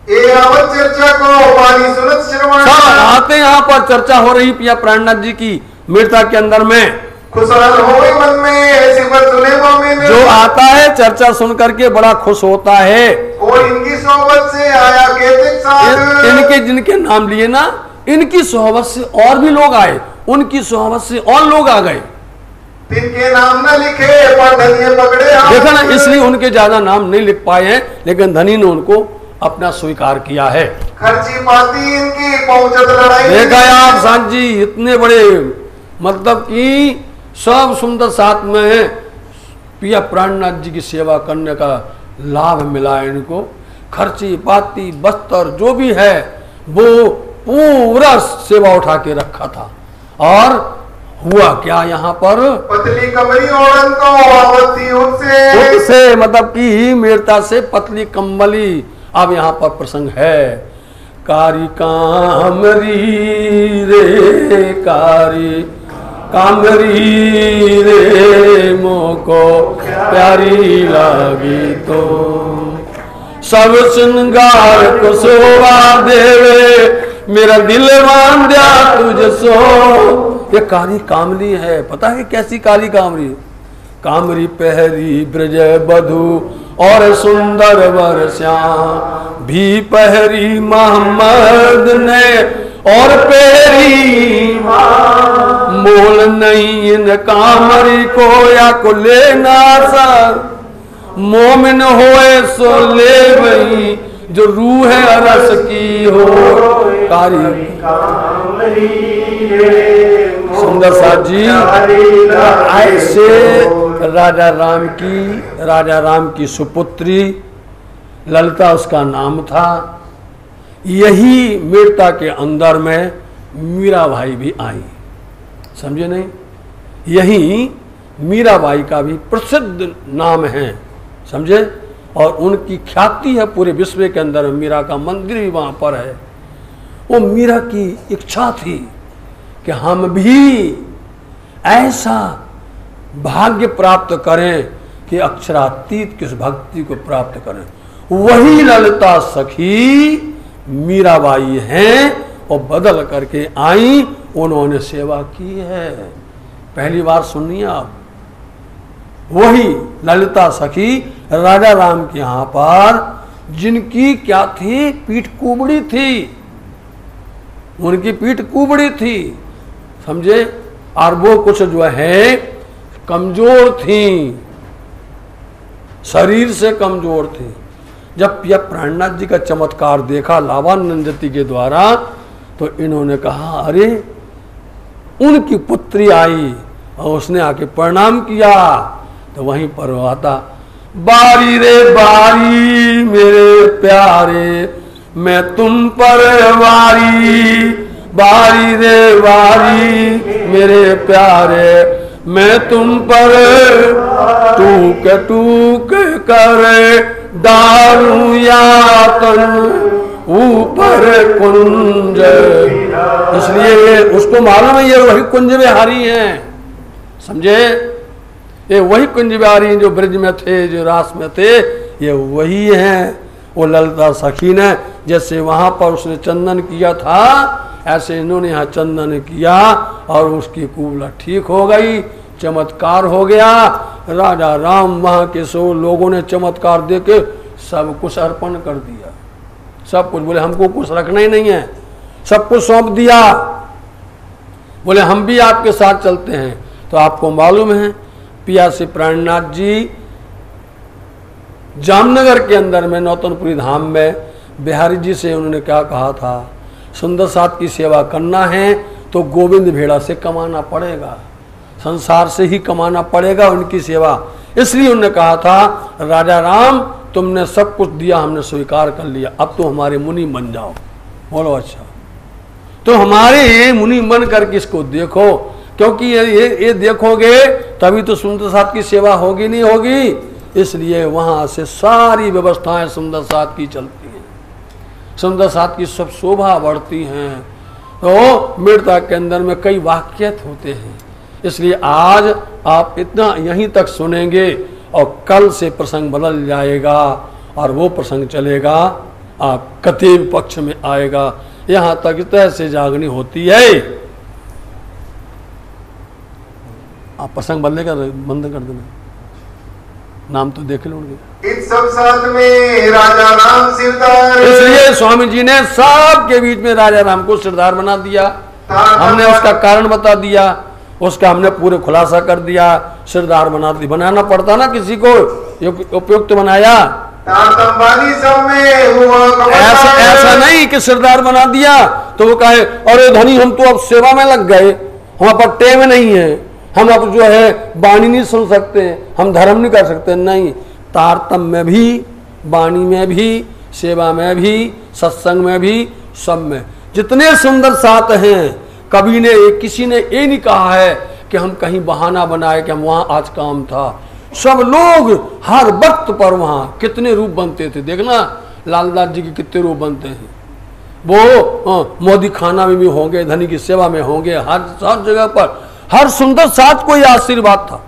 चर्चा को पानी सुनत श्रवण, आते यहाँ पर चर्चा हो रही पिया प्राणनाथ जी की मृता के अंदर में। खुशहाल हो मन में ऐसी बात सुने मोमिन, जो आता है चर्चा सुन करके बड़ा खुश होता है। और इनकी सोहबत से आया केतिक साथ, इनके जिनके नाम लिए ना, इनकी सोहबत से और भी लोग आए, उनकी सोहबत से और लोग आ गए। इनके नाम न लिखे पर धनी पकड़े। देखा ना, इसलिए उनके ज्यादा नाम नहीं लिख पाए हैं, लेकिन धनी ने उनको अपना स्वीकार किया है। खर्ची पाती इनकी पहुंचत लड़ाई, देखा आप साथ जी, इतने बड़े मतलब कि सब सुंदर साथ में पिया प्राणनाथ जी की सेवा करने का लाभ मिला इनको। खर्ची पाती बस्तर जो भी है वो पूरा सेवा उठा के रखा था। और हुआ क्या यहाँ पर, पतली कमरी ओढ़न तो आवती उससे मतलब कि मेरता से पतली कम्बली। अब यहाँ पर प्रसंग है, कारी कामरी रे, कारी कामरी रे, मोको प्यारी लागी तो सब श्रृंगार को शोभा देवे, मेरा दिल मान दिया तुझ सो। ये काली कामली है, पता है कैसी काली कामली? कामरी पहरी ब्रज बधु और सुंदर वर श्याम भी पहरी मोहम्मद ने और पहरी मोल नहीं इन कामरी को या को लेना सर मोमिन होए सो ले वही जो रूह अरस की हो कारी सुंदर साथ जी। ऐसे राजा राम की सुपुत्री ललिता उसका नाम था। यही मीरता के अंदर में मीराबाई भी आई, समझे नहीं? यही मीराबाई का भी प्रसिद्ध नाम है, समझे? और उनकी ख्याति है पूरे विश्व के अंदर। मीरा का मंदिर भी वहाँ पर है। वो मीरा की इच्छा थी कि हम भी ऐसा भाग्य प्राप्त करें कि अक्षरातीत की भक्ति को प्राप्त करें। वही ललिता सखी मीराबाई हैं और बदल करके आई, उन्होंने सेवा की है। पहली बार सुनिए आप। वही ललिता सखी राजा राम के यहाँ पर, जिनकी क्या थी, पीठ कुबड़ी थी, उनकी पीठ कुबड़ी थी, समझे? और वो कुछ जो है कमजोर थी, शरीर से कमजोर थी। जब यह प्राणनाथ जी का चमत्कार देखा लावानंदती के द्वारा, तो इन्होंने कहा अरे उनकी पुत्री आई, और उसने आके प्रणाम किया। तो वहीं पर आता, बारी रे बारी मेरे प्यारे मैं तुम पर वारी, बारी रे बारी मेरे प्यारे मैं तुम पर टूक टूक कर डालूं यातन ऊपर कुंज। इसलिए उसको मालूम है ये वही कुंज बिहारी हैं, समझे? ये वही कुंज बिहारी जो ब्रज में थे, जो रास में थे, ये वही हैं। वो ललिता सखी ने जैसे वहां पर उसने चंदन किया था, ऐसे इन्होंने यहाँ चंदन किया और उसकी कुबला ठीक हो गई, चमत्कार हो गया। राजा राम वहां के सो लोगों ने चमत्कार देके सब कुछ अर्पण कर दिया, सब कुछ। बोले हमको कुछ रखना ही नहीं है, सब कुछ सौंप दिया। बोले हम भी आपके साथ चलते हैं। तो आपको मालूम है पियासी प्राणनाथ जी जामनगर के अंदर में नौतनपुरी धाम में बिहारी जी से उन्होंने क्या कहा था, सुंदर साथ की सेवा करना है तो गोविंद भेड़ा से कमाना पड़ेगा, संसार से ही कमाना पड़ेगा उनकी सेवा। इसलिए उन्होंने कहा था राजा राम तुमने सब कुछ दिया, हमने स्वीकार कर लिया, अब तो हमारे मुनि बन जाओ। बोलो अच्छा, तो हमारे मुनि बन करके इसको देखो, क्योंकि ये देखोगे तभी तो सुंदर साथ की सेवा होगी, नहीं होगी। इसलिए वहां से सारी व्यवस्थाएं सुंदर साथ की चलती हैं, सुंदर साथ की सब शोभा बढ़ती हैं। तो मीरता के अंदर में कई वाक्यत होते हैं। इसलिए आज आप इतना यहीं तक सुनेंगे और कल से प्रसंग बदल जाएगा और वो प्रसंग चलेगा, आप कतीब पक्ष में आएगा। यहाँ तक इस तरह से जागनी होती है। आप प्रसंग बदलेगा, बंद कर देना, नाम तो देख लोगे। इस सब साथ में राजा राम सिरदार, इसलिए स्वामी जी ने सबके बीच में राजा राम को सिरदार बना दिया। हमने उसका कारण बता दिया, उसका हमने पूरे खुलासा कर दिया। सिरदार बना दिया, बनाना पड़ता ना किसी को, उपयुक्त बनाया। सब में ऐसा नहीं कि सिरदार बना दिया तो वो कहे अरे धनी हम तो अब सेवा में लग गए, हम पर टेम नहीं है, हम अब जो है वाणी नहीं सुन सकते, हम धर्म नहीं कर सकते। नहीं, तारतम्य में भी, वाणी में भी, सेवा में भी, सत्संग में भी, सब में जितने सुंदर साथ हैं, कभी ने किसी ने ये नहीं कहा है कि हम कहीं बहाना बनाए कि हम वहाँ आज काम था। सब लोग हर वक्त पर वहाँ कितने रूप बनते थे, देखना लालदास जी के कितने रूप बनते हैं। वो मोदी खाना में भी होंगे, धनी की सेवा में होंगे, हर जगह पर हर सुंदर साथ को यह आशीर्वाद था।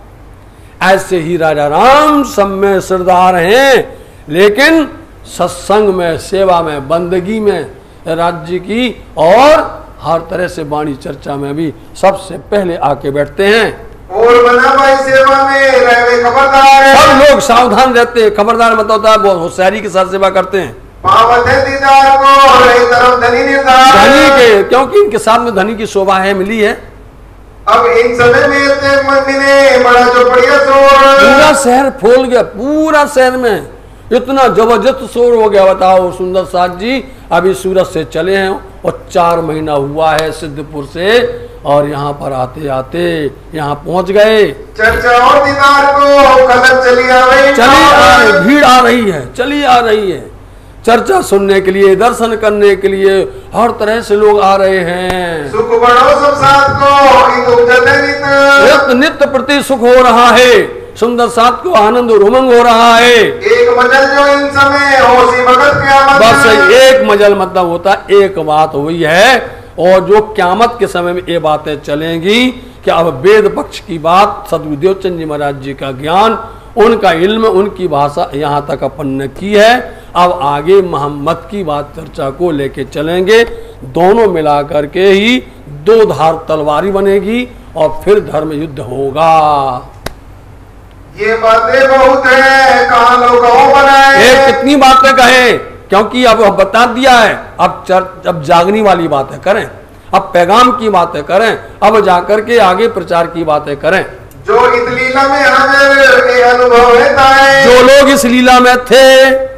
ऐसे ही राजा राम सब में सरदार हैं, लेकिन सत्संग में, सेवा में, बंदगी में, राज्य की और हर तरह से वाणी चर्चा में भी सबसे पहले आके बैठते हैं। और बना भाई सेवा में रहे खबरदार है। सब लोग सावधान रहते हैं, खबरदार मत होता है, बहुत होशियारी के साथ सेवा करते हैं। पावत है दीदार को रही तरफ धनी निर्धार धनी के, क्योंकि इनके साथ में धनी की शोभा है, मिली है। अब इन समय में मिले बड़ा जो बढ़िया शोर, पूरा शहर फूल गया, पूरा शहर में इतना जबरदस्त शोर हो गया। बताओ सुंदर साथ जी अभी सूरत से चले हैं और 4 महीना हुआ है सिद्धपुर से, और यहाँ पर आते आते यहाँ पहुंच गए। चर्चा और दीदार को कदम चली आ रही, भीड़ आ रही है, चली आ रही है। चर्चा सुनने के लिए, दर्शन करने के लिए हर तरह से लोग आ रहे हैं। सुख बढ़ो सब साथ को नित्य प्रति सुख हो रहा है, सुंदर साथ को आनंद और उमंग हो रहा है। एक मजल जो इन समय होशी भगत क्यामत, बस एक मजल मतलब होता एक बात हुई है, और जो क्यामत के समय में ये बातें चलेंगी कि अब वेद पक्ष की बात, सदगुरु देवचंद जी महाराज जी का ज्ञान, उनका इल्म, उनकी भाषा यहाँ तक अपन ने की है। अब आगे मोहम्मद की बात चर्चा को लेके चलेंगे। दोनों मिलाकर के ही 2 धार तलवारी बनेगी और फिर धर्म युद्ध होगा। ये बातें बहुत है, कहाँ लोग बनाए, कितनी बातें कहें, क्योंकि अब बता दिया है। अब जागने वाली बातें करें, अब पैगाम की बातें करें, अब जाकर के आगे प्रचार की बातें करें। जो इस लीला में हाजिर अनुभव है, जो लोग इस लीला में थे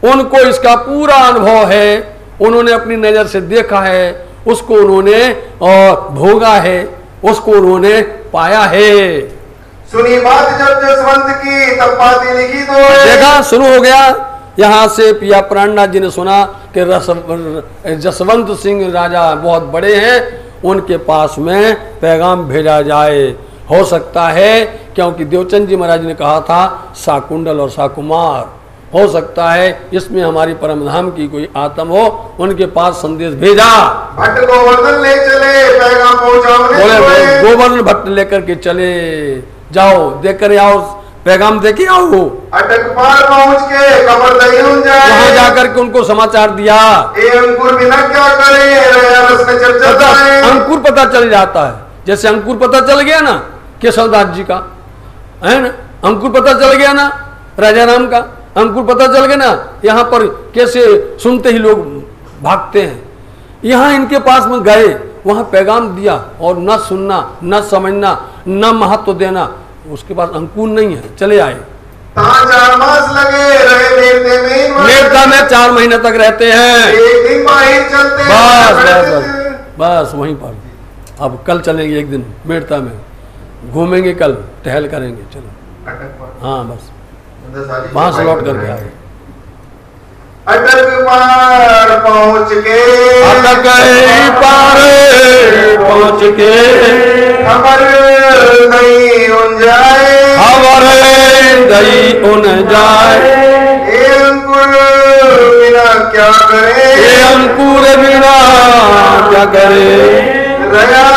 उनको इसका पूरा अनुभव है, उन्होंने अपनी नजर से देखा है, उसको उन्होंने और भोगा है, उसको उन्होंने पाया है। सुनी बात जब जसवंत की तब बातें लिखी तो देखा, शुरू हो गया। यहाँ से पिया प्राणनाथ जी ने सुना कि जसवंत सिंह राजा बहुत बड़े हैं, उनके पास में पैगाम भेजा जाए। हो सकता है क्योंकि देवचंद जी महाराज ने कहा था साकुंडल और साकुमार, हो सकता है इसमें हमारी परमधाम की कोई आत्म हो, उनके पास संदेश भेजा। भट्ट गोवर्धन ले चले, पैगाम पहुंचाने बोले गोवर्धन भट्ट लेकर के चले, जाओ देकर आओ, पैगाम देके आओ। अटक पार पहुंच के कमर दही वहां जाकर के उनको समाचार दिया। अंकुर बिना क्या करे, अंकुर पता चल जाता है, जैसे अंकुर पता चल गया ना केशवदास जी का, है ना, अंकुर पता चल गया ना राजा राम का, अंकुर पता चल गया ना। यहाँ पर कैसे सुनते ही लोग भागते हैं। यहाँ इनके पास में गए, वहां पैगाम दिया, और न सुनना, न समझना, न महत्व देना, उसके पास अंकुर नहीं है, चले आए। 4 मास लगे रहे मेरता में 4 महीने तक रहते हैं। एक दिन बाहर चलते बस वहीं पर। अब कल चलेंगे, एक दिन मेरता में घूमेंगे, कल टहल करेंगे, चलो। हाँ बस वहां से लौट करके आए। अटक पार पहुंच के, अटक पार पहुंच के, खबर नहीं उन जाए, खबर नहीं उन जाए। अंकुर बिना क्या करे, अंकुर बिना क्या करे। रया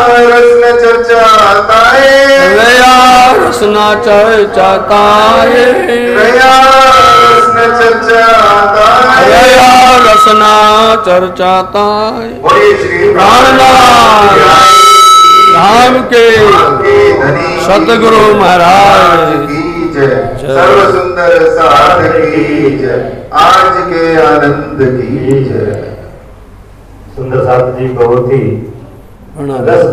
रसना चर्चाता है, रया रसना चर्चाता है, रया रसना चर्चाता है, रया रसना चर्चाता है। बोले श्री प्राणनाथ राम के सतगुरु महाराज की जय, सर्व सुंदर साध की जय, आज के आनंद की जय। सुंदर साथ जी बहुत ही प्रणाम। रस